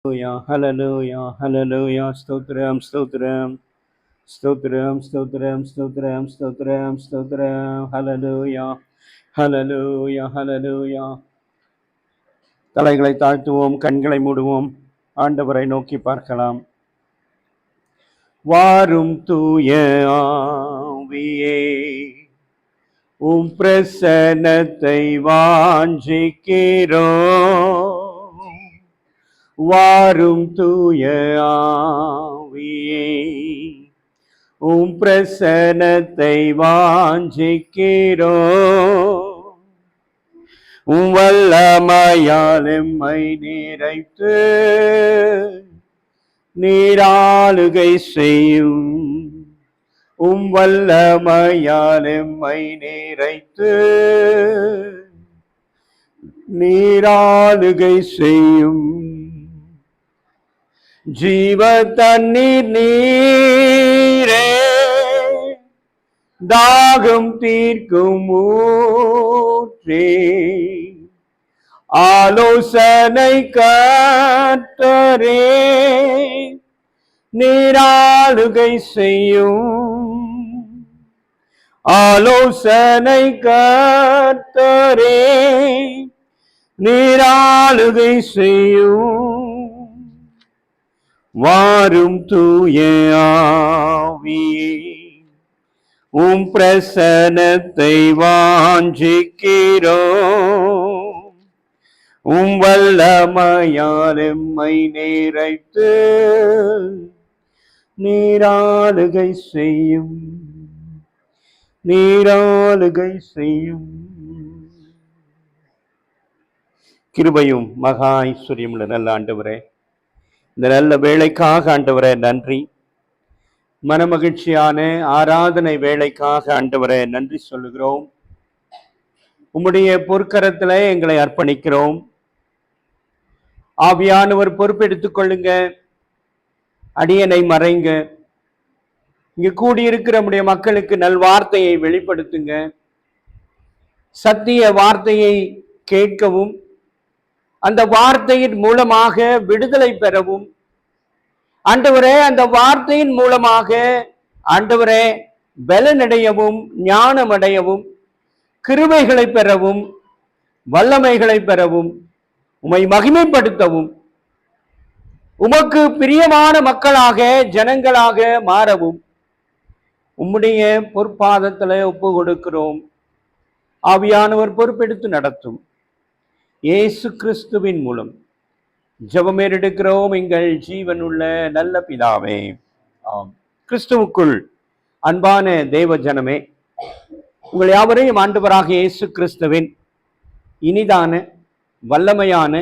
Hallelujah, hallelujah, stotram, stotram, stotram, stotram, stotram, stotram, stotram, hallelujah, hallelujah, hallelujah. தலைகளை தாழ்த்துவோம், கண்களை மூடுவோம், ஆண்டவரை நோக்கி பார்க்கலாம். வாரும் தூய ஆவியே, உம் பிரசன்னத்தை வாஞ்சிக்கிறோம். வாரும் தூய ஆவியே, உம் பிரசன்னத்தை வாஞ்சிக்கிறோம். உம் வல்லமையால் எம்மை நிறைத்து நீராளுகை செய்யும். உம் வல்லமையால் எம்மை நிறைத்து நீராளுகை செய்யும். ஜீவ தண்ணீர் நீரே, தாகம் தீர்க்கும் ஊற்றே, ஆலோசனை கர்த்தரே, நீராளுகை செய்யும். ஆலோசனை கர்த்தரே, நீராளுகை செய்யும். வாரும் தூய ஆவியே, உம் பிரசன்னத்தை வாஞ்சிக்கிறோம். உம் வல்லமையால் எம்மை நிறைத்து நீராளுகை செய்யும். நீராளுகை செய்யும். கிருபையும் மகா ஐஸ்வர்யம் உள்ள நல்ல ஆண்டவரே, இந்த நல்ல வேளைக்காக ஆண்டவரே நன்றி. மனமகிழ்ச்சியான ஆராதனை வேளைக்காக ஆண்டவரே நன்றி சொல்லுகிறோம். உம்முடைய பொற்கரத்துல எங்களை அர்ப்பணிக்கிறோம். ஆவியானவர் பொறுப்பெடுத்துக் கொள்ளுங்க. அடியனை மறைங்க. இங்கு கூடியிருக்கிற நம்முடைய மக்களுக்கு நல்வார்த்தையை வெளிப்படுத்துங்க. சத்திய வார்த்தையை கேட்கவும், அந்த வார்த்தையின் மூலமாக விடுதலை பெறவும், ஆண்டவரே அந்த வார்த்தையின் மூலமாக ஆண்டவரே பலனடையவும், ஞானமடையவும், கிருபைகளை பெறவும், வல்லமைகளை பெறவும், உம்மை மகிமைப்படுத்தவும், உமக்கு பிரியமான மக்களாக ஜனங்களாக மாறவும் உம்முடைய பொற்பாதத்துல ஒப்பு கொடுக்கிறோம். ஆவியானவர் பொறுப்பெடுத்து நடத்தும். இயேசு கிறிஸ்துவின் மூலம் ஜெபமேறெடுக்கிறோம் எங்கள் ஜீவனுள்ள நல்ல பிதாவே, ஆம். கிறிஸ்துவுக்குள் அன்பான தேவ ஜனமே, உங்கள் யாவரையும் ஆண்டவராக இயேசு கிறிஸ்துவின் இனிதான வல்லமையான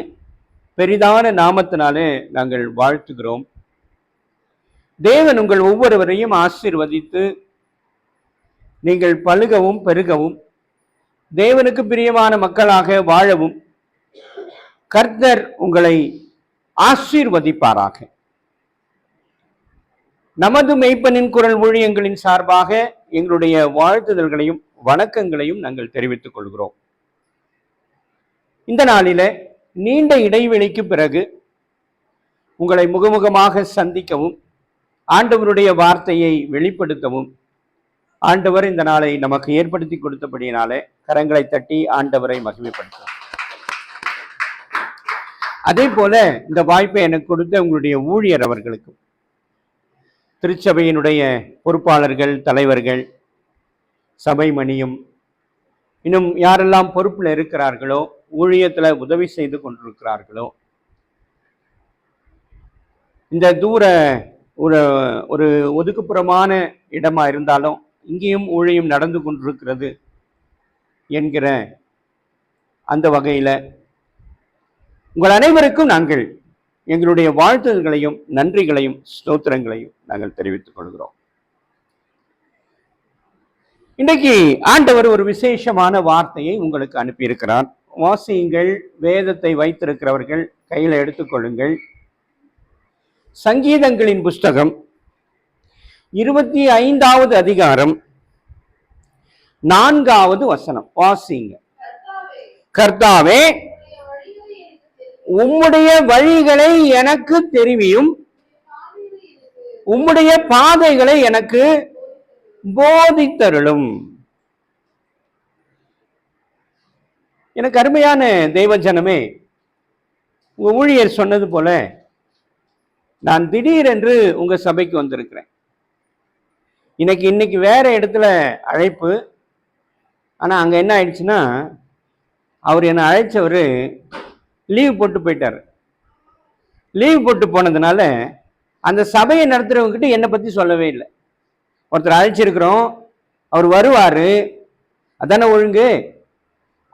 பெரிதான நாமத்தினாலே நாங்கள் வாழ்த்துகிறோம். தேவன் உங்கள் ஒவ்வொருவரையும் ஆசீர்வதித்து நீங்கள் பலுகவும் பெருகவும் தேவனுக்கு பிரியமான மக்களாக வாழவும் கர்த்தர் உங்களை ஆசீர்வதிப்பாராக. நமது மெய்ப்பனின் குரல் ஊழியங்களின் சார்பாக எங்களுடைய வாழ்த்துதல்களையும் வணக்கங்களையும் நாங்கள் தெரிவித்துக் கொள்கிறோம். இந்த நாளில நீண்ட இடைவெளிக்கு பிறகு உங்களை முகமுகமாக சந்திக்கவும், ஆண்டவருடைய வார்த்தையை வெளிப்படுத்தவும் ஆண்டவர் இந்த நாளை நமக்கு ஏற்படுத்தி கொடுத்தபடியினாலே கரங்களை தட்டி ஆண்டவரை மகிமைப்படுத்தும். அதே போல இந்த வாய்ப்பை எனக்கு கொடுத்த உங்களுடைய ஊழியர் அவர்களுக்கும், திருச்சபையினுடைய பொறுப்பாளர்கள், தலைவர்கள், சபை மணியும், இன்னும் யாரெல்லாம் பொறுப்புல இருக்கிறார்களோ, ஊழியத்துல உதவி செய்து கொண்டிருக்கிறார்களோ, இந்த தூர ஒரு ஒரு ஒதுக்குப்புறமான இடமா இருந்தாலும் இங்கேயும் ஊழியம் நடந்து கொண்டிருக்கிறது என்கிற அந்த வகையில உங்கள் அனைவருக்கும் நாங்கள் எங்களுடைய வாழ்த்துதல்களையும் நன்றிகளையும் ஸ்தோத்திரங்களையும் நாங்கள் தெரிவித்துக் கொள்கிறோம். இன்றைக்கு ஆண்டவர் ஒரு விசேஷமான வார்த்தையை உங்களுக்கு அனுப்பியிருக்கிறார். வாசியுங்கள். வேதத்தை வைத்திருக்கிறவர்கள் கையில எடுத்துக்கொள்ளுங்கள். சங்கீதங்களின் புஸ்தகம் 25வது அதிகாரம் 4வது வசனம். வாசிங்க. கர்த்தாவே உம்முடைய வழிகளை எனக்கு தெரிவியும், உம்முடைய பாதைகளை எனக்கு போதித்தருளும். எனக்கு அருமையான தெய்வ ஜனமே, உங்க ஊழியர் சொன்னது போல நான் திடீரென்று உங்க சபைக்கு வந்திருக்கிறேன். இன்னைக்கு வேற இடத்துல அழைப்பு. ஆனா அங்க என்ன ஆயிடுச்சுன்னா, அவர் என்னை அழைச்சவர் லீவ் போட்டு போயிட்டார். லீவ் போட்டு போனதுனால அந்த சபையை நடத்துறவங்ககிட்ட என்னை பத்தி சொல்லவே இல்லை. ஒருத்தர் அழைச்சிருக்கிறோம், அவர் வருவாரு, அதான ஒழுங்கு.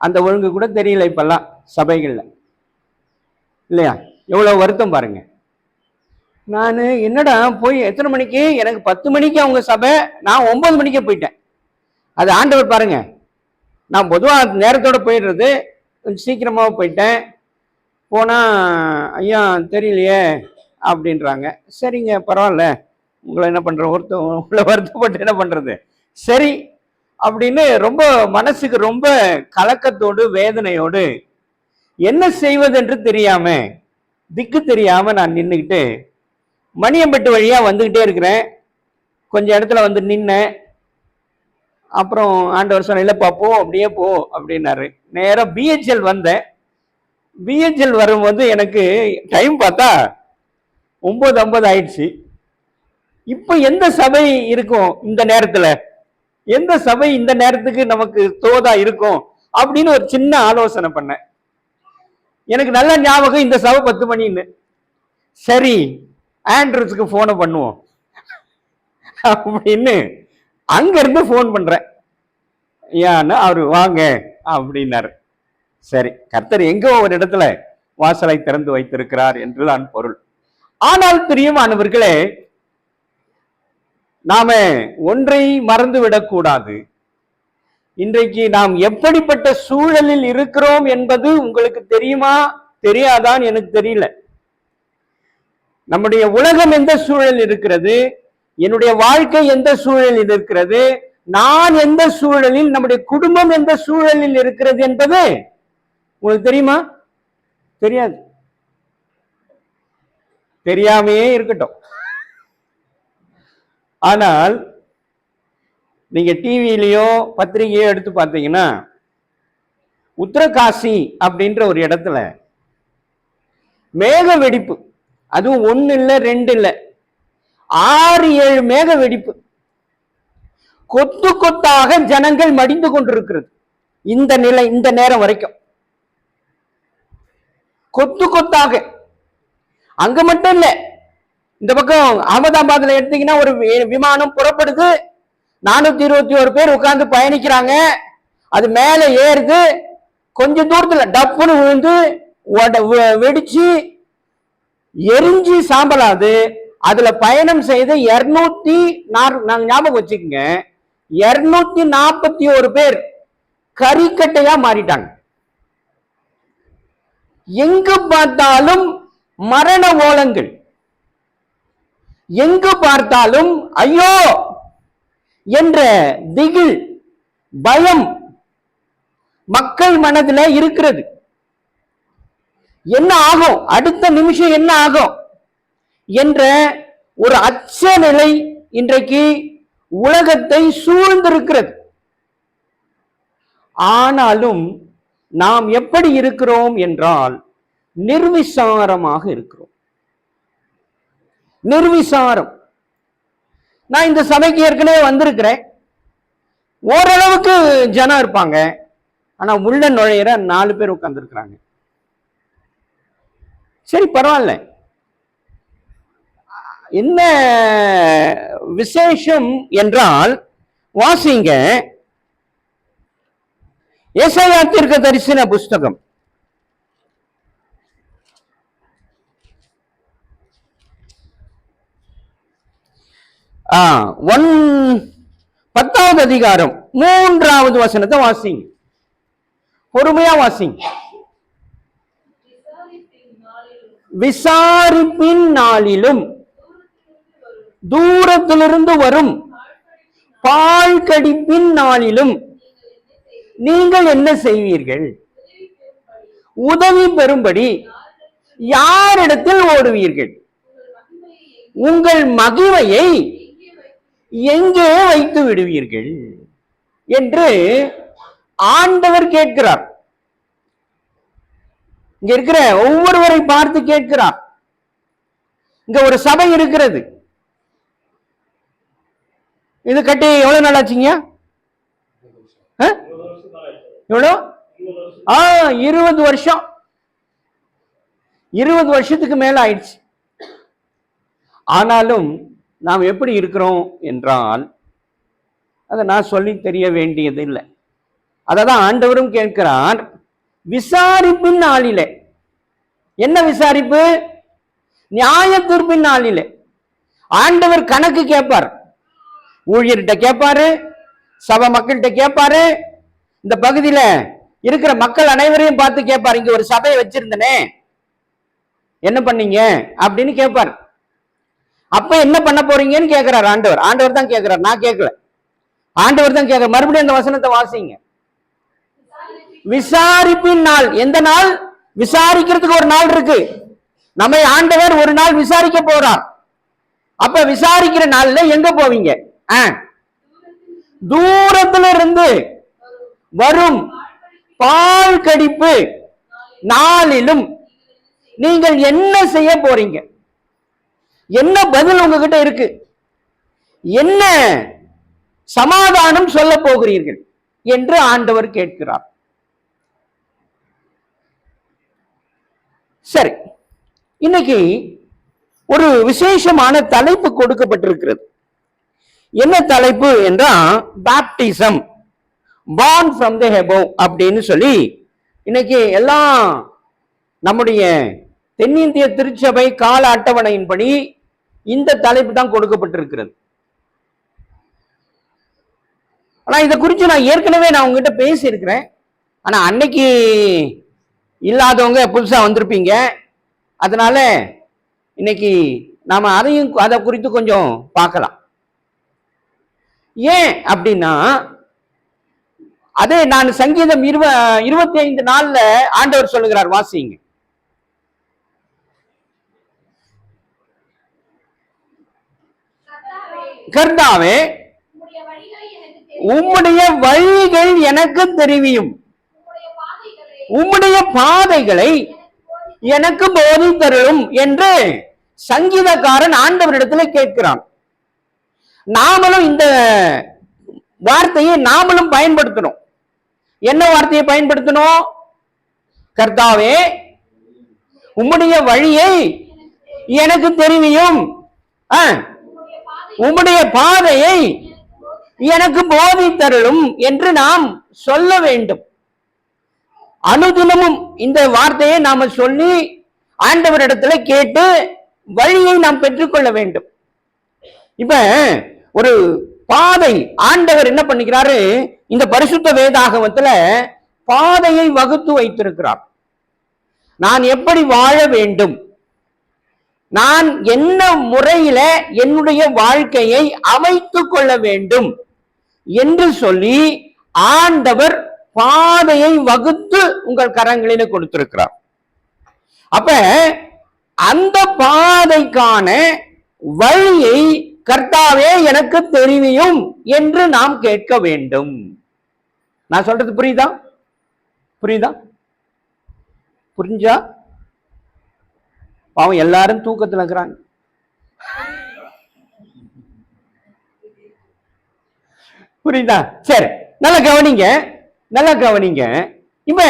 அந்த ஒழுங்கு கூட தெரியல இப்பெல்லாம் சபைகள்ல, இல்லையா? எவ்வளவு வருத்தம் பாருங்க. நான் என்னடா போய் எத்தனை மணிக்கு, எனக்கு 10 மணிக்கு அவங்க சபை, நான் 9 மணிக்கே போயிட்டேன். அது ஆண்டவர் பாருங்க. நான் பொதுவாக நேரத்தோட போயிடுறது, கொஞ்சம் சீக்கிரமாக போயிட்டேன். போனா ஐயா தெரியலையே அப்படின்றாங்க. சரிங்க, பரவாயில்ல, உங்களை என்ன பண்ற, உங்களை வருத்தப்பட்டு என்ன பண்றது, சரி அப்படின்னு ரொம்ப மனசுக்கு ரொம்ப கலக்கத்தோடு வேதனையோடு என்ன செய்வதென்று தெரியாம, திக்கு தெரியாம நான் நின்றுக்கிட்டு மணியம்பட்டு வழியா வந்துகிட்டே இருக்கிறேன். கொஞ்சம் இடத்துல வந்து நின்னேன். அப்புறம் ஆண்டவர் சொன்ன, இல்லப்பா போ, அப்படியே போ அப்படின்னாரு. நேரம் பிஹெச்எல் வந்தேன். பிஹெச்எல் வரும்போது எனக்கு டைம் பார்த்தா 9:50 ஆயிடுச்சு. இப்ப எந்த சபை இருக்கும் இந்த நேரத்துல, எந்த சபை இந்த நேரத்துக்கு நமக்கு தோதா இருக்கும் அப்படின்னு ஒரு சின்ன ஆலோசனை பண்ணேன். எனக்கு நல்ல ஞாபகம், இந்த சபை 10 மணின்னு. சரி, ஆண்ட்ரூஸ்க்கு போனை பண்ணுவோம் அப்படின்னு அங்க இருந்து போன் பண்றேன். ஏன்னா அவரு வாங்க அப்படின்னாரு. சரி, கர்த்தர் எங்கோ ஒரு இடத்துல வாசலை திறந்து வைத்திருக்கிறார் என்றுதான் பொருள். ஆனால் பிரியமானவர்களே, நாம ஒன்றை மறந்துவிடக் கூடாது. இன்றைக்கு நாம் எப்படிப்பட்ட சூழலில் இருக்கிறோம் என்பது உங்களுக்கு தெரியுமா தெரியாதான் எனக்கு தெரியல. நம்முடைய உலகம் எந்த சூழலில் இருக்கிறது, என்னுடைய வாழ்க்கை எந்த சூழலில் இருக்கிறது, நான் எந்த சூழலில், நம்முடைய குடும்பம் எந்த சூழலில் இருக்கிறது என்பது உங்களுக்கு தெரியுமா? தெரியாது. தெரியாமையே இருக்கட்டும். ஆனால் நீங்க டிவிலையோ பத்திரிகையோ எடுத்து பார்த்தீங்கன்னா, உத்தரகாசி அப்படின்ற ஒரு இடத்துல மேக வெடிப்பு, அதுவும் 1 இல்லை 2 இல்லை 6-7 மேக வெடிப்பு, கொத்து கொத்தாக ஜனங்கள் மடிந்து கொண்டிருக்கிறது. இந்த நிலை, இந்த நேரம் வரைக்கும் கொத்து கொத்தாக. அங்க மட்டும் இல்ல, இந்த பக்கம் அகமதாபாத்ல எடுத்தீங்கன்னா ஒரு விமானம் புறப்படுது, 421 பேர் உட்கார்ந்து பயணிக்கிறாங்க. அது மேல ஏறுது, கொஞ்ச தூரத்துல டப்புன்னு விழுந்து வெடிச்சு எரிஞ்சு சாம்பலாது. அதுல பயணம் செய்த 200, நாங்க ஞாபகம் வச்சுக்கோங்க, 241 பேர் கரிக்கட்டையா மாறிட்டாங்க. எங்கு பார்த்தாலும் மரண ஓலங்கள், எங்கு பார்த்தாலும் ஐயோ என்ற திகில், பயம் மக்கள் மனதில் இருக்கிறது. என்ன ஆகும், அடுத்த நிமிஷம் என்ன ஆகும் என்ற ஒரு அச்ச நிலை இன்றைக்கு உலகத்தை சூழ்ந்திருக்கிறது. ஆனாலும் நாம் எப்படி இருக்கிறோம் என்றால் நிர்விசாரமாக இருக்கிறோம். நிர்விசாரம். நான் இந்த சபைக்கு ஏற்கனவே வந்திருக்கிறேன். ஓரளவுக்கு ஜனம் இருப்பாங்க, ஆனா உள்ள நுழையிற 4 பேர் உட்கார்ந்து இருக்கிறாங்க. சரி, பரவாயில்ல. என்ன விசேஷம் என்றால், வாசிங்க ஏசாயா தீர்க்கதரிசன புஸ்தகம் 10வது அதிகாரம் 3வது வசனத்தை வாசிங்க. பொறுமையா வாசிங்க. விசாரிப்பின் நாளிலும் தூரத்திலிருந்து வரும் பால் கடிப்பின் நாளிலும் நீங்கள் என்ன செய்வீர்கள்? உதவி பெறும்படி யாரிடத்தில் ஓடுவீர்கள்? உங்கள் மகிமையை எங்கே வைத்து விடுவீர்கள் என்று ஆண்டவர் கேட்கிறார். இங்க இருக்கிற ஒவ்வொருவரை பார்த்து கேட்கிறார். இங்க ஒரு சபை இருக்கிறது. இது கட்டி எவ்வளவு நாள் ஆச்சுங்க? எவ்வளவு? 20 வருஷம். 20 வருஷத்துக்கு மேல ஆயிடுச்சு. ஆனாலும் நாம் எப்படி இருக்கிறோம் என்றால் அதை நான் சொல்லி தெரிய வேண்டியது இல்லை. அததான் ஆண்டவரும் கேட்கிறார். விசாரிப்பின் நாளிலே. என்ன விசாரிப்பு? நியாய தீர்ப்பின் நாளிலே ஆண்டவர் கணக்கு கேட்பார். ஊழியர்கிட்ட கேட்பாரு, சபை மக்கள்கிட்ட கேட்பாரு, இந்த பகுதியில இருக்கிற மக்கள் அனைவரையும் பார்த்து கேட்பாரு. இங்க ஒரு சபையை வச்சிருந்தனே, என்ன பண்ணீங்க அப்படின்னு கேட்பார். அப்ப என்ன பண்ண போறீங்கன்னு கேட்கிறார் ஆண்டவர். ஆண்டவர் தான் கேட்கிறார், நான் கேட்கல. ஆண்டவர் தான் கேட்கிறார். மறுபடியும் அந்த வசனத்தை வாசிங்க. விசாரிப்பின் நாள். எந்த நாள்? விசாரிக்கிறதுக்கு ஒரு நாள் இருக்கு. நம்மை ஆண்டவர் ஒரு நாள் விசாரிக்க போறார். அப்ப விசாரிக்கிற நாள்ல எங்க போவீங்க? தூரத்துல இருந்து வரும் பால் கடிப்பு நாளிலும் நீங்கள் என்ன செய்ய போறீங்க? என்ன பதில் உங்ககிட்ட இருக்கு? என்ன சமாதானம் சொல்ல போகிறீர்கள் என்று ஆண்டவர் கேட்கிறார். சரி, இன்னைக்கு ஒரு விசேஷமான தலைப்பு கொடுக்கப்பட்டிருக்கிறது. என்ன தலைப்பு என்றால் baptism, born from the above அப்படின்னு சொல்லி இன்னைக்கு எல்லாம் நம்முடைய தென்னிந்திய திருச்சபை கால அட்டவணையின்படி இந்த தலைப்பு தான் கொடுக்கப்பட்டிருக்கிறது. ஆனா இதை குறித்து நான் ஏற்கனவே உங்ககிட்ட பேசி இருக்கிறேன். ஆனா அன்னைக்கு இல்லாதவங்க புதுசா வந்திருப்பீங்க. அதனால இன்னைக்கு நாம அதை குறித்து கொஞ்சம் பார்க்கலாம். ஏன் அப்படின்னா, அதே நான் சங்கீதம் 25:4 ஆண்டவர் சொல்லுகிறார், வாசிங்க. கர்த்தாவே, உம்முடைய வழிகள் எனக்கு தெரிவியும், உம்முடைய பாதைகளை எனக்கு போதித்தருளும் என்று சங்கீதக்காரன் ஆண்டவரிடத்தில் கேட்கிறான். நாமளும் இந்த வார்த்தையை நாமளும் பயன்படுத்தணும். என்ன வார்த்தையை பயன்படுத்தணும்? கர்த்தாவே, உம்முடைய வழியை எனக்கு தெரிவியும், உம்முடைய பாதையை எனக்கு போதித்தருளும் என்று நாம் சொல்ல வேண்டும். அனுதினமும் இந்த வார்த்தையை நாம சொல்லி ஆண்டவரிடத்துல கேட்டு வழியை நாம் பெற்றுக்கொள்ள வேண்டும். இப்ப ஒரு பாதை ஆண்டவர் என்ன பண்ணிக்கிறாரு? இந்த பரிசுத்த வேதாகமத்துல பாதையை வகுத்து வைத்திருக்கிறார். நான் எப்படி வாழ வேண்டும், நான் என்ன முறையில என்னுடைய வாழ்க்கையை அமைத்துக் கொள்ள வேண்டும் என்று சொல்லி ஆண்டவர் பாதையை வகுத்து உங்கள் கரங்களில கொடுத்திருக்கிறார். அப்ப அந்த பாதைக்கான வழியை கர்த்தாவே எனக்கு தெரிவியும் என்று நாம் கேட்க வேண்டும். நான் சொல்றது புரியுதா? புரியுதா? புரிஞ்சா? பாவம் எல்லாரும் தூக்கத்துல இருக்கிறாங்க. புரியுதா? சரி, நல்லா கவனிங்க, நல்லா கவனிங்க. இப்ப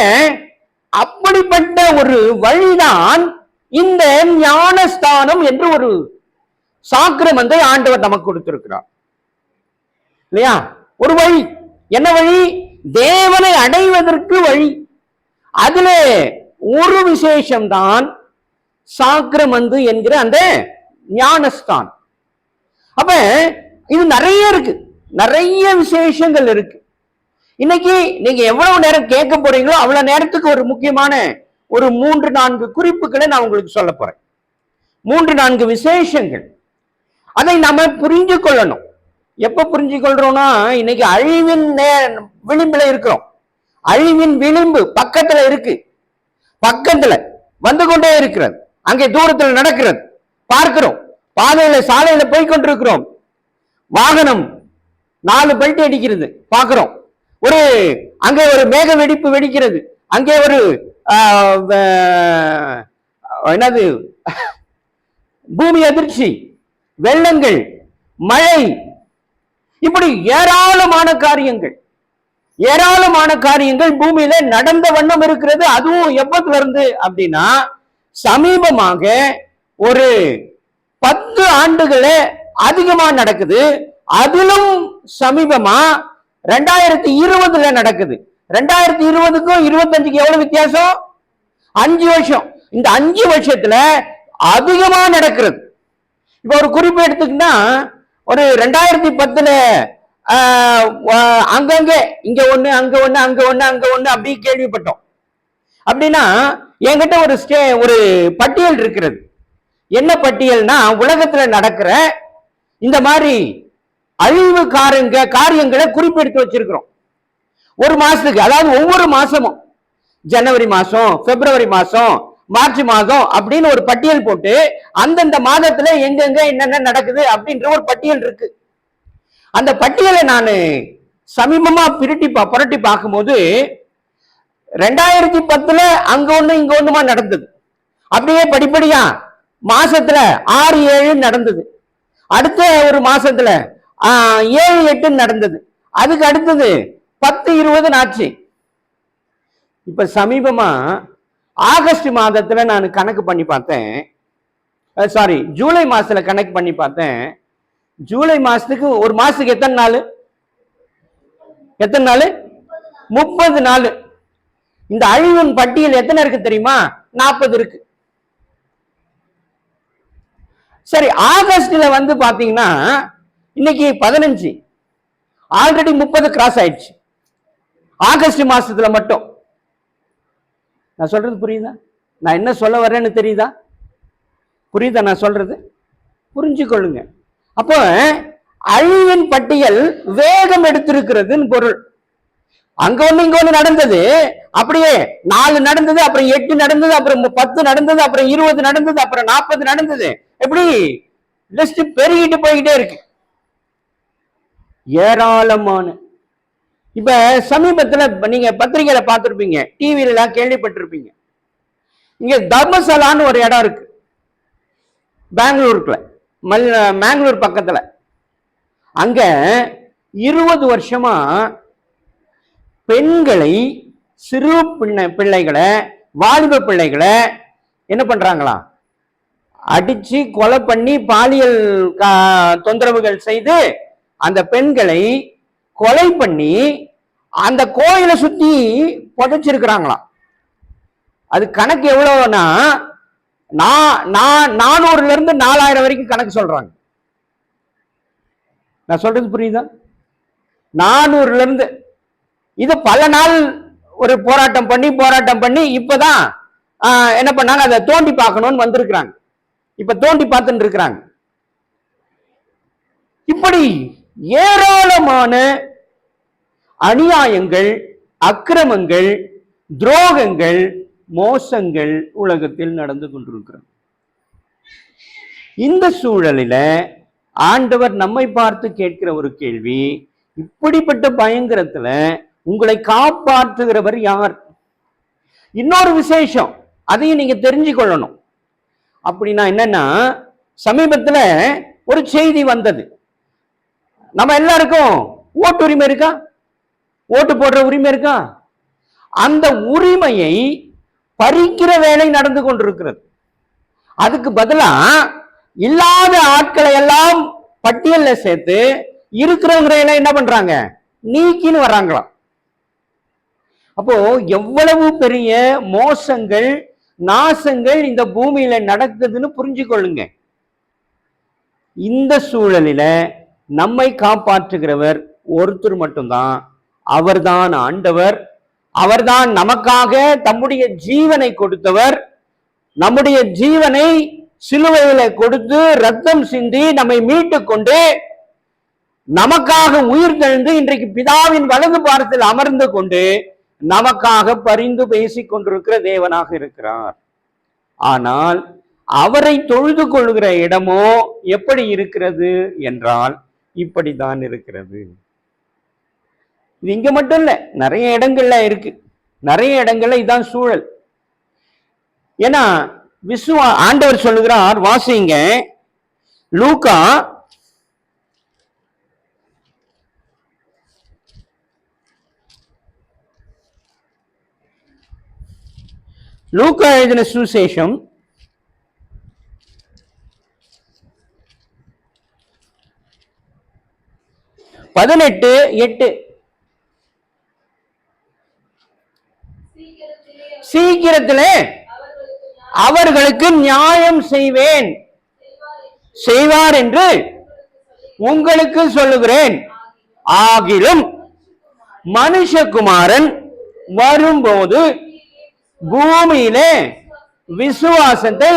அப்படிப்பட்ட ஒரு வழிதான் இந்த ஞானஸ்தானம் என்று ஒரு சாக்கிரமத்தை ஆண்டவர் நமக்கு கொடுத்திருக்கிறார் இல்லையா? ஒரு வழி. என்ன வழி? தேவனை அடைவதற்கு வழி. அதுல ஒரு விசேஷம்தான் சாக்கிரமந்து என்கிற அந்த ஞானஸ்தான். அப்ப இது நிறைய இருக்கு, நிறைய விசேஷங்கள் இருக்கு. இன்னைக்கு நீங்க எவ்வளவு நேரம் கேட்க போறீங்களோ அவ்வளவு நேரத்துக்கு ஒரு முக்கியமான ஒரு 3-4 குறிப்புகளை நான் உங்களுக்கு சொல்ல போறேன். 3-4 விசேஷங்கள். அதை நாம புரிஞ்சு கொள்ளணும். எப்ப புரிஞ்சு கொள்றோம்னா, இன்னைக்கு அழிவின் விளிம்புல இருக்கிறோம். அழிவின் விளிம்பு பக்கத்துல இருக்கு. பக்கத்துல வந்து கொண்டே இருக்கிறது. அங்கே தூரத்தில் நடக்கிறது பார்க்கிறோம். பாதையில சாலையில போய் கொண்டிருக்கிறோம். வாகனம் 4 பெல்ட் அடிக்கிறது பார்க்கிறோம். அங்கே ஒரு மேக வெடிப்பு வெடிக்கிறது. அங்கே ஒரு என்னது பூமி அதிர்ச்சி, வெள்ளங்கள், மழை, இப்படி ஏராளமான காரியங்கள் பூமியில நடந்த வண்ணம் இருக்கிறது. அதுவும் எப்பத்துல இருந்து அப்படின்னா சமீபமாக ஒரு 10 ஆண்டுகளே அதிகமா நடக்குது. அதிலும் சமீபமா 2020 நடக்குது. 2020க்கும் 25க்கும் எவ்வளவு வித்தியாசம்? 5 வருஷம். இந்த 5 வருஷத்துல அதிகமா நடக்கிறது. இப்ப ஒரு குறிப்பு எடுத்துக்கிட்டா ஒரு 2010 அங்கங்க இங்க ஒண்ணு அங்க ஒண்ணு அங்க ஒண்ணு அங்க ஒண்ணு அப்படி கேள்விப்பட்டோம். அப்படின்னா என்கிட்ட ஒரு பட்டியல் இருக்கிறது. என்ன பட்டியல்னா உலகத்துல நடக்கிற இந்த மாதிரி அழிவு காரியங்களை குறிப்பெடுத்து வச்சிருக்கிறோம். ஒரு மாசத்துக்கு, அதாவது ஒவ்வொரு மாசமும் ஜனவரி மாசம், பிப்ரவரி மாசம், மார்ச் மாதம் அப்படின்னு ஒரு பட்டியல் போட்டு அந்தந்த மாதத்துல எங்கெங்க என்னென்ன நடக்குது அப்படின்ற ஒரு பட்டியல் இருக்கு. அந்த பட்டியலை நான் சமீபமா புரட்டி பார்க்கும்போது 2010 அங்க ஒண்ணு இங்க ஒண்ணுமா நடந்தது. அப்படியே படிப்படியா மாசத்துல 6, 7 நடந்தது. அடுத்த ஒரு மாசத்துல 7, 8 நடந்தது. அதுக்கு அடுத்தது 10, 20 ஆச்சு. இப்ப சமீபமா ஆகஸ்ட் மாதத்துல நான் கணக்கு பண்ணி பார்த்தேன். ஜூலை மாசத்துல கணக்கு பண்ணி பார்த்தேன். ஜூலை மாசத்துக்கு ஒரு மாசத்துக்கு எத்தனை நாள்? 30 நாள். இந்த அழிவின் பட்டியல் எத்தனை இருக்கு தெரியுமா? 40 இருக்கு. சரி, ஆகஸ்ட்ல வந்து பாத்தீங்கன்னா இன்னைக்கு 15, ஆல்ரெடி 30 கிராஸ் ஆயிடுச்சு ஆகஸ்ட் மாசத்துல மட்டும். நான் சொல்றது புரியுதா? நான் என்ன சொல்ல வர்றேன்னு தெரியுதா? புரியுதா நான் சொல்றது? புரிஞ்சுக்கொள்ளுங்க. அப்போ அழிவின் பட்டியல் வேகம் எடுத்திருக்கிறதுன்னு பொருள். அங்க ஒண்ணு இங்க ஒண்ணு நடந்தது, அப்படியே 4 நடந்தது, அப்புறம் 8 நடந்தது, அப்புறம் 10 நடந்தது, அப்புறம் 20 நடந்தது, அப்புறம் 40 நடந்தது. எப்படி லிஸ்ட் பெருகிட்டு போய்கிட்டே இருக்கு. ஏராளமான. இப்ப சமீபத்துல நீங்க பத்திரிகையில பார்த்திருப்பீங்க, டிவில எல்லாம் கேள்விப்பட்டிருப்பீங்க. இங்க தர்மசாலான்னு ஒரு இடம் இருக்கு பெங்களூருக்குள்ள, மேங்களூர் பக்கத்துல. அங்க 20 வருஷமா பெண்களை, சிறு பிள்ளைகளை, வாலிப பிள்ளைகளை என்ன பண்றாங்களா? அடிச்சு கொலை பண்ணி பாலியல் தொந்தரவுகள் செய்து அந்த பெண்களை கொலை பண்ணி அந்த கோயிலை சுத்தி புதைச்சிருக்கிறாங்களாம். அது கணக்கு எவ்வளவுனா 400ல இருந்து 4000 வரைக்கும் கணக்கு சொல்றாங்க. நான் சொல்றது புரியுதா? 400ல இருந்து. இது பல நாள் ஒரு போராட்டம் பண்ணி இப்பதான் என்ன பண்ணாங்க, அதை தோண்டி பார்க்கணும்னு வந்திருக்கிறாங்க. இப்ப தோண்டி பார்த்துட்டு இருக்கிறாங்க. இப்படி ஏராளமான அநியாயங்கள், அக்கிரமங்கள், துரோகங்கள், மோசங்கள் உலகத்தில் நடந்து கொண்டிருக்கிறது. இந்த சூழலில ஆண்டவர் நம்மை பார்த்து கேட்கிற ஒரு கேள்வி, இப்படிப்பட்ட பயங்கரத்துல உங்களை காப்பாற்றுகிறவர் யார்? இன்னொரு விசேஷம், அதையும் நீங்க தெரிஞ்சு கொள்ளணும். அப்படின்னா என்னன்னா, சமீபத்துல ஒரு செய்தி வந்தது. நம்ம எல்லாருக்கும் ஓட்டு உரிமை இருக்கா? ஓட்டு போடுற உரிமை இருக்கா? அந்த உரிமையை பறிக்கிற வேலை நடந்து கொண்டிருக்கிறது. அதுக்கு பதிலா இல்லாத ஆட்களை எல்லாம் பட்டியல்ல சேர்த்து இருக்கிறவங்களை எல்லாம் என்ன பண்றாங்க, நீக்கின்னு வர்றாங்களாம். அப்போ எவ்வளவு பெரிய மோசங்கள், நாசங்கள் இந்த பூமியில நடக்குதுன்னு புரிஞ்சு கொள்ளுங்க. இந்த சூழலில நம்மை காப்பாற்றுகிறவர் ஒருத்தர் மட்டும்தான். அவர்தான் ஆண்டவர். அவர்தான் நமக்காக தம்முடைய ஜீவனை கொடுத்தவர். நம்முடைய ஜீவனை சிலுவையில கொடுத்து ரத்தம் சிந்தி நம்மை மீட்டு கொண்டு நமக்காக உயிர் தெழுந்து இன்றைக்கு பிதாவின் வலது பாரத்தில் அமர்ந்து கொண்டு நமக்காக பரிந்து பேசிக் கொண்டிருக்கிற தேவனாக இருக்கிறார். ஆனால் அவரை தொழுது கொள்கிற இடமோ எப்படி இருக்கிறது என்றால் இப்படித்தான் இருக்கிறது. இது இங்க மட்டும் இல்ல, நிறைய இடங்கள்ல இருக்கு. நிறைய இடங்கள்ல இதுதான் சூழல். ஏன்னா ஆண்டவர் சொல்லுகிறார், வாசிங்க லூக்கா 18 8. சீக்கிரத்திலே அவர்களுக்கு நியாயம் செய்வார் என்று உங்களுக்கு சொல்லுகிறேன். ஆகிலும் மனுஷகுமாரன் வரும்போது பூமியிலே விசுவாசத்தை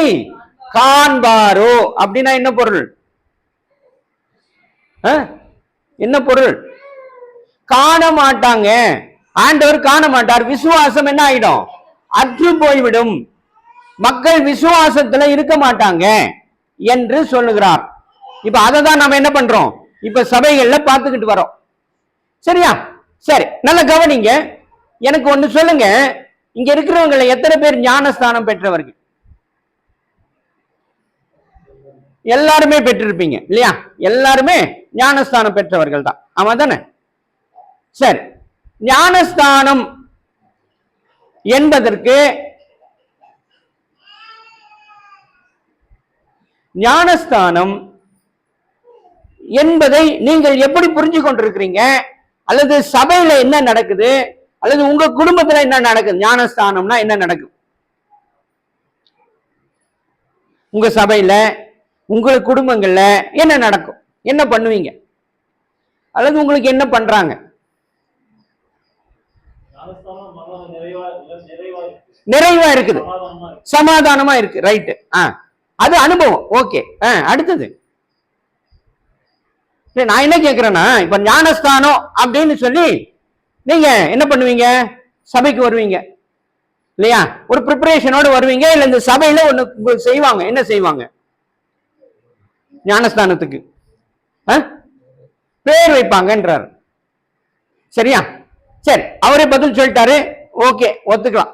காண்பாரோ. அப்படின்னா என்ன பொருள்? என்ன பொருள்? காண மாட்டாங்க. ஆண்டவர் காண மாட்டார். விசுவாசம் என்ன ஆயிடும்? அற்று போய்விடும். மக்கள் விசுவாசத்துல இருக்க மாட்டாங்க என்று சொல்லுகிறார். இப்ப அதை தான் நம்ம என்ன பண்றோம்? இப்ப சபைகள்ல பார்த்துக்கிட்டு வரோம். சரியா? சரி, நல்ல கவனிங்க. எனக்கு ஒண்ணு சொல்லுங்க, இங்க இருக்கிறவங்க எத்தனை பேர் ஞானஸ்தானம் பெற்றவர்கள்? எல்லாருமே பெற்றிருப்பீங்க இல்லையா? எல்லாருமே ஞானஸ்தானம் பெற்றவர்கள் தான். ஆமா தானே? சரி, ஞானஸ்தானம் என்பதற்கு ஞானஸ்தானம் என்பதை நீங்கள் எப்படி புரிஞ்சு கொண்டிருக்கிறீங்க? அல்லது சபையில என்ன நடக்குது? அல்லது உங்க குடும்பத்துல என்ன நடக்குது? ஞானஸ்தானம்னா என்ன நடக்கும்? உங்க சபையில, உங்க குடும்பங்கள்ல என்ன நடக்கும்? என்ன பண்ணுவீங்க? அல்லது உங்களுக்கு என்ன பண்றாங்க? நிறைவா இருக்குது, சமாதானமா இருக்கு. ரைட்டு. அது அனுபவம். ஓகே. அடுத்தது நான் என்ன கேட்கிறேன்னா, இப்ப ஞானஸ்தானம் அப்படின்னு சொல்லி நீங்க என்ன பண்ணுவீங்க? சபைக்கு வருவீங்க இல்லையா? ஒரு ப்ரிப்பரேஷனோடு வருவீங்க. இல்ல இந்த சபையில ஒண்ணு செய்வாங்க. என்ன செய்வாங்க? ஞானஸ்தானத்துக்கு பேர் வைப்பாங்கன்றார். சரியா? சரி, அவரே பதில் சொல்லிட்டாரு. ஓகே, ஒத்துக்கலாம்.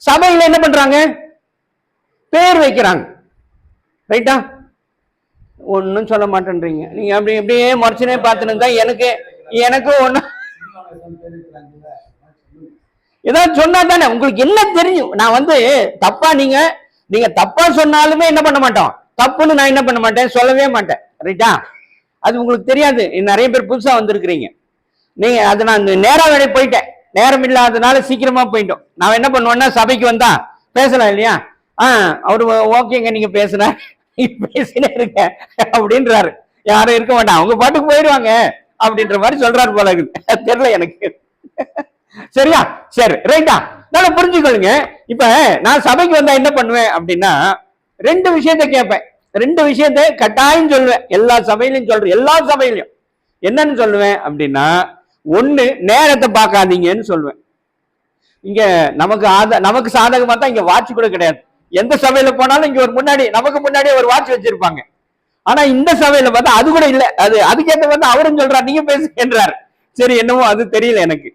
சபையில என்ன பண்றாங்க? பேர் வைக்கிறாங்க. ரைட்டா? ஒன்னும் சொல்ல மாட்டேன்றீங்க நீங்க. அப்படியே மறைச்சனே பார்த்துன்னு தான் எனக்கு ஒண்ணு ஏதாவது சொன்னா தானே உங்களுக்கு என்ன தெரியும். நான் தப்பா நீங்க தப்பா சொன்னாலுமே என்ன பண்ண மாட்டோம், தப்புன்னு நான் என்ன பண்ண மாட்டேன், சொல்லவே மாட்டேன். ரைட்டா? அது உங்களுக்கு தெரியாது. நிறைய பேர் புதுசா வந்திருக்கிறீங்க. நீங்க அது நான் நேரா வேலை போயிட்டேன், நேரம் இல்லாதனால சீக்கிரமா போயிட்டோம். நான் என்ன பண்ணுவேன்னா, சபைக்கு வந்தா பேசலாம் இல்லையா? அவரு ஓகேங்க, நீங்க பேசினே இருக்க அப்படின்றாரு. யாரும் இருக்க மாட்டான், அவங்க பாட்டுக்கு போயிடுவாங்க அப்படின்ற மாதிரி சொல்றாரு போல இருக்குது. தெரியல எனக்கு. சரியா? சரி, ரைட்டா? நல்லா புரிஞ்சுக்கொள்ளுங்க. இப்ப நான் சபைக்கு வந்தா என்ன பண்ணுவேன் அப்படின்னா, 2 விஷயத்த கேட்பேன். 2 விஷயத்த கட்டாயம் சொல்லுவேன். எல்லா சபையிலையும் சொல்றேன். எல்லா சபையிலையும் என்னன்னு சொல்லுவேன் அப்படின்னா, 1, நேரத்தை பார்க்காதீங்கன்னு சொல்லுவேன். இங்க நமக்கு சாதகமா தான் இங்க வாட்ச் கூட கிடையாது. எந்த சபையில போனாலும் இங்க நமக்கு முன்னாடியே ஒரு வாட்ச் வச்சிருப்பாங்க. ஆனா இந்த சபையில பார்த்தா அது கூட இல்ல. அதுக்கேற்ற அவரும் சொல்றாரு, நீங்க பேசுகின்றாரு. சரி, என்னவோ அது தெரியல எனக்கு.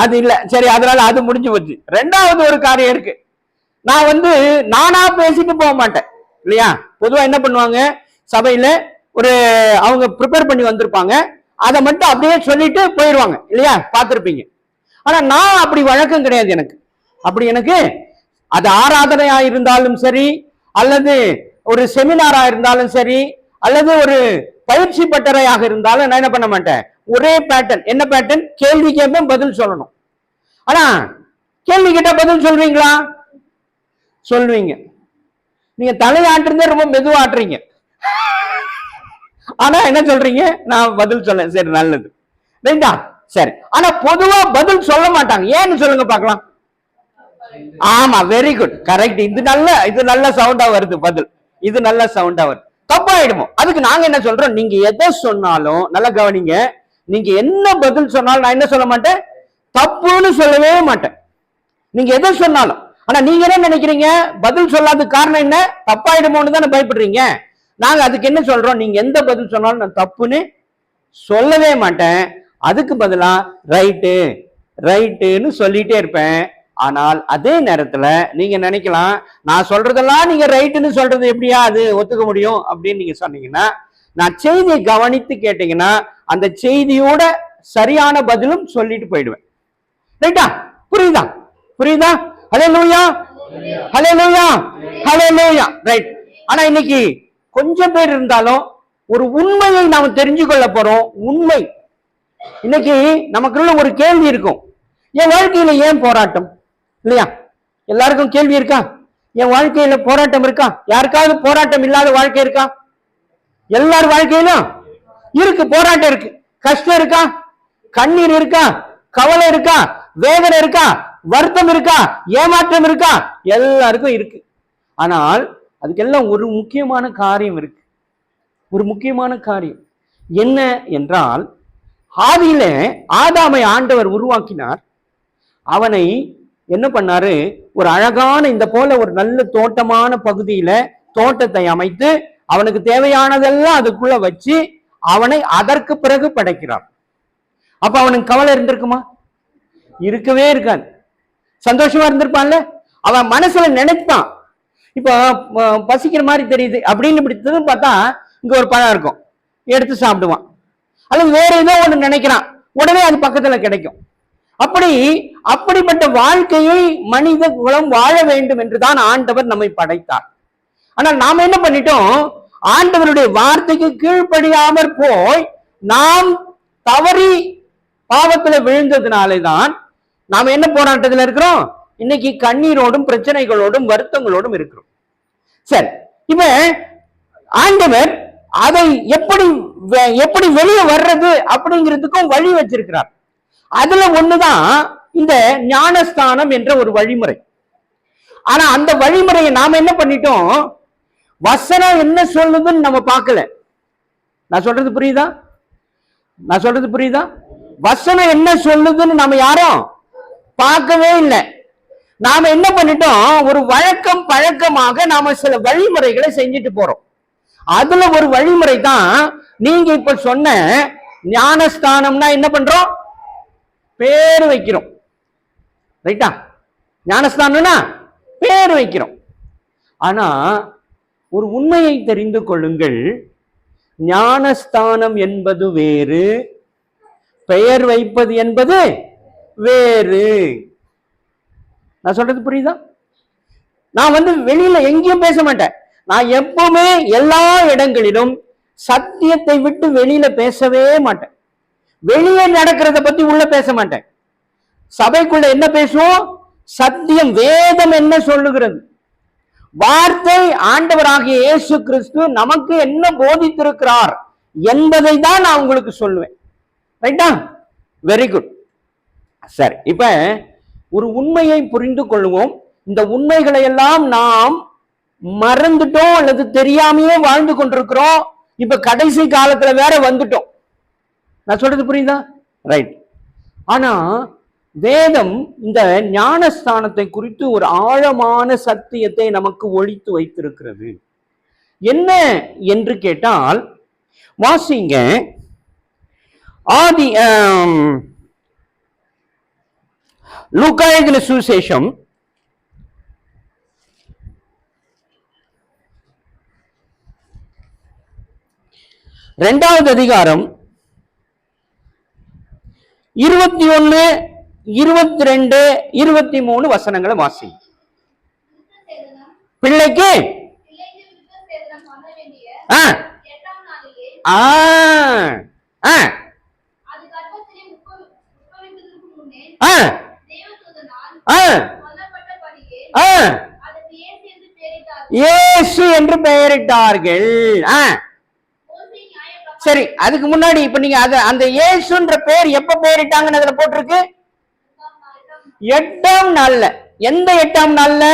அது இல்ல. சரி, அதனால அது முடிஞ்சு போச்சு. 2வது ஒரு காரியம் இருக்கு. நான் நானா பேசிட்டு போக மாட்டேன் இல்லையா? பொதுவா என்ன பண்ணுவாங்க, சபையில அவங்க ப்ரிப்பேர் பண்ணி வந்திருப்பாங்க, அதை மட்டும் அப்படியே சொல்லிட்டு போயிடுவாங்க இல்லையா? பார்த்திருப்பீங்க. ஆனா நான் அப்படி வழக்கம் கிடையாது. எனக்கு அது ஆராதனையா இருந்தாலும் சரி, அல்லது ஒரு செமினாரா இருந்தாலும் சரி, அல்லது ஒரு பயிற்சி பட்டறையாக இருந்தாலும் நான் என்ன பண்ண மாட்டேன், ஒரே பேட்டர்ன். என்ன பேட்டர்ன்? கேள்வி கேட்பேன், பதில் சொல்லணும். ஆனா கேள்வி கேட்டா பதில் சொல்வீங்களா? சொல்வீங்க. நீங்க தலையாட்டுறதே ரொம்ப மெதுவாட்டுறீங்க. ஆனா என்ன சொல்றீங்க? நான் பதில் சொல்ல. சரி, நல்லது. ரைட்டா? சரி. ஆனா பொதுவா பதில் சொல்ல மாட்டாங்க. ஏன்னு சொல்லுங்க பார்க்கலாம். ஆமா, வெரி குட், கரெக்ட். இது நல்ல சவுண்டா வருது பதில். இது நல்ல சவுண்டா வருது. தப்பாயிடுமோ? அதுக்கு நாங்க என்ன சொல்றோம், நீங்க எதை சொன்னாலும் நல்லா கவனிங்க. நீங்க என்ன பதில் சொன்னாலும் நான் என்ன சொல்ல மாட்டேன், தப்புன்னு சொல்லவே மாட்டேன். நீங்க எதை சொன்னாலும் ஆனா நீங்க என்ன நினைக்கிறீங்க? பதில் சொல்லாத காரணம் என்ன? தப்பாயிடுமோன்னு தானே பயப்படுறீங்க. நாங்க அதுக்கு என்ன சொல்றோம்? நீங்க எந்த பதில் சொன்னாலும் நான் தப்புன்னு சொல்லவே மாட்டேன். அதுக்கு பதிலா ரைட்டு ரைட்டுன்னு சொல்லிட்டே இருப்பேன். ஆனால் அதே நேரத்துல நீங்க நினைக்கலாம், நான் சொல்றதெல்லாம் நீங்க ரைட்டுன்னு சொல்றது எப்படியா அது ஒத்துக்க முடியும் அப்படின்னு நீங்க சொன்னீங்கன்னா, நான் செய்தியை கவனித்து கேட்டீங்கன்னா அந்த செய்தியோட சரியான பதிலும் சொல்லிட்டு போயிடுவேன். ரைட்டா? புரியுதா? புரியுதா? ஹல்லேலூயா, ஹல்லேலூயா, ஹல்லேலூயா. ரைட். ஆனா இன்னைக்கு கொஞ்சம் பேர் இருந்தாலும் ஒரு உண்மையை நாம் தெரிஞ்சு கொள்ள போறோம். உண்மை. இன்னைக்கு நமக்குள்ள ஒரு கேள்வி இருக்கும், என் வாழ்க்கையில ஏன் போராட்டம்? இல்லையா? எல்லாருக்கும் கேள்வி இருக்கா? என் வாழ்க்கையில போராட்டம் இருக்கா? யாருக்காவது போராட்டம் இல்லாத வாழ்க்கை இருக்கா? எல்லார் வாழ்க்கையிலும் இருக்கு, போராட்டம் இருக்கு. கஷ்டம் இருக்கா? கண்ணீர் இருக்கா? கவலை இருக்கா? வேதனை இருக்கா? வருத்தம் இருக்கா? ஏமாற்றம் இருக்கா? எல்லாருக்கும் இருக்கு. ஆனால் அதுக்கெல்லாம் ஒரு முக்கியமான காரியம் இருக்கு. ஒரு முக்கியமான காரியம் என்ன என்றால், ஆதியில ஆதாமை ஆண்டவர் உருவாக்கினார். அவனை என்ன பண்ணாரு? ஒரு அழகான இந்த போல ஒரு நல்ல தோட்டமான பகுதியில தோட்டத்தை அமைத்து அவனுக்கு தேவையானதெல்லாம் அதுக்குள்ள வச்சு அவனை அதற்கு பிறகு படைக்கிறார். அப்ப அவனுக்கு கவலை இருந்திருக்குமா? இருக்கவே இருக்காது. சந்தோஷமா இருந்திருப்பான்ல. அவன் மனசுல நினைப்பான், இப்போ பசிக்கிற மாதிரி தெரியுது அப்படின்னு இப்படி திரும்ப பார்த்தா இங்க ஒரு பழம் இருக்கும், எடுத்து சாப்பிடுவான். அல்லது வேற ஏதோ ஒண்ணு நினைக்கிறான், உடனே அது பக்கத்துல கிடைக்கும். அப்படிப்பட்ட வாழ்க்கையை மனித குலம் வாழ வேண்டும் என்றுதான் ஆண்டவர் நம்மை படைத்தார். ஆனால் நாம என்ன பண்ணிட்டோம்? ஆண்டவருடைய வார்த்தைக்கு கீழ்ப்படியாமற் போய் நாம் தவறி பாவத்துல விழுந்ததுனாலே தான் நாம என்ன போராட்டத்துல இருக்கிறோம்? இன்னைக்கு கண்ணீரோடும் பிரச்சனைகளோடும் வருத்தங்களோடும் இருக்கிறோம். சரி, இப்ப ஆண்டவர் அதை எப்படி வெளியே வர்றது அப்படிங்கிறதுக்கும் வழி வச்சிருக்கிறார். அதுல ஒண்ணுதான் இந்த ஞானஸ்தானம் என்ற ஒரு வழிமுறை. ஆனா அந்த வழிமுறையை நாம என்ன பண்ணிட்டோம்? வசனம் என்ன சொல்லுதுன்னு நம்ம பார்க்கல. நான் சொல்றது புரியுதா? நான் சொல்றது புரியுதா? வசனம் என்ன சொல்லுதுன்னு நம்ம யாரும் பார்க்கவே இல்லை. நாம என்ன பண்ணிட்டோம்? ஒரு பழக்கமாக நாம சில வழிமுறைகளை செஞ்சுட்டு போறோம். அதுல ஒரு வழிமுறை தான் நீங்க இப்ப சொன்ன ஞானஸ்தானம்னா என்ன பண்றோம்? பேர் வைக்கிறோம். ரைட்டா? ஞானஸ்தானம்னா பேர் வைக்கிறோம். ஆனா ஒரு உண்மையை தெரிந்து கொள்ளுங்கள், ஞானஸ்தானம் என்பது வேறு, பெயர் வைப்பது என்பது வேறு. நான் சொல்றது புரியுதா? நான் வெளியில எங்கேயும் பேச மாட்டேன். நான் எப்பவுமே எல்லா இடங்களிலும் சத்தியத்தை விட்டு வெளியில பேசவே மாட்டேன். வெளியே நடக்கிறத பத்தி உள்ள பேச மாட்டேன். சபைக்குள்ள என்ன பேசுவோம்? சத்தியம், வேதம் என்ன சொல்லுகிறது, வார்த்தை, ஆண்டவராகிய இயேசு கிறிஸ்து நமக்கு என்ன போதித்திருக்கிறார் என்பதை தான் நான் உங்களுக்கு சொல்லுவேன். ரைட்டா? Very good. சரி, இப்ப ஒரு உண்மையை புரிந்து கொள்வோம். இந்த உண்மைகளை எல்லாம் நாம் மறந்துட்டோம் அல்லது தெரியாமையே வாழ்ந்து கொண்டிருக்கிறோம். இப்ப கடைசி காலத்துல வேற வந்துட்டோம். நான் சொல்றது புரியுதா? ரைட். ஆனா வேதம் இந்த ஞானஸ்தானத்தை குறித்து ஒரு ஆழமான சத்தியத்தை நமக்கு ஒளித்து வைத்திருக்கிறது. என்ன என்று கேட்டால், வாசிங்க ஆதி லூக்கா எழுதின சுவிசேஷம் 2வது அதிகாரம் 21, 22, 23 வசனங்களை வாசி. பிள்ளைக்கு இயேசு என்று பெயரிட்டார்கள். சரி, அதுக்கு முன்னாடி இப்ப நீங்க அந்த இயேசுன்ற பேர் எப்ப பெயரிட்டாங்கன்னு அதுல போட்டிருக்கு? 8ஆம் நாள்ல. எந்த 8ஆம் நாள்ல?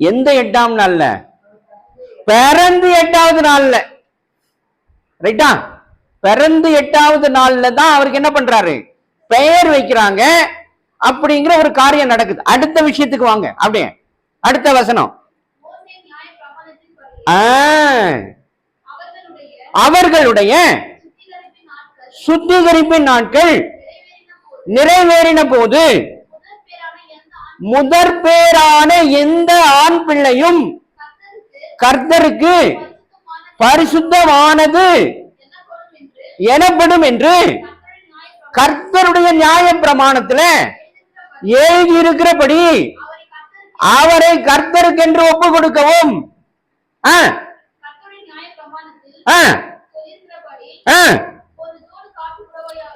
எந்த 8ஆம் நாள்ல? பிறந்து 8வது நாள்ல. ரைட்டா? பிறந்து 8வது நாள்ல தான் அவருக்கு என்ன பண்றாரு? பெயர் வைக்கிறாங்க. அப்படிங்கிற ஒரு காரியம் நடக்குது. அடுத்த விஷயத்துக்கு வாங்க, அப்படியே அடுத்த வசனம். அவர்களுடைய சுத்திகரிப்பின் நாட்கள் நிறைவேறின போது முதற்பேரான எந்த ஆண் பிள்ளையும் கர்த்தருக்கு பரிசுத்தமானது எனப்படும் என்று கர்த்தருடைய நியாய பிரமாணத்துல எழுதி இருக்கிறபடி அவரை கர்த்தருக்கு என்று ஒப்பு கொடுக்கவும்.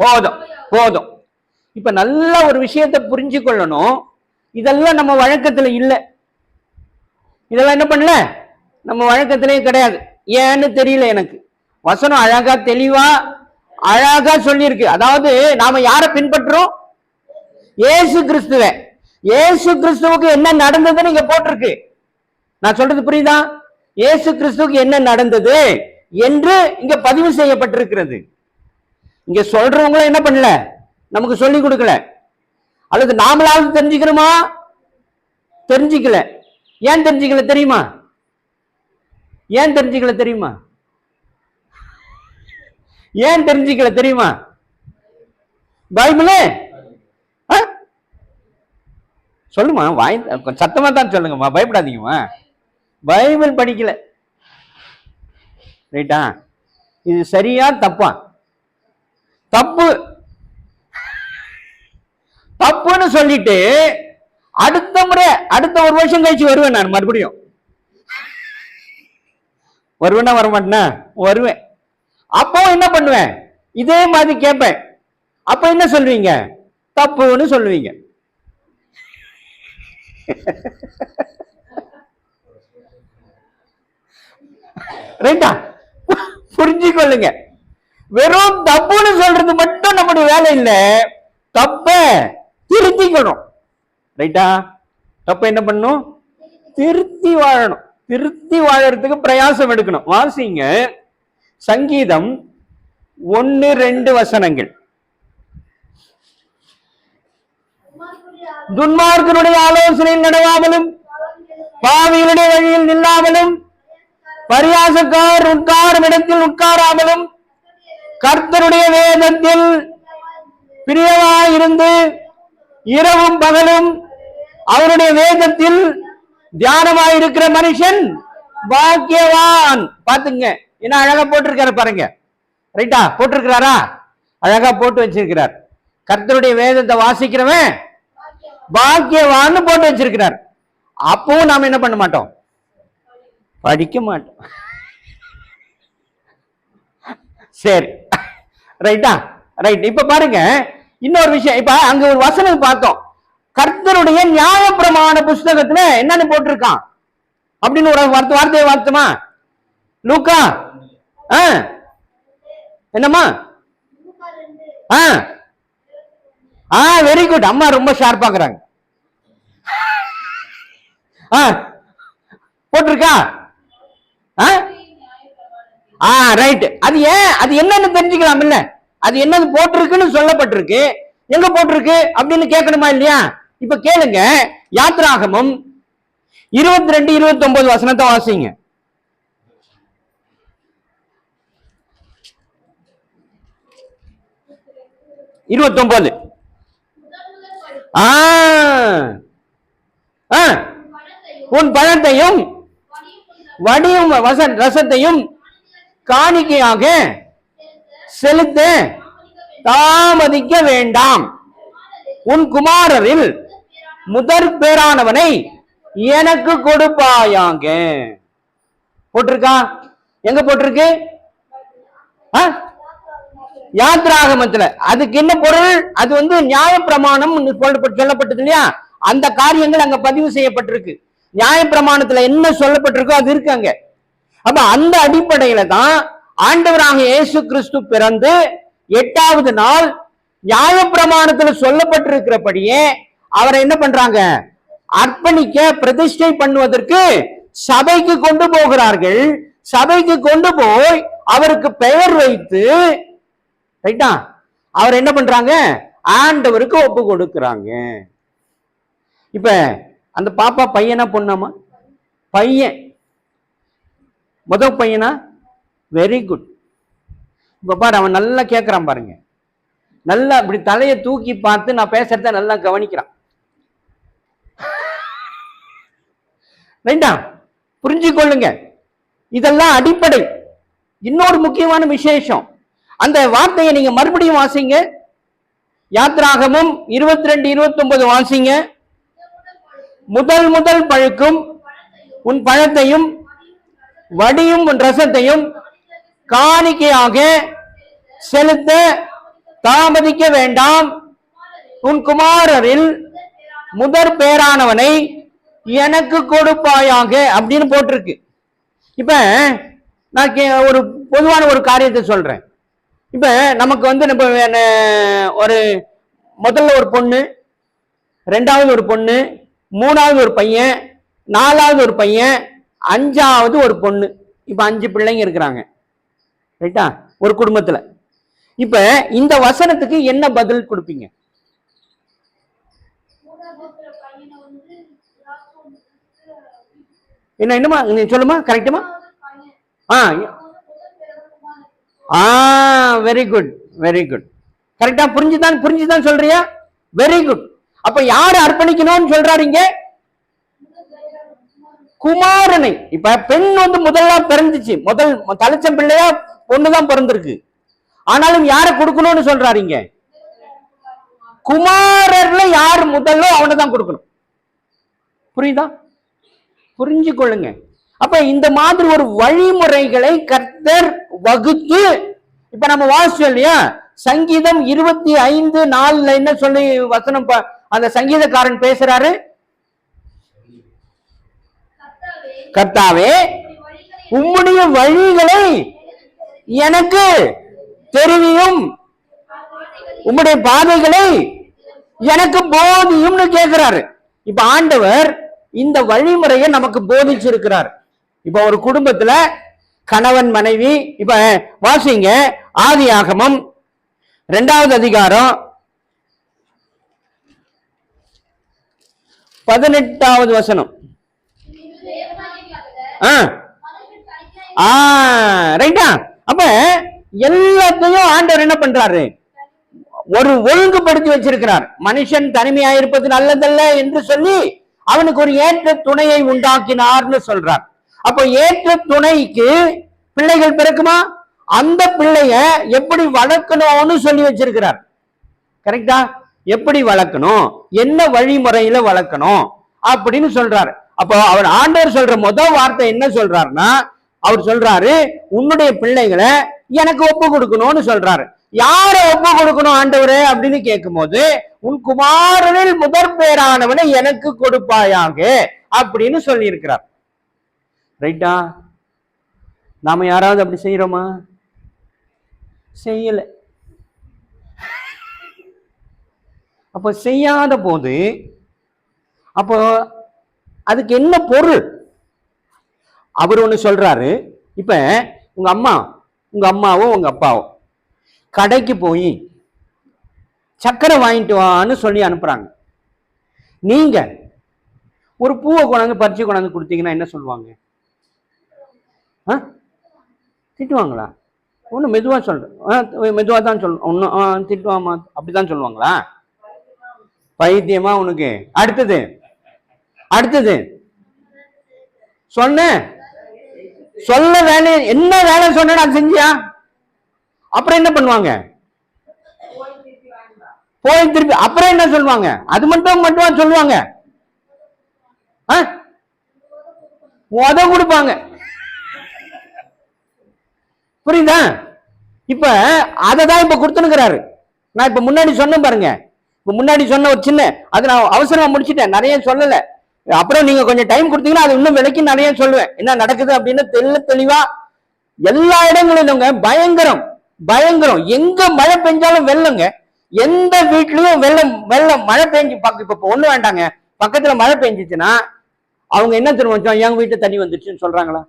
போதும் போதும். இப்ப நல்ல ஒரு விஷயத்தை புரிஞ்சு கொள்ளணும். இதெல்லாம் நம்ம வழக்கத்துல இல்ல, இதெல்லாம் என்ன பண்ணல, நம்ம வழக்கத்திலே கிடையாது. ஏன்னு தெரியல எனக்கு. வசனம் அழகா தெளிவா அழகா சொல்லியிருக்கு. அதாவது நாம யாரை பின்பற்றோம்? இயேசு கிறிஸ்துவ. இயேசு கிறிஸ்துவுக்கு என்ன நடந்ததுன்னு இங்க போட்டிருக்கு. நான் சொல்றது புரியுதா? இயேசு கிறிஸ்துவுக்கு என்ன நடந்தது என்று இங்க பதிவு செய்யப்பட்டிருக்கிறது. இங்க சொல்றவங்களும் என்ன பண்ணல, நமக்கு சொல்லி கொடுக்கல. அல்லது நாமளாவது தெரிஞ்சுக்கிறோமா? தெரிஞ்சுக்கல. ஏன் தெரிஞ்சுக்கல தெரியுமா? ஏன் தெரிஞ்சுக்கல தெரியுமா? ஏன் தெரிஞ்சுக்கல தெரியுமா? பைபிளே சொல்லுமா, வாய் சத்தமா தான் சொல்லுங்கம்மா, பயப்படாதீங்கம்மா. பைபிள் படிக்கல. ரைட்டா? இது சரியா தப்பா? தப்பு. தப்புன்னு சொல்லிட்டு அடுத்த முறை, அடுத்த ஒரு வருஷம் கழிச்சு வருவேன் நான் மறுபடியும். வருவேன்னா வரமாட்டேன்னா வருவேன். அப்போ என்ன பண்ணுவேன்? இதே மாதிரி கேட்பேன். அப்ப என்ன சொல்வீங்க? தப்புன்னு சொல்லுவீங்க. ரைட்டா? புரிஞ்சுக்கொள்ளுங்க. வெறும் தப்புன்னு சொல்றது மட்டும் நம்முடைய வேலை இல்லை, தப்ப திருத்திக்கணும். ரைட்டா? தப்ப என்ன பண்ணணும்? திருத்தி வாழணும். திருத்தி வாழறதுக்கு பிரயாசம் எடுக்கணும். வாசிங்க சங்கீதம் 1-2 வசனங்கள். துன்மார்க்கனுடைய ஆலோசனையில் நடவாமலும் பாவிகளுடைய வழியில் நில்லாமலும் பரியாசக்கார் உட்காரும் இடத்தில் உட்காராமலும் கர்த்தருடைய வேதத்தில் பிரியமாயிருந்து இரவும் பகலும் அவருடைய வேதத்தில் தியானமாயிருக்கிற மனுஷன் பாக்கியவான். பாத்துங்க என்ன அழகா போட்டிருக்காரு பாருங்க. ரைட்டா? போட்டிருக்கிறாரா? அழகா போட்டு வச்சிருக்கிறார். கர்த்தருடைய வேதத்தை வாசிக்கிறவன் பாக்கியவான்னு போட்டு வச்சிருக்கிறார். அப்பவும் நாம என்ன பண்ண மாட்டோம்? படிக்க மாட்டோம். சரி, ரைட்டா? ரைட். இப்ப பாருங்க இன்னொரு விஷயம். இப்ப அங்க ஒரு வசனம் பார்த்தோம். கர்த்தருடைய நியாயப்பிரமாண புஸ்தகத்துல என்னன்னு போட்டிருக்கான் அப்படின்னு ஒரு வார்த்தையை வார்த்தமா? லூக்கா என்னம்மா? Very good. அம்மா ரொம்ப ஷார்ப்பாக்குறாங்க. போட்டிருக்கா? ரைட். அது ஏன், அது என்னன்னு தெரிஞ்சுக்கலாம் இல்ல? அது என்னது போட்டிருக்குன்னு சொல்லப்பட்டிருக்கு, எங்க போட்டிருக்கு அப்படின்னு கேட்கணுமா இல்லையா? இப்ப கேளுங்க. யாத்ராகமம் 22-29 வசனத்தை வாசிங்க. 29. உன் பழத்தையும் வடியும் ரசத்தையும் காணிக்கையாக செலுத்த தாமதிக்க வேண்டாம். உன் குமாரரில் முதற் பேரானவனை எனக்கு கொடுப்பாயாக. போட்டிருக்கா? எங்க போட்டிருக்கு? யாத்ராகமத்துல. அதுக்கு என்ன பொருள்? அது வந்து நியாய பிரமாணம் சொல்லப்பட்டது இல்லையா? அந்த காரியங்கள் அங்க பதிவு செய்யப்பட்டிருக்கு. நியாய பிரமாணத்துல என்ன சொல்லப்பட்டிருக்கோ அது இருக்கு அங்க. அப்ப அந்த அடிப்படையில தான் ஆண்டவராக இயேசு கிறிஸ்து பிறந்து 8வது நாள் நியாய பிரமாணத்துல சொல்லப்பட்டிருக்கிறபடியே அவரை என்ன பண்றாங்க? அர்ப்பணிக்க, பிரதிஷ்டை பண்ணுவதற்கு சபைக்கு கொண்டு போகிறார்கள். சபைக்கு கொண்டு போய் அவருக்கு பெயர் வைத்து, ரைட்டா, அவர் என்ன பண்றாங்க? ஆண்டவருக்கு ஒப்பு கொடுக்குறாங்க. இப்ப அந்த பாப்பா பையனா பொண்ணாமா? பையன். முதல் பையனா? Very good. இப்ப பாரு, அவன் நல்லா கேட்கிறான் பாருங்க, நல்லா இப்படி தலையை தூக்கி பார்த்து நான் பேசுறத நல்லா கவனிக்கிறான். வேண்டாம், புரிஞ்சு கொள்ளுங்க, இதெல்லாம் அடிப்படை. இன்னொரு முக்கியமான விசேஷம், அந்த வார்த்தையை நீங்க மறுபடியும் வாசிங்க. யாத்ராகமும் 22-29 வாசிங்க. முதல் முதல் பழுக்கும் உன் பழத்தையும் வடியும் உன் ரசத்தையும் காணிக்கையாக செலுத்த தாமதிக்க வேண்டாம். உன் குமாரரில் முதற் பேரானவனை எனக்கு கொடுப்பாயாக அப்படின்னு போட்டிருக்கு. இப்ப நான் ஒரு பொதுவான ஒரு காரியத்தை சொல்றேன். இப்ப நமக்கு நம்ம ஒரு முதல்ல ஒரு பொண்ணு, ரெண்டாவது ஒரு பொண்ணு, மூணாவது ஒரு பையன், நாலாவது ஒரு பையன், அஞ்சாவது ஒரு பொண்ணு. இப்ப 5 பிள்ளைங்க இருக்கிறாங்க, ரைட்டா, ஒரு குடும்பத்துல. இப்ப இந்த வசனத்துக்கு என்ன பதில் கொடுப்பீங்க? என்னமா நீ சொல்லுமா, கரெக்டுமா? Very good, very good. கரெக்டா புரிஞ்சுதான் சொல்றியா? Very good. அப்ப யாரு அர்ப்பணிக்கணும்னு சொல்றாருங்க? குமாரனை. இப்ப பெண் முதல்ல பிறந்துச்சு, முதல் தலைச்சம் பிள்ளையா பொண்ணுதான் பிறந்திருக்கு. ஆனாலும் யார கொடுக்கணும்னு சொல்றாருங்க? குமாரர்ல யார் முதல்ல அவனை தான் கொடுக்கணும். புரியுதா? புரிஞ்சு கொள்ளுங்க. அப்ப இந்த மாதிரி ஒரு வழிமுறைகளை கர்த்தர் வகுத்து, இப்ப நம்ம வாசிச்சோம் இல்லையா, சங்கீதம் 25:4 என்ன சொல்லி வசனம் அந்த சங்கீதக்காரன் பேசுறாரு? கர்த்தாவே உம்முடைய வழிகளை எனக்கு தெரிவியும், உம்முடைய பாதைகளை எனக்கு போதியும்னு கேட்கிறாரு. இப்ப ஆண்டவர் இந்த வழிமுறையை நமக்கு போதிச்சிருக்கிறார். இப்ப ஒரு குடும்பத்துல கணவன் மனைவி, இப்ப வாசிங்க ஆதியாகமம் 2வது அதிகாரம் 18வது வசனம். ரைட்டா? அப்ப எல்லாத்தையும் ஆண்டவர் என்ன பண்றாரு? ஒரு ஒழுங்குபடுத்தி வச்சிருக்கிறார். மனுஷன் தனிமையா இருப்பது நல்லதல்ல என்று சொல்லி அவனுக்கு ஒரு ஏற்ற துணையை உண்டாக்கினார்னு சொல்றார். அப்ப ஏற்ற துணைக்கு பிள்ளைகள் பிறக்குமா? அந்த பிள்ளைய எப்படி வளர்க்கணும்னு சொல்லி வச்சிருக்கிறார். கரெக்டா? எப்படி வளர்க்கணும், என்ன வழிமுறையில வளர்க்கணும் அப்படின்னு சொல்றாரு. அப்போ அவர் ஆண்டவர் சொல்ற முதல் வார்த்தை என்ன சொல்றாருன்னா, அவர் சொல்றாரு உன்னுடைய பிள்ளைகளை எனக்கு ஒப்பு கொடுக்கணும்னு சொல்றாரு. யார ஒப்பு கொடுக்கணும் ஆண்டவரே அப்படின்னு கேட்கும் போது, உன் குமாரனில் முதற் பேரானவனை எனக்கு கொடுப்பாயாக அப்படின்னு சொல்லி இருக்கிறார். ரைட்டா? நாம யாராவது அப்படி செய்யறோமா? செய்யல. அப்ப செய்யாத போது அப்போ அதுக்கு என்ன பொருள்? அவர் ஒண்ணு சொல்றாரு. இப்ப உங்க அம்மாவோ உங்க அப்பாவோ கடைக்கு போய் சக்கரை வாங்கிட்டு வான்னு சொல்லி அனுப்புறாங்க. நீங்க ஒரு பூவை கொண்டாந்து பறிச்சு கொண்டாந்து கொடுத்தீங்கன்னா என்ன சொல்லுவாங்க? திட்டுவாங்களா? ஒண்ணு மெதுவா சொல்றேன், மெதுவா தான் சொல்லணும், ஒன்னும் திட்டுவாமா அப்படிதான் சொல்லுவாங்களா? பைத்தியமா உனக்கு. அடுத்தது சொன்ன சொல்ல வேலை, என்ன வேலை சொன்ன அது செஞ்சியா? அப்புறம் என்ன பண்ணுவாங்க? போய் திருப்பி அப்புறம் என்ன சொல்லுவாங்க? அது மட்டும் சொல்லுவாங்க, உத கொடுப்பாங்க. புரியுதா? இப்ப அததான் இப்ப கொடுத்துனுக்கிறாரு. நான் இப்ப முன்னாடி சொன்னேன் பாருங்க, இப்ப முன்னாடி சொன்ன ஒரு சின்ன, அது நான் அவசரமா முடிச்சுட்டேன், நிறைய சொல்லல. அப்புறம் நீங்க கொஞ்சம் டைம் கொடுத்தீங்கன்னா அது இன்னும் விலைக்கு நிறைய சொல்லுவேன் என்ன நடக்குது அப்படின்னு தெளிவா. எல்லா இடங்களிலும் பயங்கரம். எங்க மழை பெஞ்சாலும் வெள்ளங்க, எந்த வீட்லயும் வெள்ளம் மழை பெஞ்சு இப்ப ஒண்ணு வேண்டாங்க, பக்கத்துல மழை பெஞ்சிச்சுன்னா அவங்க என்ன தெரியும், எங்க வீட்டுல தண்ணி வந்துருச்சுன்னு சொல்றாங்களா?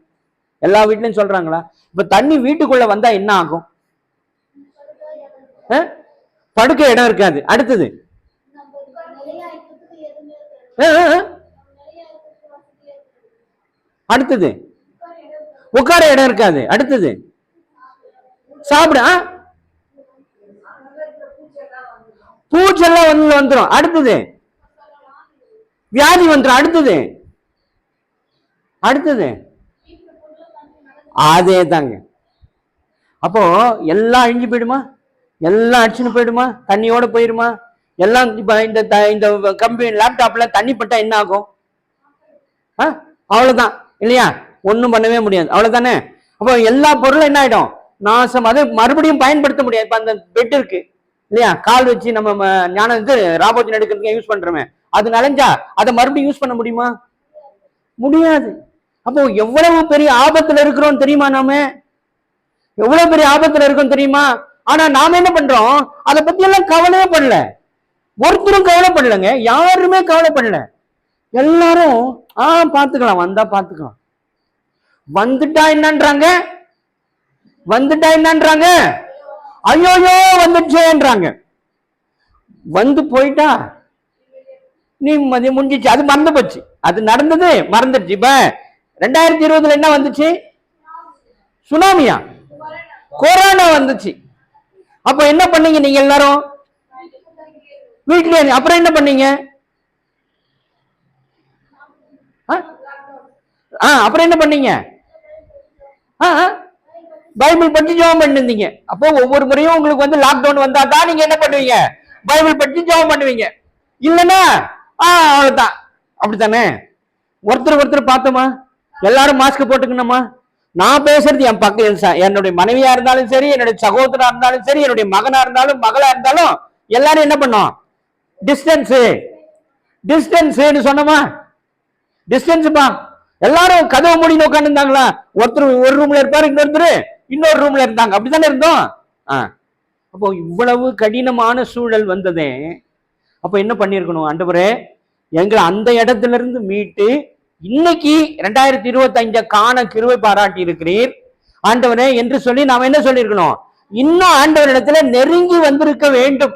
எல்லா வீட்லயும் சொல்றாங்களா? இப்ப தண்ணி வீட்டுக்குள்ள வந்தா என்ன ஆகும்? படுக்க இடம் இருக்காது. அடுத்தது அடுத்தது உட்கார இடம் இருக்காது. அடுத்தது சாப்பிட பூச்செல்லாம் வந்துடும். அடுத்தது வியாதி வந்துடும். அடுத்தது அடுத்தது அதே தாங்க. அப்போ எல்லாம் அழிஞ்சு போயிடுமா? எல்லாம் அடிச்சுன்னு போயிடுமா? தண்ணியோட போயிடுமா? எல்லாம் இப்ப இந்த கம்பெனி லேப்டாப்ல தண்ணி பட்டா என்ன ஆகும்? அவ்வளவுதான் இல்லையா? ஒன்றும் பண்ணவே முடியாது. அவ்வளவுதானே? அப்போ எல்லா பொருளும் என்ன ஆயிடும்? நாசம். அது மறுபடியும் பயன்படுத்த முடியாது. இப்ப அந்த பெட் இருக்கு இல்லையா, கால் வச்சு நம்ம ஞானம் இது ராபோஜன் எடுக்கிறதுக்கு யூஸ் பண்றோமே, அது நனைஞ்சா அதை மறுபடியும் யூஸ் பண்ண முடியுமா? முடியாது. அப்போ எவ்வளவு பெரிய ஆபத்துல இருக்கிறோம் தெரியுமா? நாம எவ்வளவு பெரிய ஆபத்துல இருக்கோம் தெரியுமா? ஆனா நாம என்ன பண்றோம்? அதை பத்தி எல்லாம் கவலையே பண்ணல. ஒருத்தரும் கவலைப்படலங்க. யாருமே கவலைப்படல. எல்லாரும் பாத்துக்கலாம், வந்தா பாத்துக்கலாம். வந்துட்டா என்னன்றாங்க? வந்துட்டா என்னன்றாங்க? ஐயோயோ வந்துச்சேன்றாங்க. வந்து போயிட்டா நிம்மதி முடிஞ்சிச்சு. அது மறந்து போச்சு. அது நடந்தது மறந்துடுச்சு. இப்ப 2020 என்ன வந்துச்சு? சுனாமியா? கொரோனா வந்துச்சு. அப்ப என்ன பண்ணீங்க நீங்க எல்லாரும்? வீட்லயே. அப்புறம் என்ன பண்ணீங்க? அப்புறம் என்ன பண்ணீங்க? பைபிள் படிச்சு ஜெபம் பண்ணிருந்தீங்க. அப்போ ஒவ்வொரு முறையும் உங்களுக்கு வந்து லாக்டவுன் வந்தா தான் நீங்க என்ன பண்ணுவீங்க? பைபிள் படிச்சு ஜெபம் பண்ணுவீங்க. இல்லைன்னா அவ்வளவுதான். அப்படித்தானே? ஒருத்தர் பார்த்தோமா? எல்லாரும் மாஸ்க் போட்டுக்கணுமா? நான் பேசுறது என் பக்கம் என்னுடைய மனைவியா இருந்தாலும் சரி, என்னுடைய சகோதரா இருந்தாலும் சரி, என்னுடைய மகனா இருந்தாலும் மகளா இருந்தாலும் எல்லாரும் என்ன பண்ணோம்? டிஸ்டன்ஸ் சொன்னோமா? டிஸ்டன்ஸ்பா. எல்லாரும் கதவு மூடின்னு உட்காந்து இருந்தாங்களா? ஒருத்தர் ஒரு ரூம்ல இருப்பாரு, இன்னொரு ரூம்ல இருந்தாங்க. அப்படித்தானே இருந்தோம். அப்போ இவ்வளவு கடினமான சூழல் வந்ததே. அப்ப என்ன பண்ணிருக்கணும்? ஆண்டவரே, எங்களை அந்த இடத்துல இருந்து மீட்டு இன்னைக்கு 2025 காண கிருபை பாராட்டி இருக்கிறீர் ஆண்டவரே என்று சொல்லி நாம என்ன சொல்லியிருக்கணும்? இன்னும் ஆண்டவரிடத்துல நெருங்கி வந்திருக்க வேண்டும்.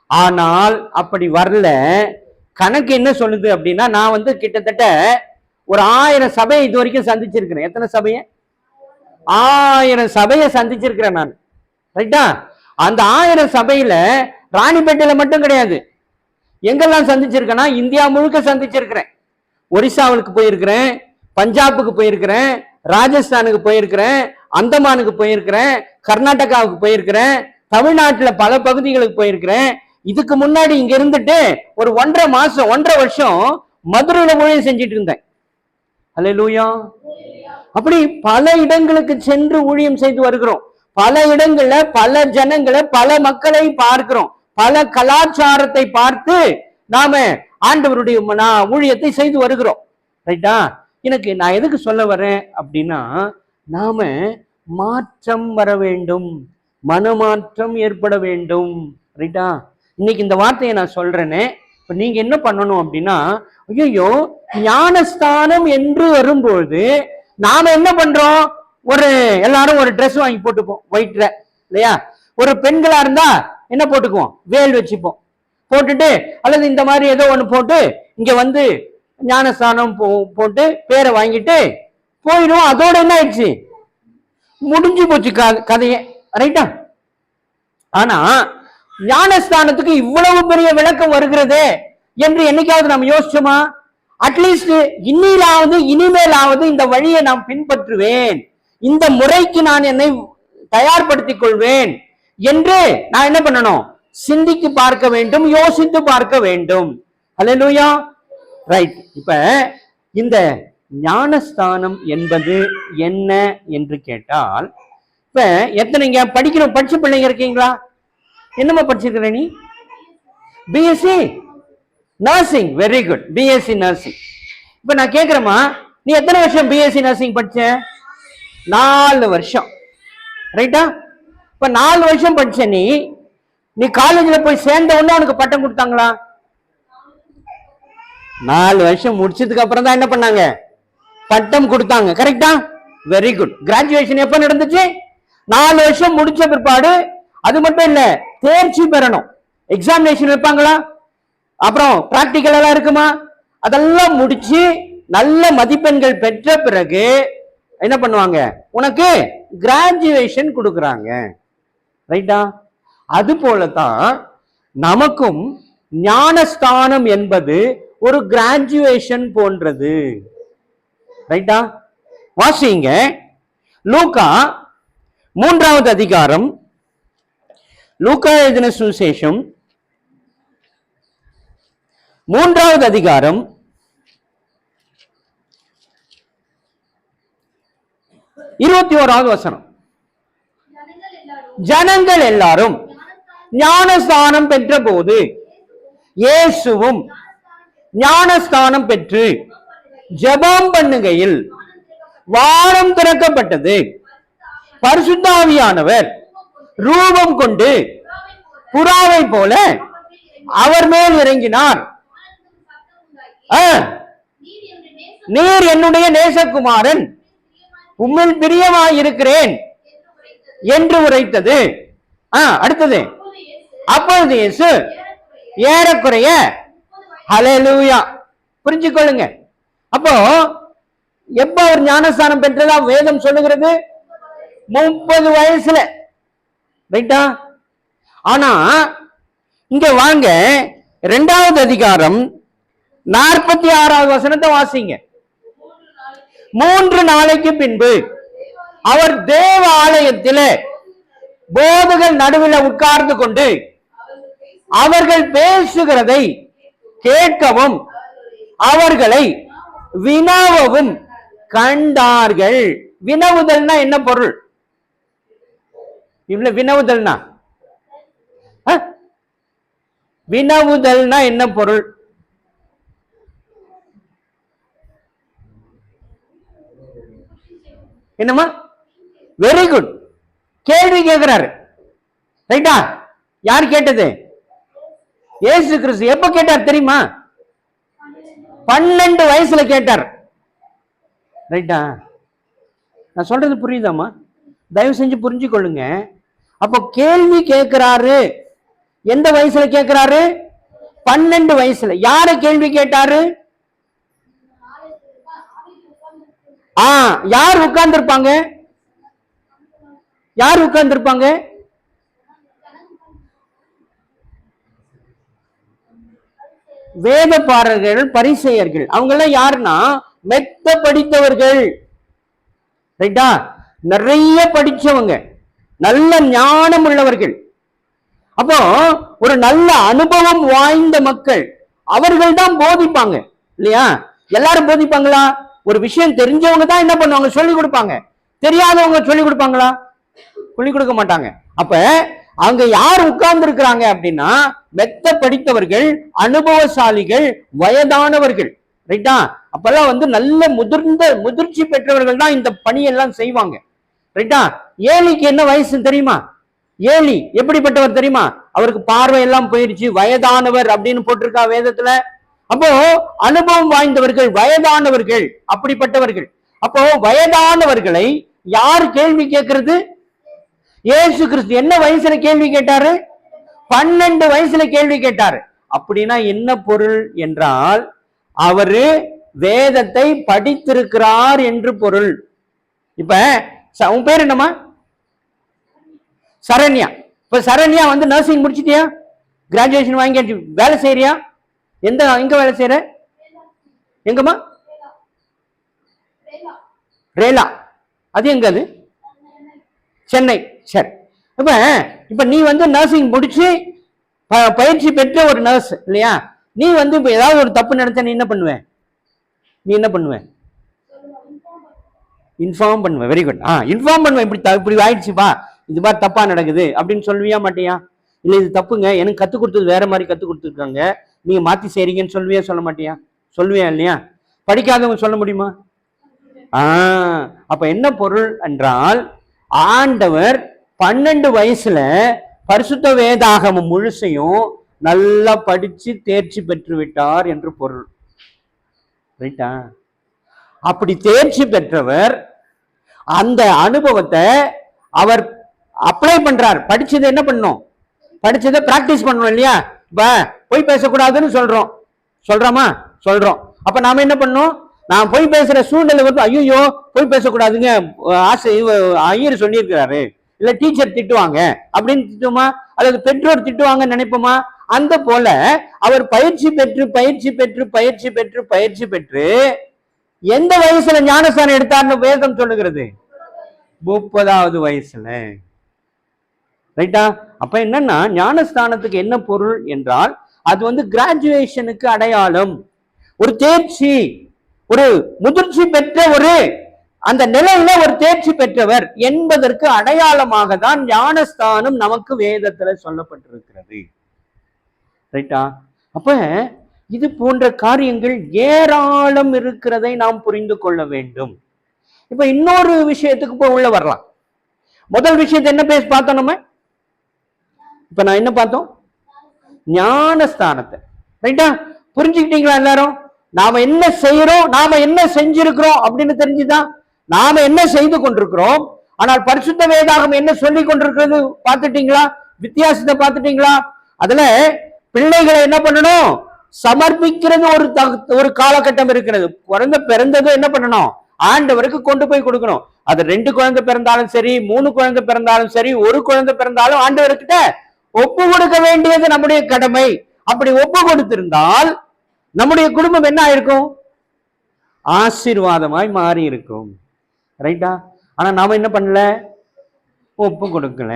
ஆனால் அப்படி வரல. கணக்கு என்ன சொல்லுது அப்படின்னா, நான் வந்து கிட்டத்தட்ட ஒரு 1000 சபையை இது வரைக்கும் சந்திச்சிருக்கிறேன். எத்தனை சபையை? 1000 சபையை சந்திச்சிருக்கிறேன் நான். ரைட்டா? அந்த 1000 சபையில ராணிப்பேட்டையில மட்டும் கிடையாது. எங்கெல்லாம் சந்திச்சிருக்கேன்னா இந்தியா முழுக்க சந்திச்சிருக்கிறேன். ஒரிசாவுக்கு போயிருக்கிறேன், பஞ்சாபுக்கு போயிருக்கிறேன், ராஜஸ்தானுக்கு போயிருக்கிறேன், அந்தமானுக்கு போயிருக்கிறேன், கர்நாடகாவுக்கு போயிருக்கிறேன், தமிழ்நாட்டுல பல பகுதிகளுக்கு போயிருக்கிறேன். இதுக்கு முன்னாடி இங்க இருந்துட்டு ஒரு 1.5 வருஷம் மதுரையில ஊழியம் செஞ்சுட்டு இருந்தேன். அல்லேலூயா. அப்படி பல இடங்களுக்கு சென்று ஊழியம் செய்து வருகிறோம். பல இடங்கள்ல பல ஜனங்களை, பல மக்களை பார்க்கிறோம். பல கலாச்சாரத்தை பார்த்து நாம ஆண்டவருடைய ஊழியத்தை செய்து வருகிறோம். ரைட்டா? எனக்கு நான் எதுக்கு சொல்ல வரேன் அப்படின்னா, நாம மாற்றம் வர வேண்டும், மனமாற்றம் ஏற்பட வேண்டும். ரைட்டா? இன்னைக்கு இந்த வார்த்தையை நான் சொல்றேனே, இப்ப நீங்க என்ன பண்ணணும் அப்படின்னா, ஐயோ ஞானஸ்தானம் என்று வரும்போது நாம என்ன பண்றோம்? எல்லாரும் ஒரு ட்ரெஸ் வாங்கி போட்டுப்போம், ஒயிட்ல இல்லையா? ஒரு பெண்களா இருந்தா என்ன போட்டுக்குவோம்? வேல் வச்சுப்போம். போட்டுட்டு அல்லது இந்த மாதிரி ஏதோ ஒண்ணு போட்டு இங்க வந்து ஞானஸ்தானம் போட்டு பேரை வாங்கிட்டு போயிடும். அதோட என்ன ஆயிடுச்சு? முடிஞ்சு போச்சு கதையே. ரைட்டா? ஆனா ஞானஸ்தானத்துக்கு இவ்வளவு பெரிய விளக்கம் வருகிறதே என்று என்னைக்காவது நாம் யோசிச்சோமா? அட்லீஸ்ட் இனிமேலாவது இந்த வழியை நான் பின்பற்றுவேன், இந்த முறைக்கு நான் என்னை தயார்படுத்திக் கொள்வேன் என்று நான் என்ன பண்ணணும்? சிந்திக்கு பார்க்க வேண்டும், யோசித்து பார்க்க வேண்டும். அல்லேலூயா. ரைட். இப்ப இந்த ஞானஸ்தானம் என்பது என்ன என்று கேட்டால், இப்ப எத்தனைங்க படிச்ச பிள்ளைங்க இருக்கீங்களா? என்னமா படிச்சிருக்கிற நீ? BSc nursing. Very good. BSc nursing. இப்ப நான் கேக்குறேமா, நீ எத்தனை வருஷம் பிஎஸ்சி நர்சிங் படிச்ச? 4 வருஷம். ரைட்டா? இப்ப 4 வருஷம் படிச்ச நீ காலேஜ்ல போய் சேர்ந்த உடனே உனக்கு பட்டம் கொடுத்தாங்களா? 4 வருஷம் முடிச்சதுக்கு அப்புறம் தான் என்ன பண்ணாங்க? பட்டம் கொடுத்தாங்க. கரெக்டா? Very good. கிராஜுவேஷன் எப்ப நடந்துச்சு? 4 வருஷம் முடிச்ச பிற்பாடு. அது மட்டும் இல்ல, தேர்ச்சி பெறணும். எக்ஸாமினேஷன் வைப்பாங்களா, அப்புறம் பிராக்டிக்கல் எல்லாம் இருக்குமா, அதெல்லாம் முடிச்சு நல்ல மதிப்பெண்கள் பெற்ற பிறகு என்ன பண்ணுவாங்க, உனக்கு கிராஜுவேஷன் கொடுக்கறாங்க. ரைட்டா? அது போலதான் நமக்கும் ஞானஸ்தானம் என்பது ஒரு கிராஜுவேஷன் போன்றது. ரைட்டா? வாசிங்க லூக்கா 3வது அதிகாரம், லூக்கா எழுதின சுவிசேஷம் 3வது அதிகாரம் 21வது வசனம். ஜனங்கள் எல்லாரும் ஞானஸ்தானம் பெற்ற போது இயேசுவும் ஞானஸ்தானம் பெற்று ஜெபம் பண்ணுகையில் வானம் திறக்கப்பட்டது. பரிசுத்த ஆவியானவர் ரூபம் கொண்டு புறாவை போல அவர் மேல் இறங்கினார். நீர் என்னுடைய நேசகுமாரன், உம்மில் பிரியமாயிருக்கிறேன் என்று உரைத்தது. அடுத்தது, அப்பொழுது இயேசு ஏறக்குறைய, ஹல்லேலூயா, புரிஞ்சுக்கொள்ளுங்க. அப்போ எப்ப ஒரு ஞானஸ்தானம் பெற்றதா வேதம் சொல்லுகிறது? 30 வயசுல. ரைட்டா? ஆனா இங்க வாங்க 2வது அதிகாரம் 46வது வசனத்தை வாசிங்க. 3 நாளைக்கு பின்பு அவர் தேவ ஆலயத்திலே போதகர் நடுவில் உட்கார்ந்து கொண்டு அவர்கள் பேசுகிறதை கேட்கவும் அவர்களை வினவவும் கண்டார்கள். வினவுதல்னா என்ன பொருள்? இவ்வளவு வினவுதல்னா வினவுதல்னா என்ன பொருள்? என்னமா? Very good. கேள்வி கேட்கிறாரு. ரைட்டா? யார் கேட்டது? இயேசு கிறிஸ்து. எப்ப கேட்டார் தெரியுமா? 12 வயசுல கேட்டார். ரைட்டா? நான் சொல்றது புரியுதாமா? தயவு செஞ்சு புரிஞ்சு கொள்ளுங்க. அப்போ கேள்வி கேட்கிறாரு. எந்த வயசுல கேட்கிறாரு? 12 வயசுல. யார கேள்வி கேட்டாரு? யார் உட்கார்ந்து இருப்பாங்க? யார் உட்கார்ந்து இருப்பாங்க? வேதபாரகர்கள், பரிசேயர்கள். அவங்க எல்லாம் யாருன்னா மெத்த படித்தவர்கள். ரைட்டா? நிறைய படிச்சவங்க, நல்ல ஞானம் உள்ளவர்கள். அப்போ ஒரு நல்ல அனுபவம் வாய்ந்த மக்கள், அவர்கள் தான் போதிப்பாங்க. இல்லையா? எல்லாரும் போதிப்பாங்களா? ஒரு விஷயம் தெரிஞ்சவங்க தான் என்ன பண்ணுவாங்க? சொல்லிக் கொடுப்பாங்க. தெரியாதவங்க சொல்லிக் கொடுப்பாங்களா? சொல்லிக் கொடுக்க மாட்டாங்க. அப்ப அங்க யார் உட்கார்ந்து இருக்கிறாங்க அப்படின்னா மெத்த படித்தவர்கள், அனுபவசாலிகள், வயதானவர்கள். ரைட்டா? அப்பெல்லாம் நல்ல முதிர்ச்சி பெற்றவர்கள் தான் இந்த பணியெல்லாம் செய்வாங்க. ரைட்டா? ஏலிக்கு என்ன வயசு தெரியுமா? ஏலி எப்படிப்பட்டவர் தெரியுமா? அவருக்கு பார்வை எல்லாம் போயிருச்சு, வயதானவர் அப்படின்னு போட்டிருக்கா வேதத்துல. அப்போ அனுபவம் வாய்ந்தவர்கள், வயதானவர்கள், அப்படிப்பட்டவர்கள். அப்போ வயதானவர்களை யார் கேள்வி கேட்கிறது? இயேசு கிறிஸ்து. என்ன வயசுல கேள்வி கேட்டாரு? 12 வயசுல கேள்வி கேட்டாரு. அப்படின்னா என்ன பொருள் என்றால் அவரு வேதத்தை படித்திருக்கிறார் என்று பொருள். இப்ப உன் பேர் என்னமா? சரண்யா. இப்ப சரண்யா நர்சிங் முடிச்சிட்டியா? கிராஜுவேஷன் வாங்கி வேலை செய்யறியா? எங்க வேலை செய்யற? எங்கம்மா? ரேலா. அது எங்க? அது சென்னை. சரி. இப்ப நீ நர்சிங் முடிச்சு பயிற்சி பெற்ற ஒரு நர்ஸ் இல்லையா? நீ இப்ப ஏதாவது ஒரு தப்பு நடத்த நீ என்ன பண்ணுவ? இன்ஃபார்ம் பண்ணுவேன். Very good. இன்ஃபார்ம் பண்ணுவேன். இப்படி ஆயிடுச்சுப்பா, இது மாதிரி தப்பா நடக்குது அப்படின்னு சொல்லுவியா மாட்டியா? இல்ல இது தப்புங்க, எனக்கு கத்து கொடுத்தது வேற மாதிரி கத்து கொடுத்துருக்காங்க, நீங்க மாத்தி செய்றீங்கன்னு சொல்லுவியா சொல்ல மாட்டியா? சொல்லுவியா இல்லையா? படிக்காதவங்க சொல்ல முடியுமா? அப்ப என்ன பொருள் என்றால் ஆண்டவர் 12 வயசுல பரிசுத்த வேதாகமம் முழுசையும் நல்லா படிச்சு தேர்ச்சி பெற்று விட்டார் என்று பொருள். ரைட்டா? அப்படி தேர்ச்சி பெற்றவர் அந்த அனுபவத்தை அவர் அப்ளை பண்றார். படிச்சது என்ன பண்ணும்? படிச்சதை பிராக்டிஸ் பண்ணணும் இல்லையா? இப்ப பொய் பேசக்கூடாதுன்னு சொல்றோமா? சொல்றோம். அப்ப நாம என்ன பண்ணணும்? நான் பொய் பேசுற சூழ்நிலை வந்து ஐயோ பொய் பேசக்கூடாதுங்க, ஆசை ஐயர் சொல்லியிருக்கிறாரு, இல்ல டீச்சர் திட்டுவாங்க அப்படின்னு திட்டுமா, அல்லது பெற்றோர் திட்டுவாங்கன்னு நினைப்போமா? அந்த போல அவர் பயிற்சி பெற்று எந்த வயசுல ஞானஸ்தானம் எடுத்தார்னு வேதம் சொல்லுகிறது? 30வது வயசுல. ரைட்டா? அப்ப என்னன்னா ஞானஸ்தானத்துக்கு என்ன பொருள் என்றால், அது வந்து கிராஜுவேஷனுக்கு அடையாளம், ஒரு தேர்ச்சி, ஒரு முதிர்ச்சி பெற்ற ஒரு அந்த நிலையில ஒரு தேர்ச்சி பெற்றவர் என்பதற்கு அடையாளமாக தான் ஞானஸ்தானம் நமக்கு வேதத்துல சொல்லப்பட்டிருக்கிறது. ரைட்டா? அப்ப இது போன்ற காரியங்கள் ஏராளம் இருக்கிறதை நாம் புரிந்து கொள்ள வேண்டும். இப்ப இன்னொரு விஷயத்துக்கு போய் உள்ள வரலாம். முதல் விஷயத்தை என்ன பார்த்தோம் நம்ம? இப்ப நான் என்ன பார்த்தோம்? ஞானஸ்தானத்தை. ரைட்டா? புரிஞ்சுக்கிட்டீங்களா எல்லாரும்? நாம என்ன செய்யறோம், நாம என்ன செஞ்சிருக்கிறோம் அப்படின்னு தெரிஞ்சுதான் நாம என்ன செய்து கொண்டிருக்கிறோம். ஆனால் பரிசுத்த வேதாகம் என்ன சொல்லி கொண்டிருக்கிறது பார்த்துட்டீங்களா? வித்தியாசத்தை பார்த்துட்டீங்களா? அதுல பிள்ளைகளை என்ன பண்ணணும்? சமர்ப்பிக்கிறது ஒரு காலகட்டம் இருக்கிறது. குழந்தை பிறந்தது என்ன பண்ணணும்? ஆண்டவருக்கு கொண்டு போய் கொடுக்கணும். அது 2 குழந்தை பிறந்தாலும் சரி, 3 குழந்தை பிறந்தாலும் சரி, 1 குழந்தை பிறந்தாலும் ஆண்டவர்கிட்ட ஒப்பு கொடுக்க வேண்டியது நம்முடைய கடமை. அப்படி ஒப்பு கொடுத்திருந்தால் நம்முடைய குடும்பம் என்ன ஆயிருக்கும்? ஆசீர்வாதமாய் மாறி இருக்கும். ரைட்டா? ஆனா நாம என்ன பண்ணல? ஒப்பு கொடுக்கல.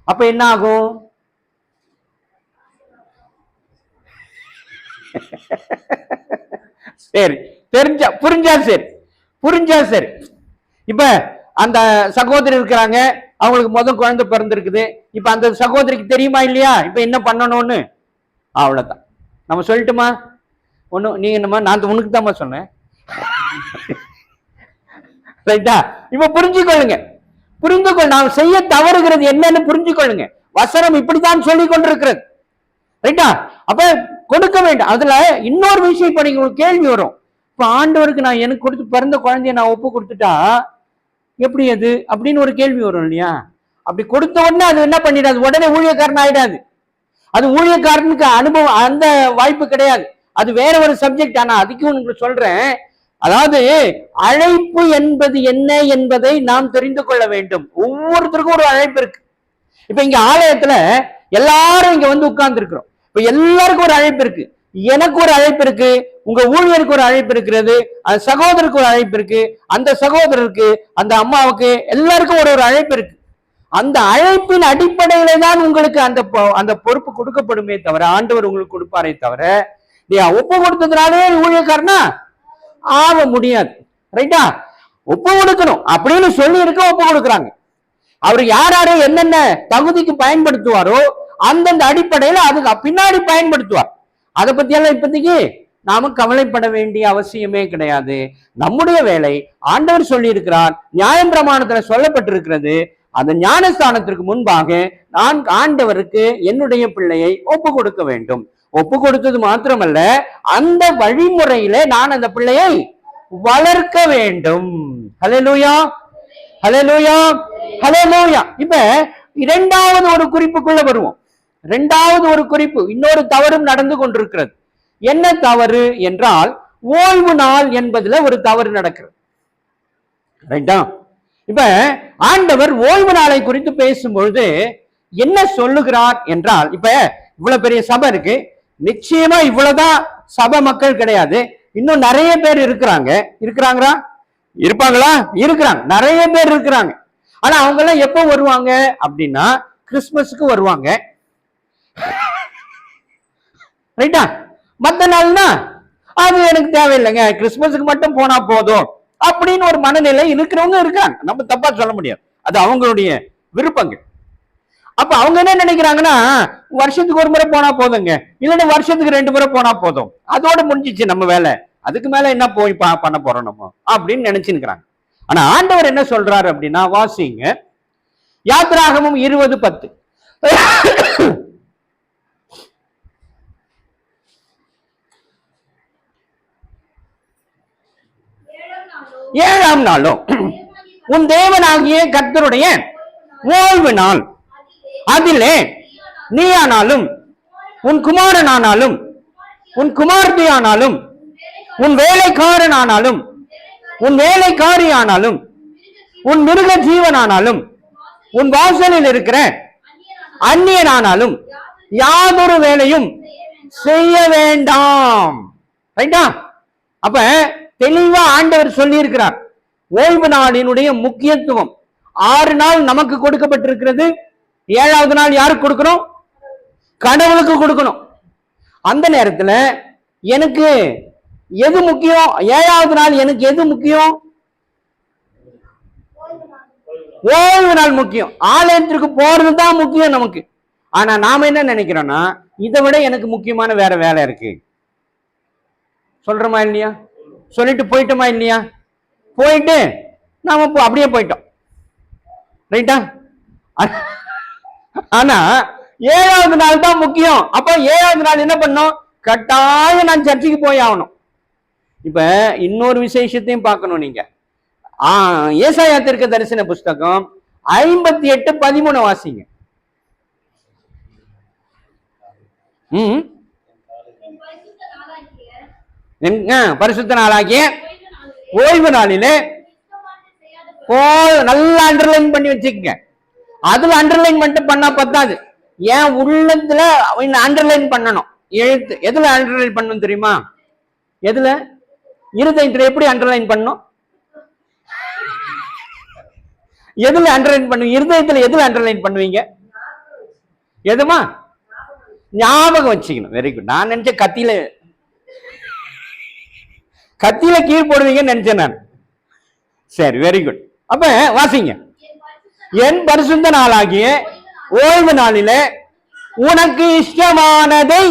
அப்ப என்ன ஆகும்? சரி, புரிஞ்சா சரி. இப்ப அந்த சகோதரி இருக்கிறாங்க, அவங்களுக்கு முதல் குழந்தை பிறந்திருக்குது. இப்ப அந்த சகோதரிக்கு தெரியுமா இல்லையா இப்ப என்ன பண்ணணும்னு? அவ்வளவுதான். நம்ம சொல்லட்டுமா? ஒண்ணு நீங்க என்னமா, நான் உனக்கு தான்மா சொன்னேன். ரைட்டா? இப்ப புரிஞ்சுக்கொள்ளுங்க. நாம் செய்ய தவறுகிறது என்னன்னு புரிஞ்சுக்கொள்ளுங்க. வசனம் இப்படித்தான் சொல்லி கொண்டிருக்கிறது. ரைட்டா? அப்ப கொடுக்க வேண்டும். அதுல இன்னொரு விஷயம், இப்ப நீங்க ஒரு கேள்வி வரும், இப்ப ஆண்டவருக்கு நான் எனக்கு கொடுத்து பிறந்த குழந்தைய நான் ஒப்பு கொடுத்துட்டா எப்படி அது அப்படின்னு ஒரு கேள்வி வரும் இல்லையா? அப்படி கொடுத்த உடனே அது என்ன பண்ணிடாது, உடனே ஊழியக்காரன் ஆயிடாது. அது ஊழியக்காரனுக்கு அனுபவம், அந்த வாய்ப்பு கிடையாது. அது வேற ஒரு சப்ஜெக்ட். ஆனா அதுக்கு உங்களுக்கு சொல்றேன், அதாவது அழைப்பு என்பது என்ன என்பதை நாம் தெரிந்து கொள்ள வேண்டும். ஒவ்வொருத்தருக்கும் ஒரு அழைப்பு இருக்கு. இப்ப இங்க ஆலயத்துல எல்லாரும் இங்க வந்து உட்கார்ந்து இருக்கிறோம். இப்ப எல்லாருக்கும் ஒரு அழைப்பு இருக்கு. எனக்கு ஒரு அழைப்பு இருக்கு, உங்க ஊழியருக்கு ஒரு அழைப்பு இருக்கிறது, அந்த சகோதரருக்கு ஒரு அழைப்பு இருக்கு, அந்த சகோதரருக்கு, அந்த அம்மாவுக்கு, எல்லாருக்கும் ஒரு அழைப்பு இருக்கு. அந்த அழைப்பின் அடிப்படையில தான் உங்களுக்கு அந்த பொறுப்பு கொடுக்கப்படுமே தவிர, ஆண்டவர் உங்களுக்கு கொடுப்பாரே தவிர, நீ ஒப்பு கொடுத்ததுனாலே ஊழியக்காரனா ஆக முடியாது. ரைட்டா? ஒப்பு கொடுக்கணும் அப்படின்னு சொல்லி இருக்க ஒப்பு கொடுக்குறாங்க. அவர் யாரு என்னென்ன தகுதிக்கு பயன்படுத்துவாரோ அந்தந்த அடிப்படையில அதுக்கு பின்னாடி பயன்படுத்துவார். அதை பத்தி எல்லாம் இப்போதைக்கு நாம கவலைப்பட வேண்டிய அவசியமே கிடையாது. நம்முடைய வேலை ஆண்டவர் சொல்லி இருக்கிறார், நியாயம் பிரமாணத்துல சொல்லப்பட்டிருக்கிறது. அந்த ஞானஸ்தானத்திற்கு முன்பாக நான் ஆண்டவருக்கு என்னுடைய பிள்ளையை ஒப்பு கொடுக்க வேண்டும். ஒப்பு கொடுத்தது மாத்திரமல்ல, அந்த வழிமுறையில நான் அந்த பிள்ளையை வளர்க்க வேண்டும். ஹல்லேலூயா, ஹல்லேலூயா, ஹல்லேலூயா. இப்ப இரண்டாவது ஒரு குறிப்புக்குள்ள வருவோம். இரண்டாவது ஒரு குறிப்பு, இன்னொரு தவறும் நடந்து கொண்டிருக்கிறது. என்ன தவறு என்றால், ஓய்வு நாள் என்பதுல ஒரு தவறு நடக்கிறது. ரைட்டா? இப்ப ஆண்டவர் ஓய்வு நாளை குறித்து பேசும்பொழுது என்ன சொல்லுகிறார் என்றால், இப்ப இவ்வளவு பெரிய சபை இருக்கு, நிச்சயமா இவ்வளவுதான் சபை மக்கள் கிடையாது, இன்னும் நிறைய பேர் இருக்கிறாங்களா? நிறைய பேர் இருக்கிறாங்க. ஆனா அவங்க எல்லாம் எப்ப வருவாங்க அப்படின்னா, கிறிஸ்துமஸுக்கு வருவாங்க. ரைட்டா? மத்த நாள்னா அது எனக்கு தேவையில்லைங்க, கிறிஸ்துமஸுக்கு மட்டும் போனா போதும் அப்படின்னு ஒரு மனநிலை இருக்கிறவங்க இருக்காங்க. நம்ம தப்பா சொல்ல முடியாது, அது அவங்களுடைய விருப்பங்கள். அப்ப அவங்க என்ன நினைக்கிறாங்கன்னா, வருஷத்துக்கு ஒரு முறை போனா போதுங்க, இல்லைன்னா வருஷத்துக்கு 2 முறை போனா போதும், அதோட முடிஞ்சிச்சு நம்ம வேலை, அதுக்கு மேல என்ன போய் பண்ண போறோம் நம்ம அப்படின்னு நினைச்சுக்கிறாங்க. ஆனா ஆண்டவர் என்ன சொல்றாரு அப்படின்னா, வாசிங்க யாத்திராகமம் 20:10. 7ஆம் நாளும் உன் தேவனாகிய கர்த்தருடைய ஓய்வு நாள், அதிலே நீ ஆனாலும், உன் குமாரன் ஆனாலும், உன் குமார்த்தி ஆனாலும், உன் வேலைக்காரன் ஆனாலும், உன் வேலைக்காரி ஆனாலும், உன் மிருக ஜீவன் ஆனாலும், உன் வாசலில் இருக்கிற அந்நியன் ஆனாலும் யாதொரு வேலையும் செய்ய வேண்டாம். ரைட்டா? அப்ப தெளிவா ஆண்டவர் சொல்லி இருக்கிறார் ஓய்வு நாளினுடைய முக்கியத்துவம். 6 நாள் நமக்கு கொடுக்கப்பட்டிருக்கிறது. 7வது நாள் யாருக்கு கொடுக்கணும்? கடவுளுக்கு கொடுக்கணும். அந்த நேரத்துல எனக்கு எது முக்கியம்? 7வது நாள் எனக்கு எது முக்கியம்? ஓய்வு நாள் முக்கியம். ஆலயத்திற்கு போறது தான் முக்கியம் நமக்கு. ஆனா நாம என்ன நினைக்கிறோம்னா, இதை விட எனக்கு முக்கியமான வேற வேலை இருக்கு. சொல்றோமா இல்லையா? சொல்லிட்டு போயிட்டோமா இல்லையா? போயிட்டு நாம அப்படியே போயிட்டோம். ரைட்டா? ஆனா 7வது நாள் தான் முக்கியம். அப்ப 7வது நாள் என்ன பண்ணோம்? கட்டாயம் நான் சர்ச்சுக்கு போய் ஆகணும். இப்ப இன்னொரு விசேஷத்தையும் பார்க்கணும். நீங்க ஏசாயா தீர்க்க தரிசன புஸ்தகம் 58:13 வாசிங்க. பரிசுத்த நாளாகிய ஓய்வு நாளிலே நல்லா அண்டர்லைன் பண்ணி வச்சுக்கங்க. அதுல அண்டர்லைன் பண்ணிட்டு பண்ணா பத்தாது. ஏன் உள்ளத்துல அண்டர்லைன் பண்ணணும். எழுத்து எதுல அண்டர்லைன் பண்ணணும் தெரியுமா? எதுல? இருதயத்துல. எப்படி அண்டர்லைன் பண்ணணும்? எதுல அண்டர்லைன் பண்ணுவீங்க? இருதயத்துல எதுல அண்டர்லைன் பண்ணுவீங்க? எதுமா? ஞாபகம் வச்சுக்கணும். Very good. நான் நினைச்ச கத்தியில கீழ் போடுவீங்கன்னு நினைச்சேன் நான். சரி, வெரி குட். அப்ப வாசிங்க. என் பரிசுத்த நாளாகிய ஓய்வு நாளிலே உனக்கு இஷ்டமானதை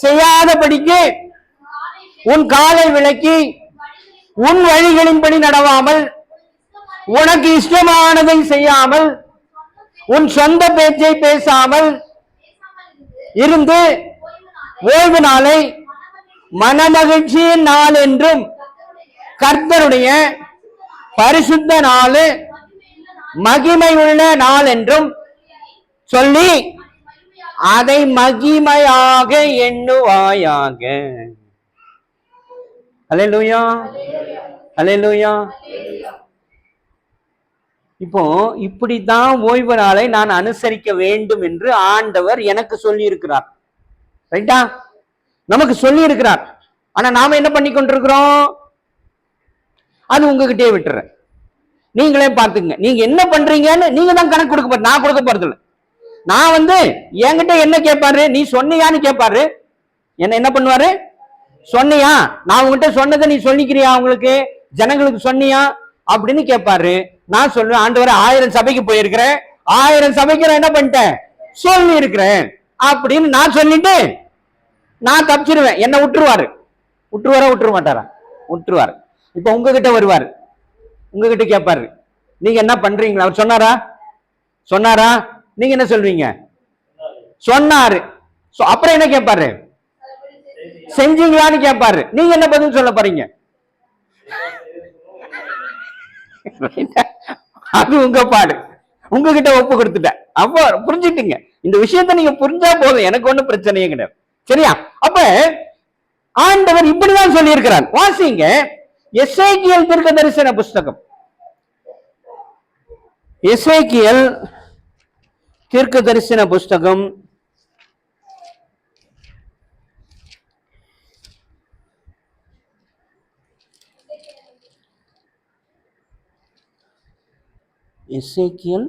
செய்யாதபடிக்கு உன் காலை விலக்கி உன் வழிகளின்படி நடவாமல், உனக்கு இஷ்டமானதை செய்யாமல், உன் சொந்த பேச்சை பேசாமல் இருந்து ஓய்வு நாளை மனமகிழ்ச்சியின் நாள் என்றும் கர்த்தருடைய பரிசுத்த நாள் மகிமை உள்ள நாள் என்றும் சொல்லி அதை மகிமையாக எண்ணுவாயாக. அல்லேலூயா, அல்லேலூயா. இப்போ இப்படித்தான் ஓய்வு நாளை நான் அனுசரிக்க வேண்டும் என்று ஆண்டவர் எனக்கு சொல்லி இருக்கிறார். ரைட்டா? நமக்கு சொல்லி இருக்கிறார். ஆனா நாம என்ன பண்ணி கொண்டிருக்கிறோம்? அது உங்ககிட்டே விட்டுறேன். நீங்களே பாத்துங்க. நீங்க என்ன பண்றீங்கன்னு நீங்க தான் கணக்கு கொடுக்க போற. நான் கொடுக்க போறது இல்லை. நான் என்கிட்ட என்ன கேட்பாரு? நீ சொன்னியான்னு கேட்பாரு. என்ன பண்ணுவாரு? சொன்னியா? நான் உங்ககிட்ட சொன்னதை நீ சொல்லிக்கிறியா? உங்களுக்கு ஜனங்களுக்கு சொன்னியா அப்படின்னு கேட்பாரு. நான் சொல்லுவேன், ஆண்டவரே 1000 சபைக்கு போயிருக்கிறேன், 1000 சபைக்கு நான் என்ன பண்ணிட்டேன்? சொல்லி இருக்கிறேன் அப்படின்னு நான் சொல்லிட்டு நான் தப்பிச்சிருவேன். என்ன விட்டுருவாரு. விட்டுற மாட்டாரா? விட்டுருவாரு. இப்ப உங்ககிட்ட வருவாரு, உங்ககிட்ட கேட்பாரு, நீங்க என்ன பண்றீங்களா? அவர் சொன்னாரா? நீங்க என்ன சொல்வீங்க? சொன்னாரு. அப்புறம் என்ன கேட்பாரு? செஞ்சீங்களான்னு கேட்பாரு. நீங்க என்ன பதில் சொல்ல போறீங்க? அது உங்க பாடு. உங்ககிட்ட ஒப்பு கொடுத்துட்டேன். அப்போ புரிஞ்சுட்டீங்க. இந்த விஷயத்த நீங்க புரிஞ்சா போதும், எனக்கு ஒண்ணும் பிரச்சனையே கிடையாது. சரியா? அப்ப ஆண்டவர் இப்படிதான் சொல்லி இருக்கிறார். வாசிங்க எசேக்கியேல் தீர்க்க தரிசன புஸ்தகம். எசேக்கியேல் தீர்க்க தரிசன புஸ்தகம் எசேக்கியேல்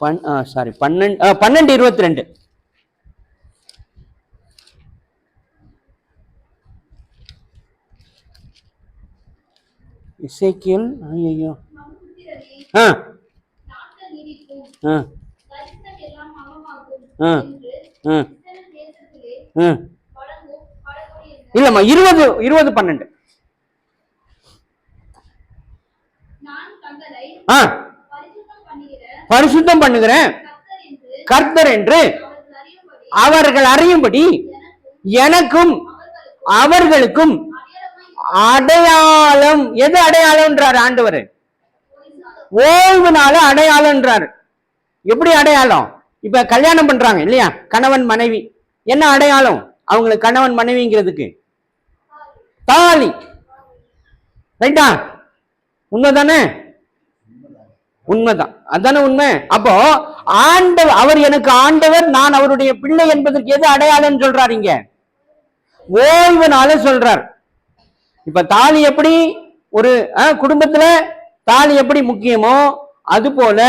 12:22. எசேக்கியேல் ஐயோ இல்லம்மா 20:12. பரிசுத்தம் பண்ணுகிறேன் கர்த்தர் என்று அவர்கள் அறியும்படி எனக்கும் அவர்களுக்கும் அடையாளம். எது அடையாளம்ன்றார் ஆண்டவர்? ஓய்வு நாள் அடையாளம்ன்றார். எப்படி அடையாளம்? இப்ப கல்யாணம் பண்றாங்க இல்லையா, கணவன் மனைவி, என்ன அடையாளம் அவங்களுக்கு கணவன் மனைவிங்கிறதுக்கு? தாலி. ரைட்டா? உண்மைதானே? உண்மைதான், அதானே உண்மை. அப்போ ஆண்டவர், அவர் எனக்கு ஆண்டவர், நான் அவருடைய பிள்ளை என்பதற்கு எது அடையாளம் சொல்றாரு இங்க? ஓய்வுனால சொல்றார். இப்ப தாலி எப்படி ஒரு குடும்பத்துல தாலி எப்படி முக்கியமோ அது போல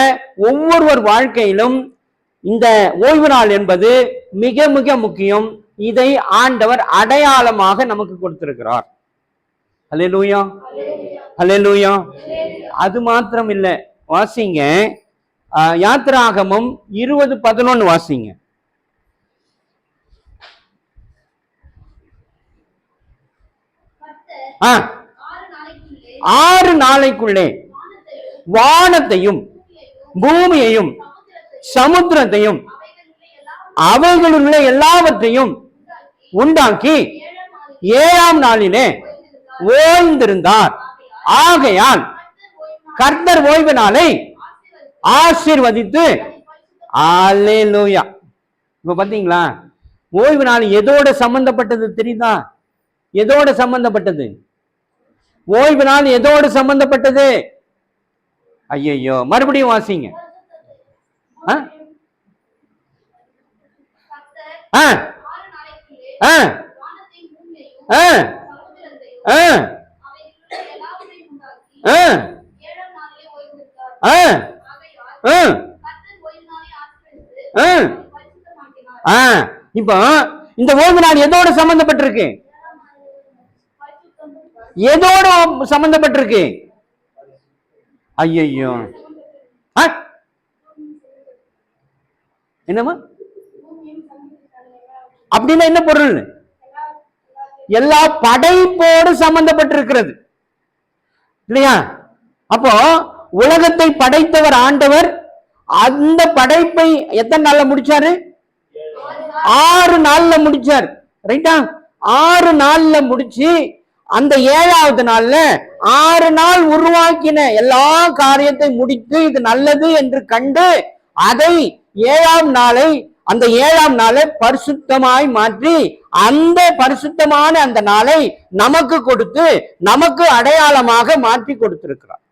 ஒவ்வொருவர் வாழ்க்கையிலும் இந்த ஓய்வு நாள் என்பது மிக மிக முக்கியம். இதை ஆண்டவர் அடையாளமாக நமக்கு கொடுத்திருக்கிறார். அல்லேலூயா, அல்லேலூயா. அது மாத்திரம் இல்ல, வாசிங்க யாத்திராகமம் 20:11 வாசிங்க. 6 நாளைக்குள்ளே வானத்தையும் பூமியையும் சமுத்திரத்தையும் அவைகளுள்ள எல்லாவற்றையும் உண்டாக்கி 7ஆம் நாளிலே ஓய்ந்திருந்தார். ஆகையால் கர்த்தர் ஓய்வு நாளை ஆசீர்வதித்து. அல்லேலூயா. இப்ப பாத்தீங்களா, ஓய்வு நாள் எதோட சம்பந்தப்பட்டது தெரியுதா? எதோட சம்பந்தப்பட்டது? ஓய்வு நாள் எதோடு சம்பந்தப்பட்டது? ஐயோ, மறுபடியும் வாசிங்க. இப்போ இந்த ஓய்வு நாள் எதோட சம்பந்தப்பட்டிருக்கு? எதோட சம்பந்தப்பட்டிருக்கு? ஐயோ, என்னமா அப்படின்னா என்ன பொருள்? எல்லா படைப்போடு சம்பந்தப்பட்டிருக்கிறது இல்லையா? அப்போ உலகத்தை படைத்தவர் ஆண்டவர். அந்த படைப்பை எத்தனை நாள்ல முடிச்சாரு? 6 நாள்ல முடிச்சார். ரைட்டா? 6 நாள்ல முடிச்சு அந்த 7ஆவது நாள்ல 6 நாள் உருவாக்கின எல்லா காரியத்தை முடித்து இது நல்லது என்று கண்டு அதை 7ஆம் நாளை, அந்த 7ஆம் நாளை பரிசுத்தமாய் மாற்றி அந்த பரிசுத்தமான அந்த நாளை நமக்கு கொடுத்து நமக்கு அடையாளமாக மாற்றி கொடுத்திருக்கிறார்.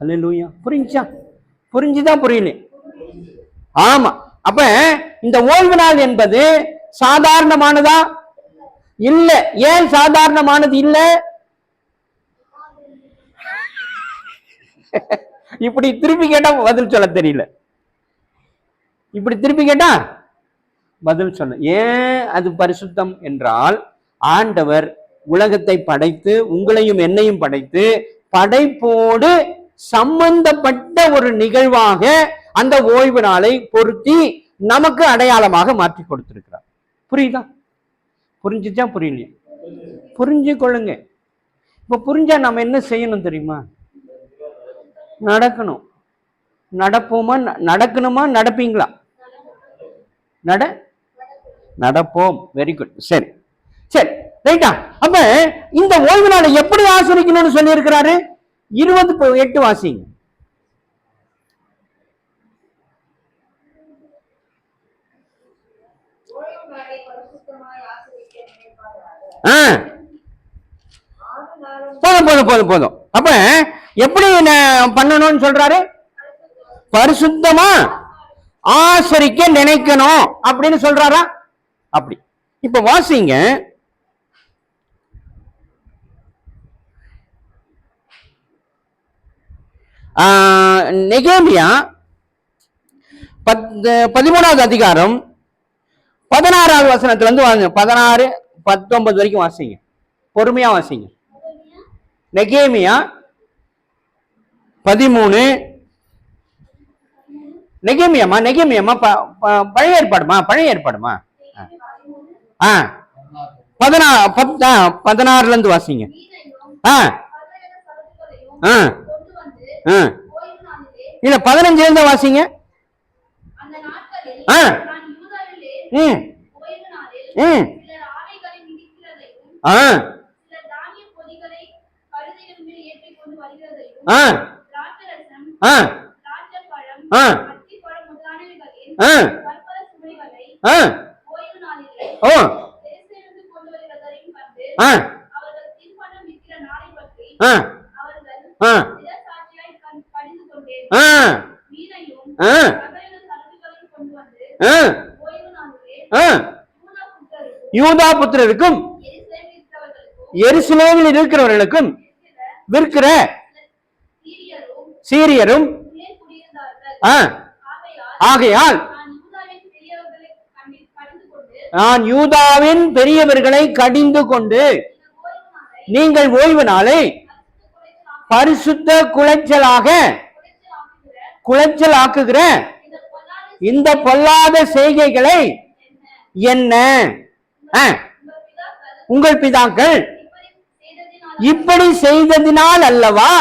அல்லேலூயா. புரிஞ்சா? புரிஞ்சுதான் புரியல? ஆமா. அப்ப இந்த ஓய்வு நாள் என்பது சாதாரணமானதா? இல்ல. ஏன் சாதாரணமானது இல்ல? இப்படி திருப்பி கேட்டா பதில் சொல்ல தெரியல. இப்படி திருப்பி கேட்டா பதில் சொல்ல. ஏன் அது பரிசுத்தம் என்றால், ஆண்டவர் உலகத்தை படைத்து உங்களையும் என்னையும் படைத்து படைப்போடு சம்பந்தப்பட்ட ஒரு நிகழ்வாக அந்த ஓய்வு நாளை பொருத்தி நமக்கு அடையாளமாக மாற்றி கொடுத்திருக்கிறார். புரியுதா? புரிஞ்சுச்சா புரியலையா? புரிஞ்சு கொள்ளுங்க. இப்ப புரிஞ்சா நம்ம என்ன செய்யணும் தெரியுமா? நடக்கணும். நடப்போமா? நடக்கணுமா? நடப்பீங்களா? நடப்போம். Very good. சரி சரி, ரைட்டா? அப்ப இந்த ஓய்வு நாளை எப்படி ஆசரிக்கணும்னு சொல்லி இருக்கிறாரு? 28 வாசிங்க. போதும். அப்ப எப்படி பண்ணணும்னு சொல்றாரு? பரிசுத்தமா ஆசரிக்க நினைக்கணும் அப்படின்னு சொல்றாரா? அப்படி. இப்ப வாசிங்க நெகேமியா 13வது அதிகாரம் 16வது வசனத்துல இருந்து வாங்க. 16, 19 வரைக்கும் வாசிங்க. பொறுமையா வாசிங்க. நெகேமியா 13. நெகேமியாமா பழைய ஏற்பாடுமா? 16ல இருந்து வாசிங்க. இல்ல 15 இருந்து வாசிங்க. ஆ ஆ ஆ ஓ ஆ ஆ ஆ ஆ ஆ ஆ ஆ யூதா புத்திரருக்கும் எருசலேமில் இருக்கிறவர்களுக்கும் விற்கிற சீரியரும் ஆ ஆகையால் நான் யூதாவின் பெரியவர்களை கடிந்து கொண்டு நீங்கள் ஓய்வு நாளை பரிசுத்த குலைச்சல் ஆக்குகிற இந்த பொல்லாத செய்கைகளை என்ன உங்கள் பிதாக்கள் இப்படி செய்ததினால் அல்லவா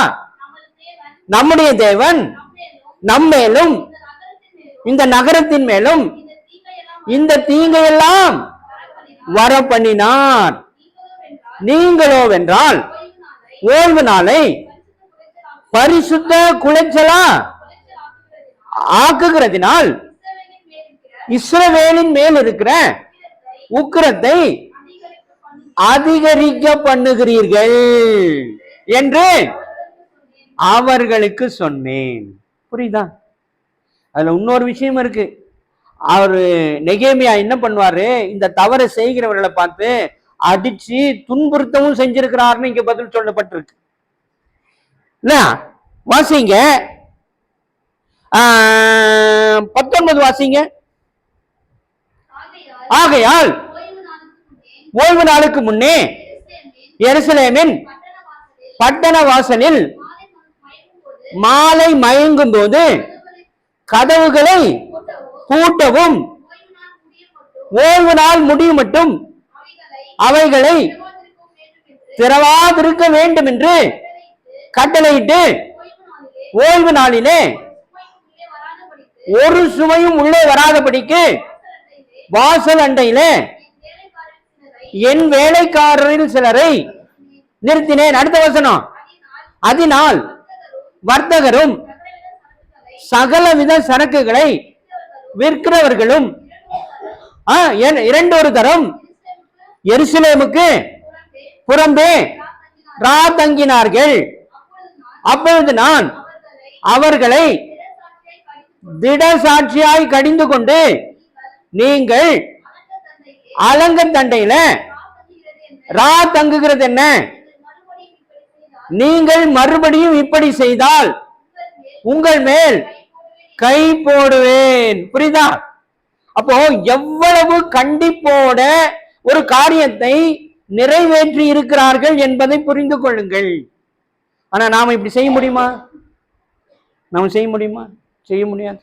நம்முடைய தேவன் நம்மேலும் இந்த நகரத்தின் மேலும் இந்த தீங்கையெல்லாம் வர பண்ணினார். நீங்களோ வென்றால் ஓய்வு நாளை பரிசுத்த குலைச்சலா ஆக்குகிறதினால் இஸ்ரவேலின் மேல் இருக்கிற உக்கிரத்தை அதிகரிக்க பண்ணுகிறீர்கள் என்று அவர்களுக்கு சொன்னேன். புரியுதா? அதுல இன்னொரு விஷயம் இருக்கு. அவரு நெகேமியா என்ன பண்ணுவாரு, இந்த தவறை செய்கிறவர்களை பார்த்து அடிச்சு துன்புறுத்தவும் செஞ்சிருக்கிறாருன்னு இங்க பதில் சொல்லப்பட்டிருக்கு. வாசிங்க 19 வாசிங்க. ஆகையால் ஓய்வு நாளுக்கு முன்னே எருசலேமின் பட்டண வாசலில் மாலை மயங்கும் போது கதவுகளை பூட்டவும் ஓய்வு நாள் முடியும் மட்டும் அவைகளை திறவாதிருக்க வேண்டும் என்று கட்டளையிட்டு ஓய்வு நாளிலே ஒரு சுமையும் உள்ளே வராதபடிக்கு வாசல் அண்டையில என் வேலைக்காரரில் சிலரை நிறுத்தினேன். அடுத்த வசனம். அதனால் வர்த்தகரும் சகலவித சரக்குகளை விற்கிறவர்களும் இரண்டொரு தரம் எருசலேமுக்கு புறம்பே தங்கினார்கள். அப்பொழுது நான் அவர்களை திட சாட்சியாய் கடிந்து கொண்டு நீங்கள் அலங்க தண்டையில தங்குகிறது என்ன, நீங்கள் மறுபடியும் இப்படி செய்தால் உங்கள் மேல் கை போடுவேன். புரியுதா? அப்போ எவ்வளவு கண்டிப்போட ஒரு காரியத்தை நிறைவேற்றி இருக்கிறார்கள் என்பதை புரிந்து கொள்ளுங்கள். ஆனா நாம இப்படி செய்ய முடியுமா? நாம செய்ய முடியுமா? செய்ய முடியாது.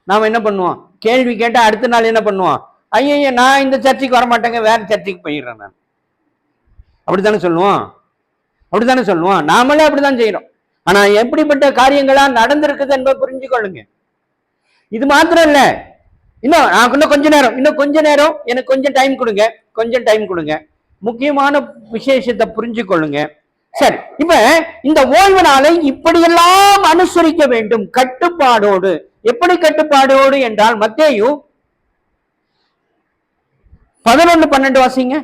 நாம என்ன பண்ணுவோம், கேள்வி கேட்டா அடுத்த நாள் என்ன பண்ணுவோம், ஐயா நான் இந்த சர்ச்சைக்கு வரமாட்டேங்க, வேற சர்ச்சைக்கு போயிடுறேன் நான். அப்படித்தானே சொல்லுவோம், அப்படித்தானே சொல்லுவோம். நாமளே அப்படித்தான் செய்யறோம். ஆனா எப்படிப்பட்ட காரியங்களா நடந்திருக்குது என்பதை புரிஞ்சு கொள்ளுங்க. இது மாத்திரம் இல்ல, இன்னும் கொஞ்ச நேரம், எனக்கு கொஞ்சம் டைம் கொடுங்க, கொஞ்சம் டைம் கொடுங்க. முக்கியமான விசேஷத்தை புரிஞ்சு கொள்ளுங்க. சரி, இப்ப இந்த ஓய்வு நாளை இப்படியெல்லாம் அனுசரிக்க வேண்டும் கட்டுப்பாடோடு. எப்படி கட்டுப்பாடோடு என்றால் மத்தேயு 11:12 வாசிங்க.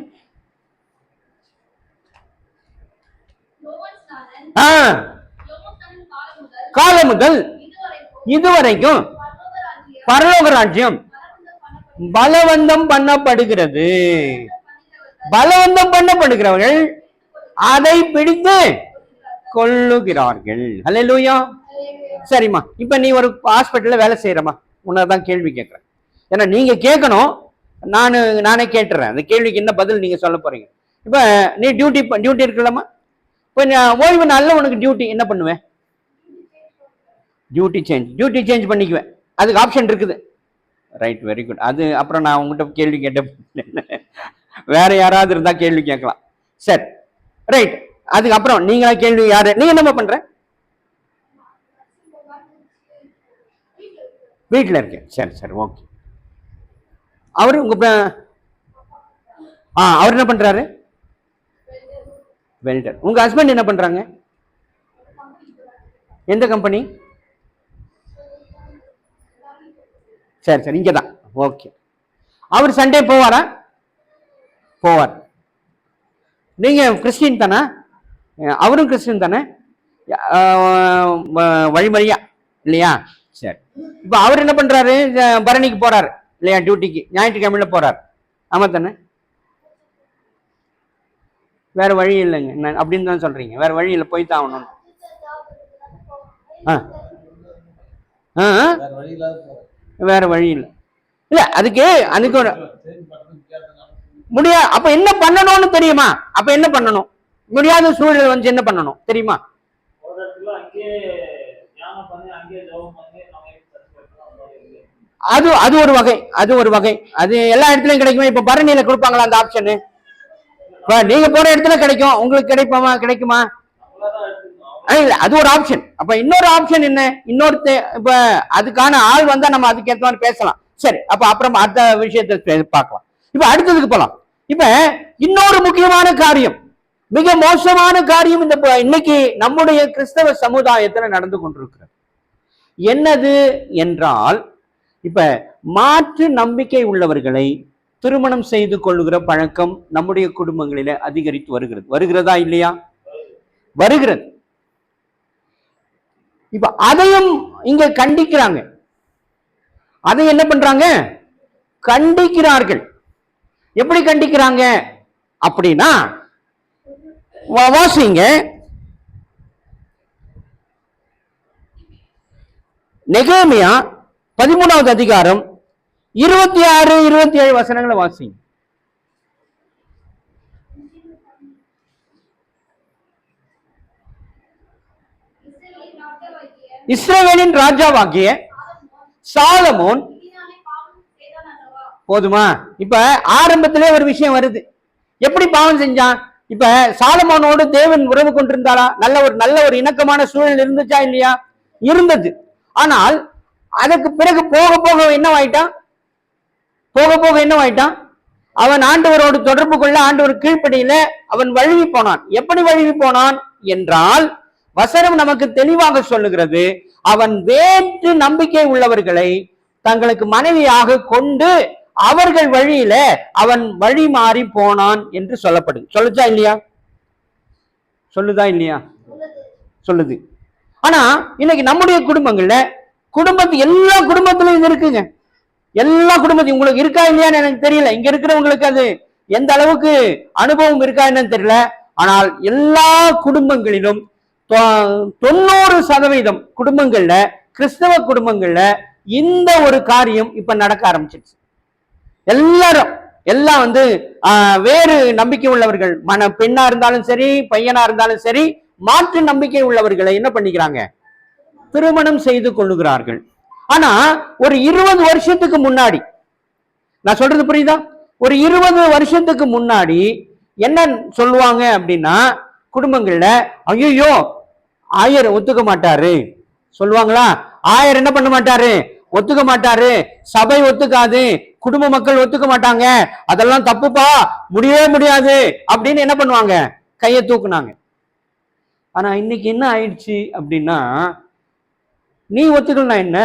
காலம் முதல் இதுவரைக்கும் பரலோக ராஜ்யம் பலவந்தம் பண்ணப்படுகிறது. பலவந்தம் பண்ணப்படுகிறவர்கள் அதை பிடித்து கொள்ளுகிறார்கள். அல்லேலூயா. சரிம்மா, இப்ப நீ ஒரு ஹாஸ்பிட்டல்ல வேலை செய்யறமா, உன்னதான் கேள்வி கேட்கிறேன். ஏன்னா நீங்க கேட்கணும், நானே கேட்டுறேன். அந்த கேள்விக்கு என்ன பதில் நீங்க சொல்ல போறீங்க. இப்ப நீ டியூட்டி இருக்கலாமா? இப்ப ஓய்வு நாள்ல உனக்கு டியூட்டி என்ன பண்ணுவேன்? டியூட்டி சேஞ்ச் பண்ணிக்குவேன். அதுக்கு ஆப்ஷன் இருக்குது. Right, very good. அது அப்புறம் நான் உங்ககிட்ட கேள்வி கேட்டேன், வேற யாராவது இருந்தா கேள்வி கேட்கலாம். சரி, ரைட். அதுக்கப்புறம் நீங்களா கேள்வி, யாரு நீங்க என்ன பண்ற? வீட்டுல இருக்கேன். சரி, ஓகே. அவரு அவர் என்ன பண்றாரு? வெல்டர். உங்க ஹஸ்பண்ட் என்ன பண்றாங்க? எந்த கம்பெனி? சரி சரி, இங்கதான். ஓகே. அவர் சண்டே போவாரா? போவார். நீங்க கிறிஸ்டின் தானே? அவரும் கிறிஸ்டின் தானே? வழிமறியா இல்லையா? சரி. இப்ப அவர் என்ன பண்றாரு? பரணிக்கு போறாரு இல்லையா? டியூட்டிக்கு ஞாயிற்றுக்கிழமையில போறாரு. ஆமா தானே? வேற வழி இல்லைங்க அப்படின்னு தான் சொல்றீங்க. வேற வழி இல்லை, போய் தான் ஆகணும். வேற வழி இல்லை. இல்ல அதுக்கு ஒரு முடியாது. அப்ப என்ன பண்ணணும்னு தெரியுமா? அப்ப என்ன பண்ணணும்? முடியாத சூழல் வந்து என்ன பண்ணணும் தெரியுமா? அது அது ஒரு வகை, அது ஒரு வகை. அது எல்லா இடத்துலயும் கிடைக்குமா? இப்ப பரணியில கொடுப்பாங்களா அந்த ஆப்ஷனு? நீங்க போற இடத்துல கிடைக்கும், உங்களுக்கு கிடைக்குமா? இல்ல, அது ஒரு ஆப்ஷன். அப்ப இன்னொரு ஆப்ஷன் என்ன? இப்ப அதுக்கான ஆள் வந்தா நம்ம அதுக்கேற்ற மாதிரி பேசலாம். சரி, அப்ப அப்புறம் அடுத்த விஷயத்தை பார்க்கலாம். இப்ப அடுத்ததுக்கு போலாம். இப்ப இன்னொரு முக்கியமான காரியம், மிக மோசமான காரியம் இந்த இன்னைக்கு நம்முடைய கிறிஸ்தவ சமுதாயத்துல நடந்து கொண்டிருக்கிறது. என்னது என்றால், இப்ப மாற்று நம்பிக்கை உள்ளவர்களை திருமணம் செய்து கொள்ளுகிற பழக்கம் நம்முடைய குடும்பங்களில அதிகரித்து வருகிறதா இல்லையா? வருகிறது. இப்ப அதையும் இங்க கண்டிக்கிறாங்க. அதை என்ன பண்றாங்க? கண்டிக்கிறார்கள். எப்படி கண்டிக்கிறாங்க அப்படின்னா, வாசிங்க நெகேமியா 13வது அதிகாரம் 26, 27 வசனங்களை வாசிங்க. இஸ்ரவேலின் ராஜாவாகிய சாலமோன். போதுமா? இப்ப ஆரம்பத்திலே ஒரு விஷயம் வருது. எப்படி பாவம் செஞ்சான்? இப்ப சாலமோனோடு தேவன் உறவு கொண்டிருந்தாரா? நல்ல ஒரு இணக்கமான சூழல் இருந்துச்சா இல்லையா? இருந்தது. ஆனால் அதற்கு பிறகு போக போக என்னவாயிட்டான்? அவன் ஆண்டவரோடு தொடர்பு கொள்ள, ஆண்டவர் கீழ்ப்படியில அவன் வழுவி போனான். எப்படி வழுவி போனான் என்றால், வசனம் நமக்கு தெளிவாக சொல்லுகிறது, அவன் வேற்று நம்பிக்கை உள்ளவர்களை தங்களுக்கு மனைவியாக கொண்டு அவர்கள் வழியில அவன் வழி மாறி போனான் என்று சொல்லப்படுது. சொல்லுதா இல்லையா? சொல்லுது. ஆனா இன்னைக்கு நம்முடைய குடும்பங்கள்ல எல்லா குடும்பத்திலும் இது இருக்குங்க. எல்லா குடும்பத்தையும் உங்களுக்கு இருக்கா இல்லையான்னு எனக்கு தெரியல. இங்க இருக்கிறவங்களுக்கு அது எந்த அளவுக்கு அனுபவம் இருக்கா என்னன்னு தெரியல. ஆனால் எல்லா குடும்பங்களிலும் 90% குடும்பங்கள்ல, கிறிஸ்தவ குடும்பங்கள்ல இந்த ஒரு காரியம் இப்ப நடக்க ஆரம்பிச்சிருச்சு. எல்லாம் வந்து வேறு நம்பிக்கை உள்ளவர்கள், பெண்ணா இருந்தாலும் சரி, பையனா இருந்தாலும் சரி, மாற்று நம்பிக்கை உள்ளவர்களை என்ன பண்ணிக்கிறாங்க? திருமணம் செய்து கொள்ளுகிறார்கள். ஆனா ஒரு 20 வருஷத்துக்கு முன்னாடி, நான் சொல்றது புரியுதா? ஒரு 20 வருஷத்துக்கு முன்னாடி என்ன சொல்லுவாங்க அப்படின்னா, குடும்பங்கள்ல ஐயோ ஆயர் ஒத்துக்க மாட்டாரு சொல்லுவாங்களா? ஆயர் என்ன பண்ண மாட்டாரு? ஒத்துக்க மாட்டாரு. சபை ஒத்துக்காது, குடும்ப மக்கள் ஒத்துக்க மாட்டாங்க, அதெல்லாம் தப்புப்பா, முடியவே முடியாது அப்படின்னு என்ன பண்ணுவாங்க? கையை தூக்குனாங்க. ஆனா இன்னைக்கு என்ன ஆயிடுச்சு அப்படின்னா, நீ ஒத்துக்கலாம் என்ன,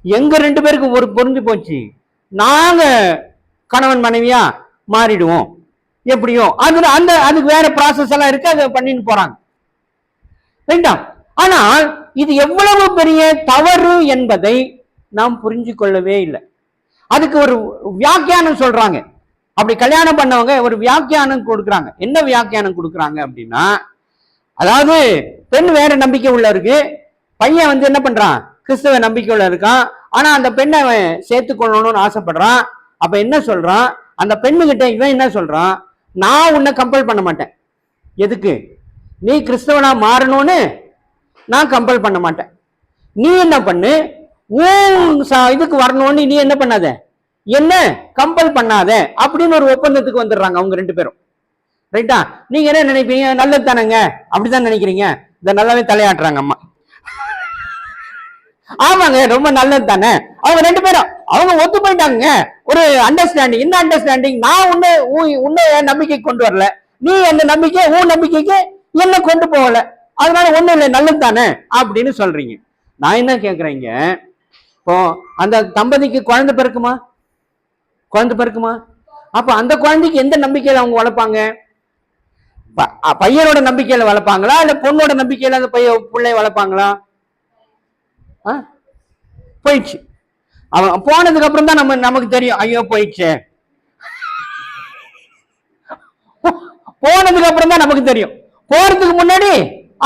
எங்க 2 பேருக்கு ஒரு புரிஞ்சு போச்சு, நாங்க கணவன் மனைவியா மாறிடுவோம் எப்படியோ. அதுக்கு வேற ப்ராசஸ் எல்லாம் இருக்கு, அதை பண்ணிட்டு போறாங்க. ரைட்டா? ஆனால் இது எவ்வளவு பெரிய தவறு என்பதை நாம் புரிஞ்சு கொள்ளவே இல்லை. அதுக்கு ஒரு வியாக்கியானம் சொல்றாங்க. அப்படி கல்யாணம் பண்ணவங்க ஒரு வியாக்கியானம் கொடுக்குறாங்க. என்ன வியாக்கியானம் கொடுக்குறாங்க அப்படின்னா, அதாவது பெண் வேற நம்பிக்கை உள்ள இருக்கு, பையன் வந்து என்ன பண்றான்? கிறிஸ்தவ நம்பிக்கை உள்ள இருக்கான். ஆனா அந்த பெண்ணை அவன் சேர்த்து கொள்ளணும்னு ஆசைப்படுறான். அப்ப என்ன சொல்றான்? அந்த பெண்ணுகிட்ட இவன் என்ன சொல்றான்? நான் உன்னை கம்பல் பண்ண மாட்டேன். எதுக்கு? நீ கிறிஸ்தவனா மாறணும்னு நான் கம்பல் பண்ண மாட்டேன். நீ என்ன பண்ணு, இதுக்கு வரணும்னு நீ என்ன பண்ணாத, என்ன கம்பல் பண்ணாத அப்படின்னு ஒரு ஒப்பந்தத்துக்கு வந்துடுறாங்க அவங்க 2 பேரும். ரைட்டா? நீங்க என்ன நினைப்பீங்க? நல்லது தானங்க, அப்படிதான் நினைக்கிறீங்க. இத நல்லாவே தலையாட்டுறாங்க அம்மா. ஆமாங்க, ரொம்ப நல்லது தானே. அவங்க 2 பேரும் அவங்க ஒத்து போயிட்டாங்க. ஒரு அண்டர்ஸ்டாண்டிங். என்ன அண்டர்ஸ்டாண்டிங்? நான் உன்னை நம்பிக்கை கொண்டு வரல, நீ என்ன நம்பிக்கை, உன் நம்பிக்கைக்கு என்ன கொண்டு போகல, அதனால ஒண்ணு இல்லை, நல்லது தானே அப்படின்னு சொல்றீங்க. நான் என்ன கேக்குறேங்க, இப்போ அந்த தம்பதிக்கு குழந்தை பிறக்குமா? குழந்தை பிறக்குமா? அப்ப அந்த குழந்தைக்கு எந்த நம்பிக்கையில அவங்க வளர்ப்பாங்க? பையனோட நம்பிக்கையில வளர்ப்பாங்களா இல்ல பொண்ணோட நம்பிக்கையில அந்த பிள்ளை வளர்ப்பாங்களா? போயிடுச்சு. அவன் போனதுக்கு அப்புறம் தான் நமக்கு தெரியும், ஐயோ போயிடுச்சு. போனதுக்கு அப்புறம் தான் நமக்கு தெரியும். போறதுக்கு முன்னாடி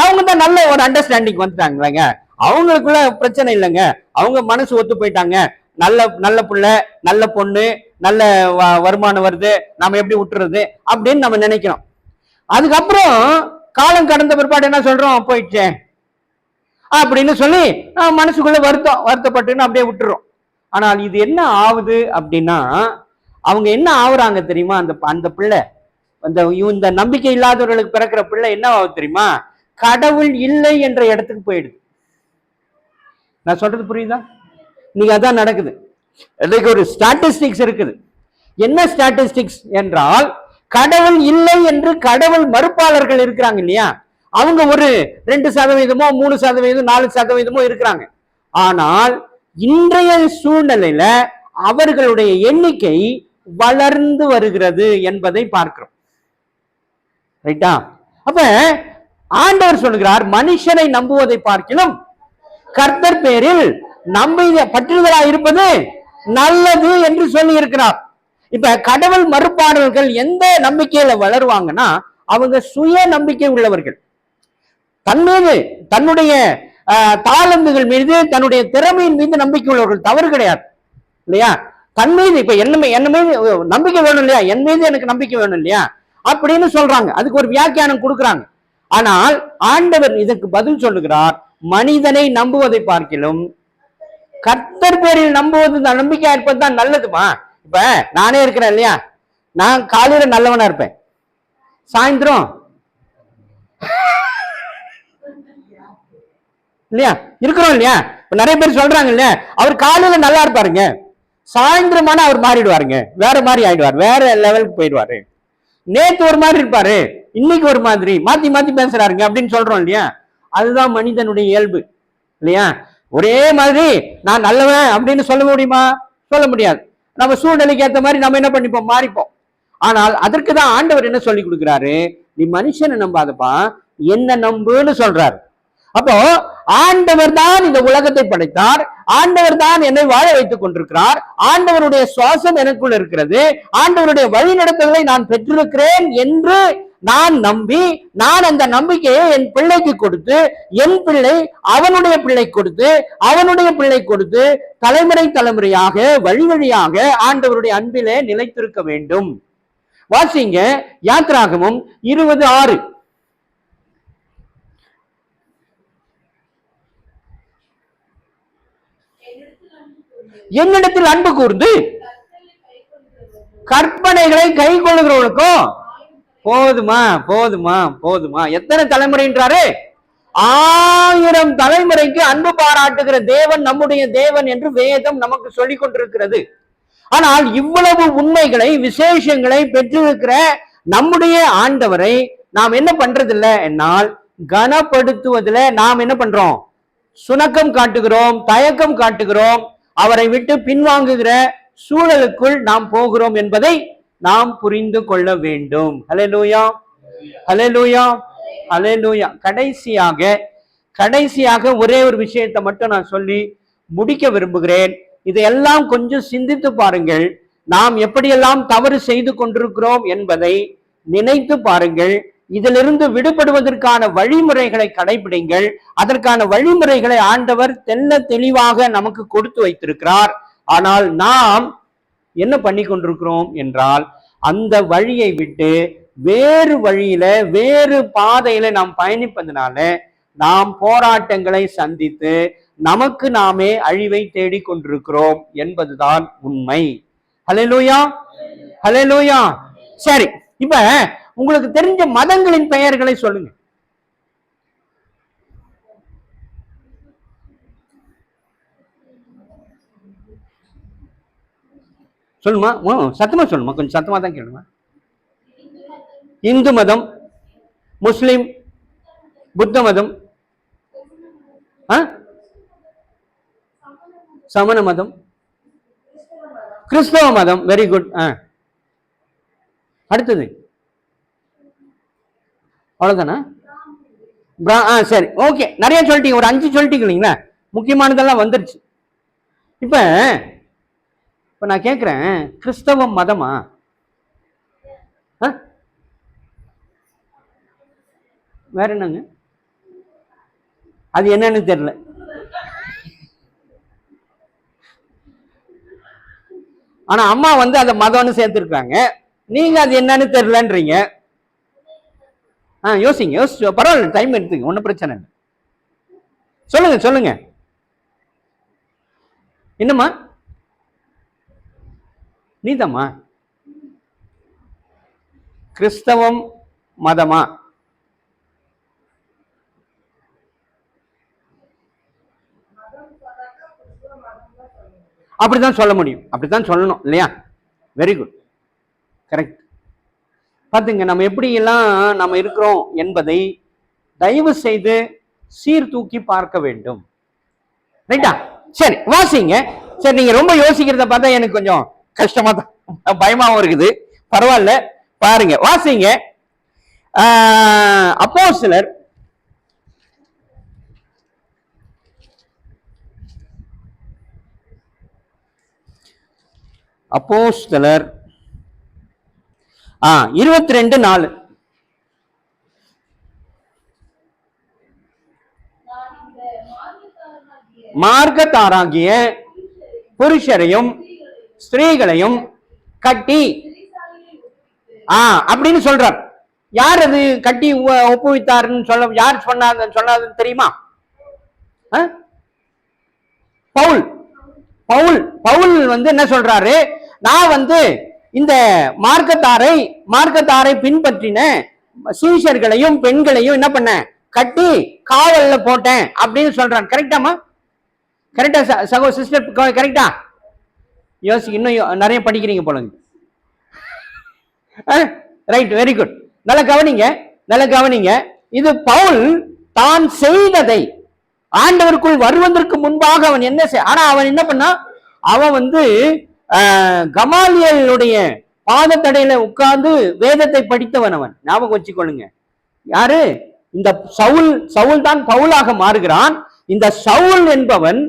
அவங்க தான் நல்ல ஒரு அண்டர்ஸ்டாண்டிங் வந்துட்டாங்க. அவங்களுக்குள்ள பிரச்சனை இல்லைங்க, அவங்க மனசு ஒத்து போயிட்டாங்க. நல்ல நல்ல பிள்ளை, நல்ல பொண்ணு, நல்ல வருமானம் வருது, நம்ம எப்படி விட்டுறது அப்படின்னு நம்ம நினைக்கிறோம். அதுக்கப்புறம் காலம் கடந்த பிற்பாடு என்ன சொல்றோம்? போயிடுச்சேன் அப்படின்னு சொல்லி மனசுக்குள்ள வருத்தப்பட்டுன்னு அப்படியே விட்டுறோம். ஆனால் இது என்ன ஆகுது அப்படின்னா, அவங்க என்ன ஆகுறாங்க தெரியுமா? அந்த பிள்ளை, இந்த நம்பிக்கை இல்லாதவர்களுக்கு பிறக்கிற பிள்ளை என்ன ஆகுது தெரியுமா? கடவுள் இல்லை என்ற இடத்துக்கு போயிடுது. நான் சொல்றது புரியுதா? நீங்க அதான் நடக்குது. இதுக்கு ஒரு ஸ்டாட்டிஸ்டிக்ஸ் இருக்குது. என்ன ஸ்டாட்டிஸ்டிக்ஸ் என்றால், கடவுள் இல்லை என்று கடவுள் மறுப்பாளர்கள் இருக்கிறாங்க இல்லையா, அவங்க ஒரு 2%, 3%, 4% இருக்கிறாங்க. ஆனால் இன்றைய சூழ்நிலையில அவர்களுடைய எண்ணிக்கை வளர்ந்து வருகிறது என்பதை பார்க்கிறோம். ரைட்டா? அப்ப ஆண்டவர் சொல்கிறார், மனுஷனை நம்புவதை பார்க்கிலும் கர்த்தர் பேரில் பற்றுதலா இருப்பது நல்லது என்று சொல்லி இருக்கிறார். இப்ப கடவுள் மறுப்பாளர்கள் எந்த நம்பிக்கையில வளருவாங்கன்னா, அவங்க சுய நம்பிக்கை உள்ளவர்கள், தன் மீது, தன்னுடைய தாளந்துகள் மீது, தன்னுடைய திறமையின் மீது நம்பிக்கை உள்ளவர்கள். தவறு கிடையாது இல்லையா? தன் மீது, இப்ப என்ன மீது நம்பிக்கை வேணும் இல்லையா, என் மீது எனக்கு நம்பிக்கை வேணும் இல்லையா அப்படின்னு சொல்றாங்க. அதுக்கு ஒரு வியாக்கியானம் கொடுக்குறாங்க. ஆனால் ஆண்டவர் இதற்கு பதில் சொல்லுகிறார், மனிதனை நம்புவதை பார்க்கிலும் கர்த்தர் பேரில் நம்புவது, நம்பிக்கையா இருப்பது தான் நல்லதுமா. இப்ப நானே இருக்கிறேன் இல்லையா, நான் காலையில நல்லவனா இருப்பேன், சாயந்தரம் இல்லையா இருக்கிறோம் இல்லையா. நிறைய பேர் சொல்றாங்க இல்லையா, அவர் காலையில நல்லா இருப்பாருங்க, சாயந்தரமான அவர் மாறிடுவாருங்க, வேற மாதிரி ஆயிடுவார், வேற லெவலுக்கு போயிடுவாரு. நேத்து ஒரு மாதிரி இருப்பாரு, இன்னைக்கு ஒரு மாதிரி மாத்தி மாத்தி பேசுறாருங்க அப்படின்னு சொல்றோம் இல்லையா. அதுதான் மனிதனுடைய இயல்பு இல்லையா. ஒரே மாதிரி நான் நல்லவன் அப்படின்னு சொல்ல முடியுமா? சொல்ல முடியாது. நம்ம சூழ்நிலைக்கு ஏற்ற மாதிரி நம்ம என்ன பண்ணிப்போம், மாறிப்போம். ஆனால் அதற்கு தான் ஆண்டவர் என்ன சொல்லி கொடுக்கிறாரு, நீ மனுஷனை நம்பாதப்பா, என்ன நம்புன்னு சொல்றாரு. அப்போ ஆண்டவர் தான் இந்த உலகத்தை படைத்தார், ஆண்டவர் தான் என்னை வாழ வைத்துக் கொண்டிருக்கிறார், ஆண்டவருடைய சுவாசம் எனக்குள்ள இருக்கிறது, ஆண்டவருடைய வழிநடத்தலை நான் பெற்றிருக்கிறேன் என்று நான் நம்பி, நான் அந்த நம்பிக்கையை என் பிள்ளைக்கு கொடுத்து, என் பிள்ளை அவனுடைய பிள்ளை கொடுத்து, அவனுடைய பிள்ளை கொடுத்து, தலைமுறை தலைமுறையாக வழி வழியாக ஆண்டவருடைய அன்பிலே நிலைத்திருக்க வேண்டும். வாசிங்க யாத்ராகமம் 20:6. என்னிடத்தில் அன்பு கூர்ந்து கற்பனைகளை கை கொள்ளுகிறவர்களுக்கும் போதுமா போதுமா போதுமா. எத்தனை தலைமுறைன்றாரு? 1000 தலைமுறைக்கு அன்பு பாராட்டுகிற தேவன் நம்முடைய தேவன் என்று வேதம் நமக்கு சொல்லிக் கொண்டிருக்கிறது. ஆனால் இவ்வளவு உண்மைகளை, விசேஷங்களை பெற்றிருக்கிற நம்முடைய ஆண்டவரை நாம் என்ன பண்றதில்லை என்னால், கனப்படுத்துவதில் நாம் என்ன பண்றோம்? சுணக்கம் காட்டுகிறோம், தயக்கம் காட்டுகிறோம், அவரை விட்டு பின்வாங்குகிற சூழலுக்குள் நாம் போகிறோம் என்பதை நாம் புரிந்து கொள்ள வேண்டும். ஹல்லேலூயா, ஹல்லேலூயா, ஹல்லேலூயா. கடைசியாக ஒரே ஒரு விஷயத்தை மட்டும் நான் சொல்லி முடிக்க விரும்புகிறேன். இதையெல்லாம் கொஞ்சம் சிந்தித்து பாருங்கள். நாம் எப்படியெல்லாம் தவறு செய்து கொண்டிருக்கிறோம் என்பதை நினைத்து பாருங்கள். இதிலிருந்து விடுபடுவதற்கான வழிமுறைகளை கடைபிடிங்கள். அதற்கான வழிமுறைகளை ஆண்டவர் தெளிவாக நமக்கு கொடுத்து வைத்திருக்கிறார். ஆனால் நாம் என்ன பண்ணி கொண்டிருக்கிறோம் என்றால், அந்த வழியை விட்டு வேறு வழியில, வேறு பாதையில நாம் பயணிப்பதனால நாம் போராட்டங்களை சந்தித்து நமக்கு நாமே அழிவை தேடிக் கொண்டிருக்கிறோம் என்பதுதான் உண்மை. ஹல்லேலூயா, ஹல்லேலூயா. சரி, இப்ப உங்களுக்கு தெரிஞ்ச மதங்களின் பெயர்களை சொல்லுங்க. சொல்லுமா, சத்தமா சொல்லுமா, கொஞ்சம் சத்தமா தான் கேளுமா. இந்து மதம், முஸ்லிம், புத்த மதம், சமண மதம், கிறிஸ்தவ மதம். Very good. அடுத்தது அவ்வளவுதானா? சரி, ஓகே. நிறைய சொல்லிட்டீங்க, ஒரு 5 சொல்லிட்டீங்க இல்லைங்களா? முக்கியமானதெல்லாம் வந்துருச்சு. இப்ப நான் கேட்கிறேன், கிறிஸ்தவ மதமா? வேற என்னங்க? அது என்னன்னு தெரியல. ஆனா அம்மா வந்து அந்த மதம்னு சேர்த்திருக்காங்க, நீங்க அது என்னன்னு தெரியலன்றீங்க. யோசிச்சு பரவாயில்ல, டைம் எடுத்துங்க, ஒன்னும் பிரச்சனை இல்லை. சொல்லுங்க. என்னம்மா? நீதம்மா கிறிஸ்தவம் மதமா? அப்படித்தான் சொல்ல முடியும், அப்படித்தான் சொல்லணும் இல்லையா? Very good, correct. பாத்துங்க, நம்ம எப்படி எல்லாம் நம்ம இருக்கிறோம் என்பதை தயவு செய்து சீர்தூக்கி பார்க்க வேண்டும். ரைட்டா? சரி, வாசிங்க. சரி, நீங்க ரொம்ப யோசிக்கிறத பார்த்தா எனக்கு கொஞ்சம் கஷ்டமா தான், பயமாவும் இருக்குது. பரவாயில்ல, பாருங்க, வாசிங்க. அப்போஸ்தலர் அப்போஸ்தலர் 22:4. மார்க்கத்தாராகிய புருஷரையும் ஸ்திரீகளையும் கட்டி அப்படின்னு சொல்றார். யார் அது கட்டி ஒப்புவித்தாருன்னு சொல்ல, யார் சொன்னாதுன்னு தெரியுமா? பவுல் வந்து என்ன சொல்றாரு, நான் வந்து இந்த மார்க்கத்தாரை பின்பற்றின சீஷர்களையும் பெண்களையும் என்ன பண்ண, கட்டி காவல்ல போட்டேன் அப்படின்னு சொல்றான். கரெக்டாமா? கரெக்டா சகோ சிஸ்டர்? கரெக்டா? யோசிக்க, இன்னும் நிறைய படிக்கிறீங்க போலங்க. Right, very good. நல்ல கவனிங்க. இது பவுல் தான் செய்ததை, ஆண்டவருக்குள் வருவதற்கு முன்பாக அவன் என்ன ஆனா அவன் என்ன பண்ணா, அவன் வந்து கமாலியலுடைய பாதத்தடையில உட்கார்ந்து வேதத்தை படித்தவன். அவன் ஞாபகம் வச்சுக்கொள்ளுங்க. யாரு? இந்த சவுல் தான் பவுலாக மாறுகிறான். இந்த சவுல் என்பவன்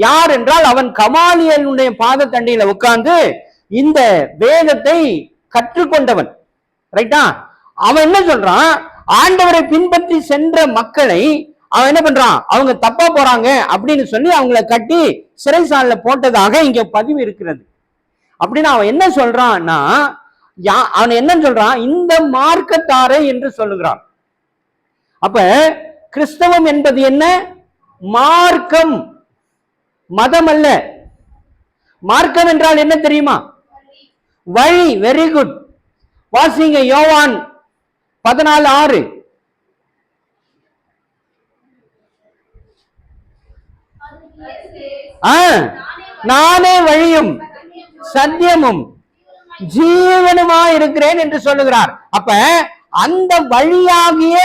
யார் என்றால், அவன் கமாலியலுடைய பாதத்தண்டையில உட்கார்ந்து இந்த வேதத்தை கற்றுக்கொண்டவன். ரைட்டா? அவன் என்ன சொல்றான், ஆண்டவரை பின்பற்றி சென்ற மக்களை அவன் என்ன பண்றான், அவங்க தப்பா போறாங்க அப்படின்னு சொல்லி அவங்களை கட்டி சிறைசாலையில போட்டதாக இங்க பதிவு இருக்கிறது. அப்படின்னு அவன் என்ன சொல்றான்னா, அவன் என்ன சொல்றான், இந்த மார்க்கத்தாரை என்று சொல்லுகிறான். அப்ப கிறிஸ்தவம் என்பது என்ன? மார்க்கம், மதம் அல்ல. மார்க்கம் என்றால் என்ன தெரியுமா? வழி. Very good. வாசிங்க, யோவான் 14:6. நானே வழியும் சத்தியமும் ஜீவனுமா இருக்கிறேன் என்று சொல்லுகிறார். அப்ப அந்த வழியாகிய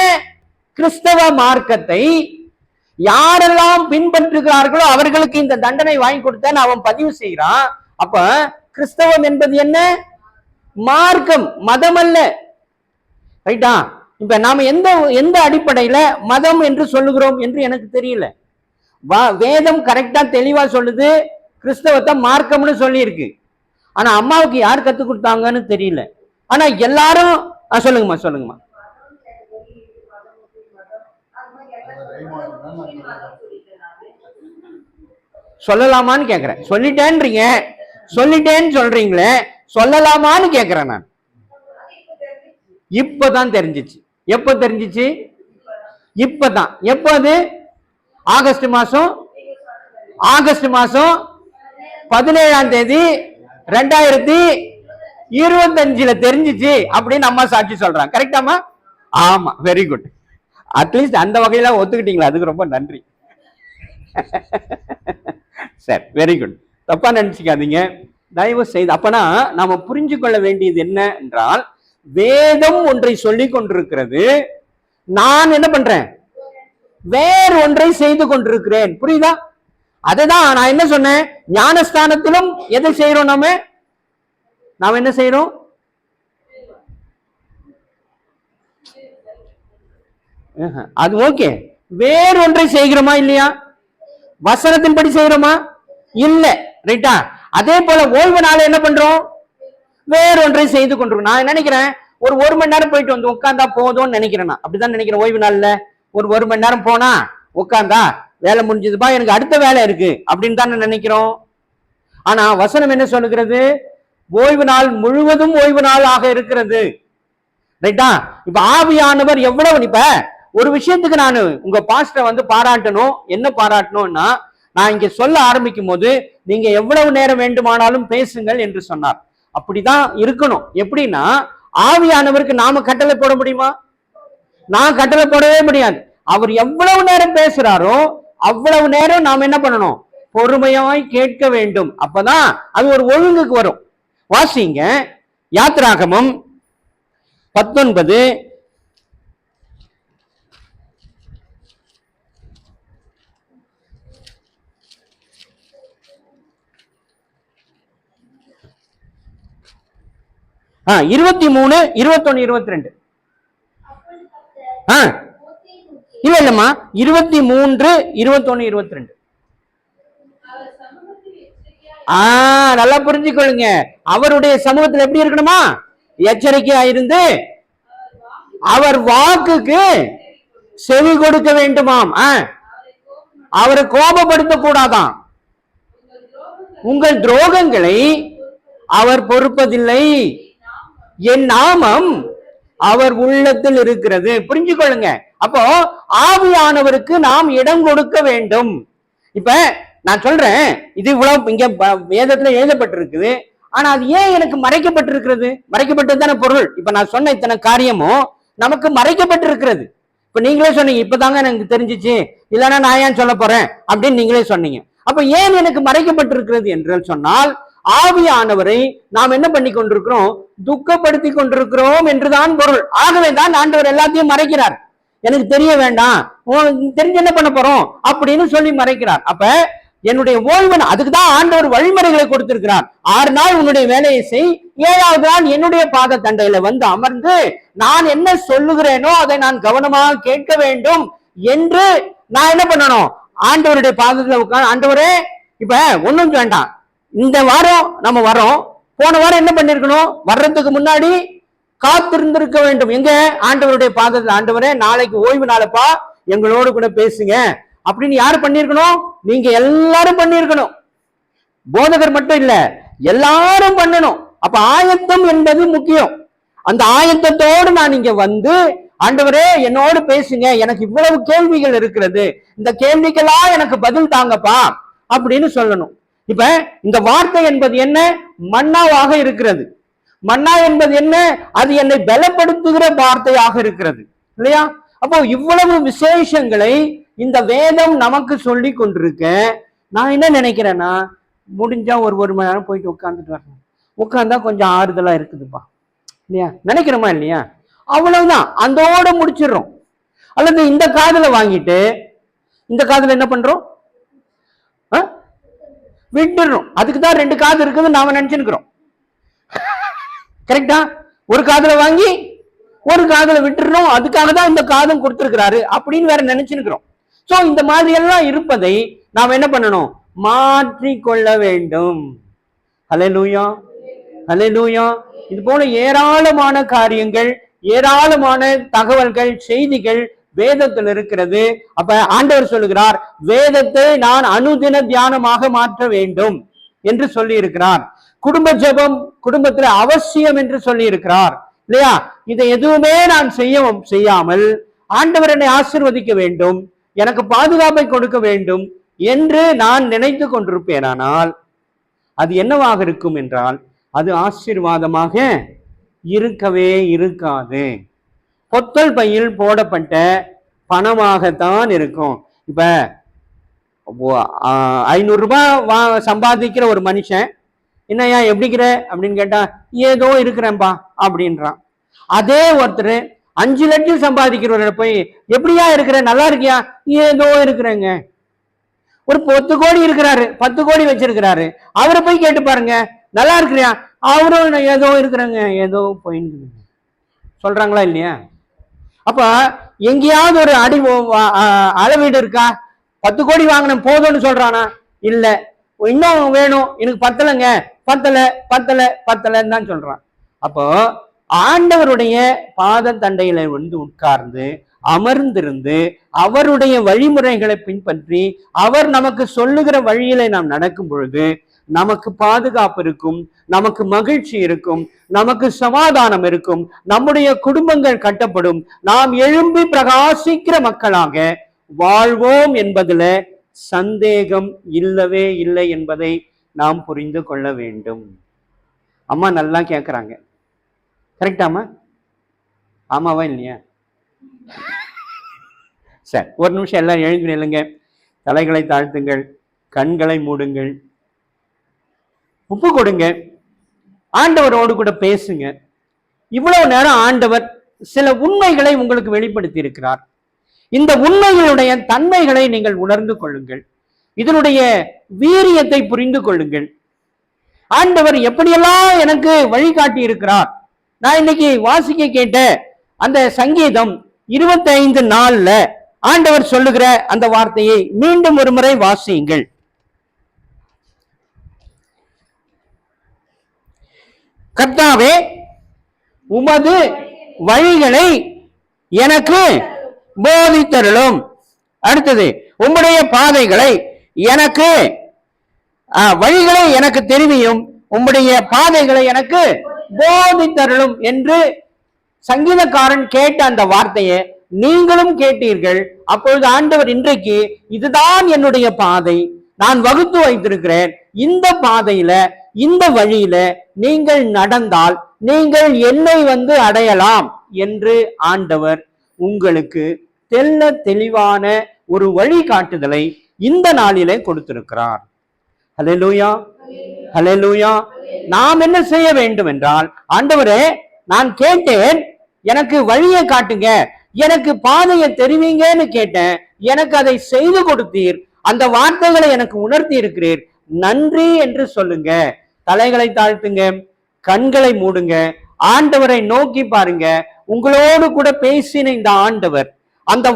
கிறிஸ்தவ மார்க்கத்தை யாரெல்லாம் பின்பற்றுகிறார்களோ அவர்களுக்கு இந்த தண்டனை வாங்கி கொடுத்தேன்னு அவன் பதிவு செய்கிறான். அப்ப கிறிஸ்தவம் என்பது என்ன? மார்க்கம், மதம் அல்ல. ரைட்டா? இப்ப நாம எந்த அடிப்படையில மதம் என்று சொல்லுகிறோம் என்று எனக்கு தெரியல. வேதம் கரெக்டா தெளிவா சொல்லுது, கிறிஸ்தவத்தை மார்க்கம்னு சொல்லி இருக்கு. ஆனா அம்மாவுக்கு யார் கத்து கொடுத்தாங்கன்னு தெரியல. ஆனா எல்லாரும் சொல்லுங்கம்மா. சொல்லலாமான்னு கேக்குறேன். சொல்லிட்டேன்னு சொல்றீங்களே, சொல்லலாமான்னு கேக்குறேன் நான். இப்பதான் தெரிஞ்சிச்சு. எப்ப தெரிஞ்சிச்சு? இப்பதான். எப்போ அது? ஆகஸ்ட் மாசம் 17ஆம் தேதி 2025 தெரிஞ்சிச்சு அப்படின்னு அம்மா சாட்சி சொல்றாங்க. கரெக்டாமா? ஆமா, வெரி குட். அட்லீஸ்ட் அந்த வகையில ஒத்துக்கிட்டீங்களா, அதுக்கு ரொம்ப நன்றி. சரி, வெரி குட். தப்பா நினைச்சுக்காதீங்க தயவு செய்து. அப்பனா நாம புரிஞ்சு கொள்ள வேண்டியது என்ன என்றால், வேதம் ஒன்றை சொல்லி கொண்டிருக்கிறது, நான் என்ன பண்றேன்? வேறு ஒன்றை செய்து கொண்டிருக்கிறேன். புரியுதா? அதுதான் நான் என்ன சொன்னேன், ஞானஸ்தானத்திலும் எதை செய்யறோம், நாம என்ன செய்யறோம், அது ஓகே. வேறொன்றை செய்கிறோமா இல்லையா? வசனத்தின்படி செய்யறோமா? இல்ல. ரைட்டா? அதே போல ஓய்வு நாள் என்ன பண்றோம், வேறொன்றை செய்து கொண்டிருக்கோம். நான் நினைக்கிறேன் ஒரு மணி நேரம் போயிட்டு வந்து உட்காந்தா போதும்னு நினைக்கிறேன். நான் அப்படிதான் நினைக்கிறேன். ஓய்வு நாள்ல ஒரு மணி நேரம் போனா உட்காந்தா வேலை முடிஞ்சதுப்பா, எனக்கு அடுத்த வேலை இருக்கு அப்படின்னு தான் நினைக்கிறோம். ஆனா வசனம் என்ன சொல்லுகிறது, ஓய்வு நாள் முழுவதும் ஓய்வு நாள் ஆக இருக்கிறது. ரைட்டா? இப்ப ஆவியானவர் எவ்வளவு, இப்ப ஒரு விஷயத்துக்கு நான் உங்க பாஸ்டரை வந்து பாராட்டணும். என்ன பாராட்டணும்னா, நான் இங்க சொல்ல ஆரம்பிக்கும் போது நீங்க எவ்வளவு நேரம் வேண்டுமானாலும் பேசுங்கள் என்று சொன்னார். அப்படிதான் இருக்கணும். எப்படின்னா, ஆவியானவருக்கு நாம கட்டளை போட முடியுமா? நான் கட்டளை போடவே முடியாது. அவர் எவ்வளவு நேரம் பேசுறாரோ அவ்வளவு நேரம் நாம் என்ன பண்ணணும், பொறுமையாய் கேட்க வேண்டும். அப்பதான் அது ஒரு ஒழுங்குக்கு வரும். வாசிங்க யாத்திராகமம் 19 23, 21, 22. இல்ல இல்லம்மா, 23, 21, 22. நல்லா புரிஞ்சுக்கொள்ளுங்க. அவருடைய சமூகத்தில் எப்படி இருக்கணுமா, எச்சரிக்கையா இருந்து அவர் வாக்குக்கு செவி கொடுக்க வேண்டுமாம். அவரை கோபப்படுத்த கூடாதான். உங்கள் துரோகங்களை அவர் பொறுப்பதில்லை, என் நாமம் அவர் உள்ளத்தில் இருக்கிறது. புரிஞ்சு கொள்ளுங்க. அப்போ ஆவியானவருக்கு நாம் இடம் கொடுக்க வேண்டும். இப்ப நான் சொல்றேன், இது இவ்வளவு இங்க வேதத்துல எழுதப்பட்டிருக்குது. ஆனா அது ஏன் எனக்கு மறைக்கப்பட்டிருக்கிறது? மறைக்கப்பட்டது தானே பொருள். இப்ப நான் சொன்ன இத்தனை காரியமும் நமக்கு மறைக்கப்பட்டிருக்கிறது. இப்ப நீங்களே சொன்னீங்க, இப்பதாங்க எனக்கு தெரிஞ்சிச்சு, இல்லைன்னா நான் ஏன் சொல்ல போறேன் அப்படின்னு நீங்களே சொன்னீங்க. அப்ப ஏன் எனக்கு மறைக்கப்பட்டிருக்கிறது என்று சொன்னால், ஆவியானவரை நாம் என்ன பண்ணி கொண்டிருக்கிறோம், துக்கப்படுத்தி கொண்டிருக்கிறோம் என்றுதான் பொருள். ஆகவே தான் ஆண்டவர் எல்லாத்தையும் மறைக்கிறார். எனக்கு தெரிய வேண்டாம், தெரிஞ்சு என்ன பண்ண போறோம் அப்படின்னு சொல்லி மறைக்கிறார். அப்ப என்னுடைய ஓய்வு, அதுக்குதான் ஆண்டவர் வழிமுறைகளை கொடுத்திருக்கிறார். 6 நாள் உன்னுடைய வேலையை செய், 7வது நாள் என்னுடைய பாத தண்டையில வந்து அமர்ந்து நான் என்ன சொல்லுகிறேனோ அதை நான் கவனமாக கேட்க வேண்டும் என்று நான் என்ன பண்ணணும், ஆண்டவருடைய பாதத்துல உட்கார்ந்து, ஆண்டவரே இப்ப ஒண்ணும் வேண்டாம், இந்த வாரம் நம்ம வரோம், போன வாரம் என்ன பண்ணிருக்கணும், வர்றதுக்கு முன்னாடி காத்திருந்திருக்க வேண்டும். எங்க? ஆண்டவருடைய பாதத்தில். ஆண்டவரே நாளைக்கு ஓய்வு நாளப்பா, எங்களோடு கூட பேசுங்க அப்படின்னு யாரு பண்ணிருக்கணும்? நீங்க எல்லாரும் பண்ணிருக்கணும். போதகர் மட்டும் இல்ல, எல்லாரும் பண்ணணும். அப்ப ஆயத்தம் என்பது முக்கியம். அந்த ஆயத்தத்தோடு நான் இங்க வந்து, ஆண்டவரே என்னோடு பேசுங்க, எனக்கு இவ்வளவு கேள்விகள் இருக்கிறது, இந்த கேள்விக்கெல்லாம் எனக்கு பதில் தாங்கப்பா அப்படின்னு சொல்லணும். இப்ப இந்த வார்த்தை என்பது என்ன? மன்னாவாக இருக்கிறது. மன்னா என்பது என்ன? அது என்னை பலப்படுத்துகிற வார்த்தையாக இருக்கிறது, இல்லையா? அப்போ இவ்வளவு விசேஷங்களை இந்த வேதம் நமக்கு சொல்லி கொண்டிருக்க, நான் என்ன நினைக்கிறேன்னா, முடிஞ்சா ஒரு மணி நேரம் போயிட்டு உட்காந்துட்டு வரணும், உட்கார்ந்தா கொஞ்சம் ஆறுதலா இருக்குதுப்பா, இல்லையா? நினைக்கிறோமா இல்லையா? அவ்வளவுதான், அதோட முடிச்சிடுறோம். அல்லது இந்த காதுல வாங்கிட்டு இந்த காதுல என்ன பண்றோம், விட்டுறோம். அதுக்குதான் 2 காது இருக்குது நாம நினைச்சுக்கிறோம். கரெக்டா? ஒரு காதுல வாங்கி ஒரு காதுல விட்டுறோம். அதுக்காக தான் இந்த காதும் கொடுத்திருக்கிறாரு அப்படின்னு வேற நினைச்சுக்கிறோம். சோ இந்த மாதிரி எல்லாம் இருப்பதை நாம் என்ன பண்ணணும், மாற்றிக்கொள்ள வேண்டும். ஹல்லேலூயா, ஹல்லேலூயா. இது போல ஏராளமான காரியங்கள், ஏராளமான தகவல்கள், செய்திகள் வேதத்தில் இருக்கிறது. அப்ப ஆண்டவர் சொல்லுகிறார், வேதத்தை நான் அனுதின தியானமாக மாற்ற வேண்டும் என்று சொல்லி இருக்கிறார். குடும்ப ஜெபம் குடும்பத்தில் அவசியம் என்று சொல்லி இருக்கிறார், இல்லையா? இதை எதுவுமே நான் செய்யாமல் ஆண்டவர் என்னை ஆசீர்வதிக்க வேண்டும், எனக்கு பாதுகாப்பை கொடுக்க வேண்டும் என்று நான் நினைத்து கொண்டிருப்பேனானால் அது என்னவாக இருக்கும் என்றால், அது ஆசீர்வாதமாக இருக்கவே இருக்காது. பொத்தல் பையில் போடப்பட்ட பணமாகத்தான் இருக்கும். இப்ப 500 ரூபாய் சம்பாதிக்கிற ஒரு மனுஷன், என்னையா எப்படிக்கிற அப்படின்னு கேட்டா, ஏதோ இருக்கிறேன்பா அப்படின்றான். அதே ஒருத்தர் 5 லட்சம் சம்பாதிக்கிறவரை போய் எப்படியா இருக்கிற, நல்லா இருக்கியா, ஏதோ இருக்கிறேங்க. ஒரு 10 கோடி இருக்கிறாரு, 10 கோடி வச்சிருக்கிறாரு, அவரை போய் கேட்டு பாருங்க, நல்லா இருக்கிறியா, அவரும் ஏதோ இருக்கிறாங்க, ஏதோ போயின்னு சொல்றாங்களா இல்லையா? அப்ப எங்கேயாவது ஒரு அளவீடு இருக்கா? 10 கோடி வாங்கின போதும்னு சொல்றானா? இல்ல, இன்னும் வேணும், எனக்கு பத்தலைங்க, பத்தலைன்னு தான் சொல்றான். அப்போ ஆண்டவருடைய பாத தண்டையில உட்கார்ந்து அமர்ந்திருந்து அவருடைய வழிமுறைகளை பின்பற்றி அவர் நமக்கு சொல்லுகிற வழியில நாம் நடக்கும் பொழுது நமக்கு பாதுகாப்பு இருக்கும், நமக்கு மகிழ்ச்சி இருக்கும், நமக்கு சமாதானம் இருக்கும், நம்முடைய குடும்பங்கள் கட்டப்படும், நாம் எழும்பி பிரகாசிக்கிற மக்களாக வாழ்வோம் என்பதுல சந்தேகம் இல்லவே இல்லை என்பதை நாம் புரிந்து கொள்ள வேண்டும். அம்மா நல்லா கேட்கிறாங்க, கரெக்டாமா? ஆமாவா இல்லையா? சரி, ஒரு நிமிஷம் எல்லாரும் எழுந்து நில்லுங்க, தலைகளை தாழ்த்துங்கள், கண்களை மூடுங்கள், ஒப்பு கொடுங்க, ஆண்டவரோடு கூட பேசுங்க. இவ்வளவு நேரம் ஆண்டவர் சில உண்மைகளை உங்களுக்கு வெளிப்படுத்தி இருக்கிறார். இந்த உண்மைகளுடைய தன்மைகளை நீங்கள் உணர்ந்து கொள்ளுங்கள், இதனுடைய வீரியத்தை புரிந்து கொள்ளுங்கள். ஆண்டவர் எப்படியெல்லாம் எனக்கு வழிகாட்டி இருக்கிறார். நான் இன்னைக்கு வாசிக்க கேட்ட அந்த சங்கீதம் 25:4 ஆண்டவர் சொல்லுகிற அந்த வார்த்தையை மீண்டும் ஒரு முறை வாசியுங்கள். கர்த்தாவே, உமது வழிகளை எனக்கு போதித்தருளும். அடுத்தது, உம்முடைய பாதைகளை எனக்கு வழிகளை எனக்கு தெரிவியும், உம்முடைய பாதைகளை எனக்கு போதித்தருளும் என்று சங்கீதக்காரன் கேட்ட அந்த வார்த்தையை நீங்களும் கேட்டீர்கள். அப்பொழுது ஆண்டவர் இன்றைக்கு இதுதான் என்னுடைய பாதை, நான் வகுத்து வைத்திருக்கிறேன், இந்த பாதையில இந்த வழியில நீங்கள் நடந்தால் நீங்கள் என்னை அடையலாம் என்று ஆண்டவர் உங்களுக்கு தெளிவான ஒரு வழிகாட்டுதலை இந்த நாளிலே கொடுத்திருக்கிறார். ஹல்லேலூயா, ஹல்லேலூயா. நாம் என்ன செய்ய வேண்டும் என்றால், ஆண்டவரே நான் கேட்டேன், எனக்கு வழியை காட்டுங்க, எனக்கு பாதையை தெரிவிங்கன்னு கேட்டேன், எனக்கு அதை செய்து கொடுத்தீர், அந்த வார்த்தைகளை எனக்கு உணர்த்தி இருக்கிறீர், நன்றி என்று சொல்லுங்க. தலைகளை தாழ்த்துங்க, கண்களை மூடுங்க, ஆண்டவரை நோக்கி பாருங்க. உங்களோடு கூட பேசின இந்த ஆண்டவர், அந்த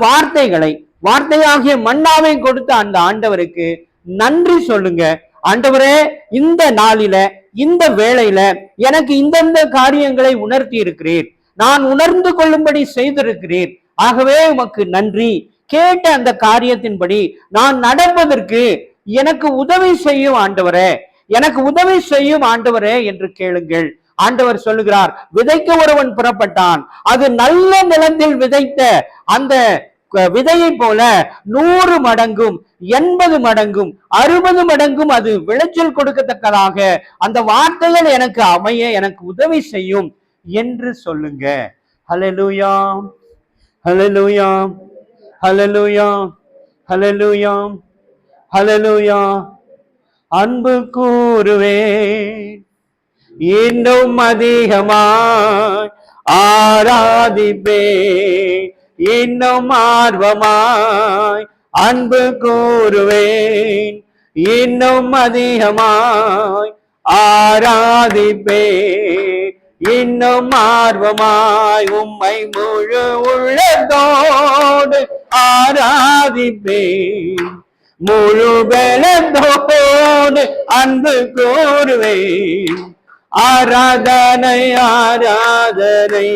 வார்த்தையாகிய மன்னாவை கொடுத்த அந்த ஆண்டவருக்கு நன்றி சொல்லுங்க. ஆண்டவரே, இந்த நாளில இந்த வேளையில எனக்கு இந்தந்த காரியங்களை உணர்த்தி இருக்கிறீர், நான் உணர்ந்து கொள்ளும்படி செய்திருக்கிறீர், ஆகவே உமக்கு நன்றி. கேட்ட அந்த காரியத்தின்படி நான் நடப்பதற்கு எனக்கு உதவி செய்யும் ஆண்டவரே, எனக்கு உதவி செய்யும் ஆண்டவரே என்று கேளுங்கள். ஆண்டவர் சொல்லுகிறார், விதைக்க ஒருவன் புறப்பட்டான், அது நல்ல நிலத்தில் விதைத்த அந்த விதையை போல 100 மடங்கும் 80 மடங்கும் 60 மடங்கும் அது விளைச்சல் கொடுக்கத்தக்கதாக அந்த வார்த்தைகள் எனக்கு அமைய எனக்கு உதவி செய்யும் என்று சொல்லுங்க. ஹல்லேலூயா, ஹல்லேலூயா, ஹல்லேலூயா, ஹல்லேலூயா, ஹல்லேலூயா. அன்பு கூறுவேன், இன்னும் அதிகமாய் ஆராதிப்பேன், இன்னும் ஆர்வமாய் அன்பு கூறுவேன், இன்னும் அதிகமாய் ஆராதிப்பேன், இன்னும் ஆர்வமாய் உம்மை முழு உள்ளத்தோடு ஆராதிப்பேன், முழு பலத்தோடு அன்பு கூறுவேன். ஆராதனை, ஆராதனை,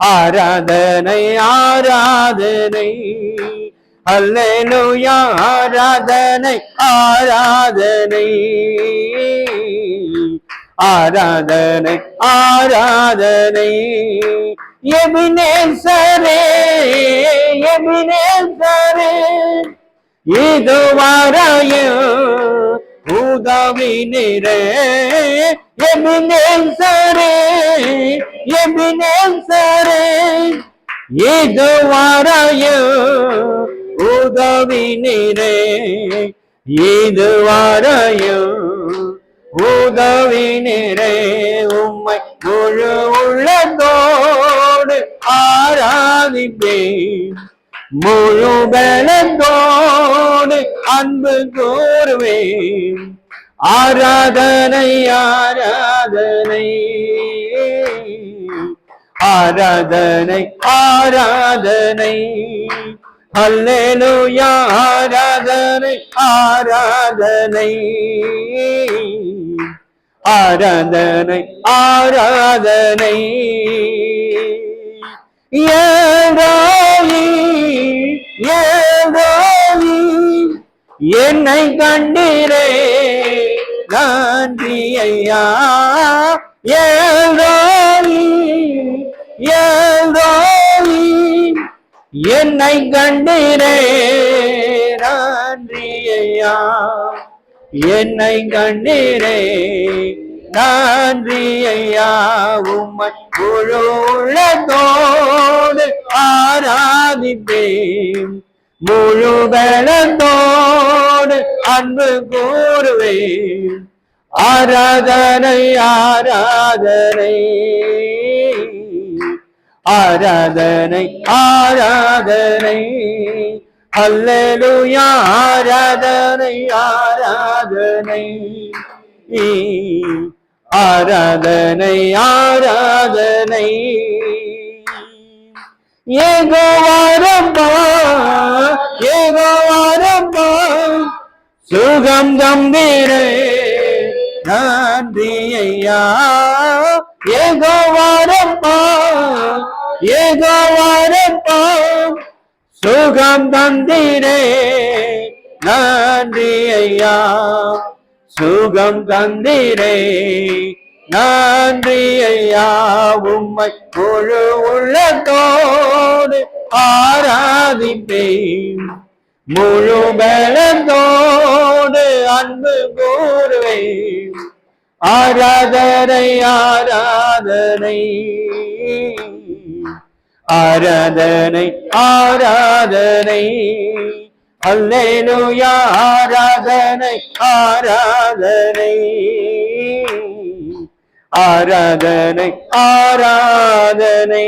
ஆராதனை, ஆராதனை, அல்லேலூயா. ஆராதனை, ஆராதனை, ஆராதனை, ஆராதனை. எபினேசரே, எபினேசரே, இதுவரையும் உதவி நீரே. எபினேசரே, எபினேசரே, இதுவரையும் உதவி நீரே, இதுவரையும் உதவி நீரே. உம்மை முழு உள்ளத்தோடு ஆராதிப்பேன், முழு பலத்தோடு அன்பு கூறுவேன். ஆராதனை ஆராதனை ஆராதனை ஆராதனை, அல்லேலூயா ஆராதனை ஆராதனை ஆராதனை ஆராதனை. ஏரோயி ஏரோயி, என்னை கண்டீரே நன்றி ஐயா. ஏரோயி ஏரோயி, என்னை கண்டீரே நன்றி ஐயா. என்னை கண்டீரே நன்றி ஐயா. உம்மை முழு உள்ளத்தோடு ஆராதிப்பேன். முழு பலத்தோடு அன்பு கூறுவேன். ஆராதனை ஆராதனை ஆராதனை ஆராதனை, அல்லேலூயா ஆராதனை ஆராதனை ஆராதனை ஆராதனை. யெகோவா ரப்பா யெகோவா ரப்பா, சுகம் தந்தீரே நன்றி ஐயா. யெகோவா ரப்பா யெகோவா ரப்பா, சுகம் தந்தீரே நன்றி ஐயா. சுகம் தந்தீரே நன்றி ஐயா. உம்மை முழு உள்ளத்தோடு ஆராதிப்பேன். முழு பலத்தோடு அன்பு கூறுவேன். ஆராதனை ஆராதனை ஆராதனை ஆராதனை, அல்லேலூயா ஆராதனை ஆராதனை ஆராதனை ஆராதனை.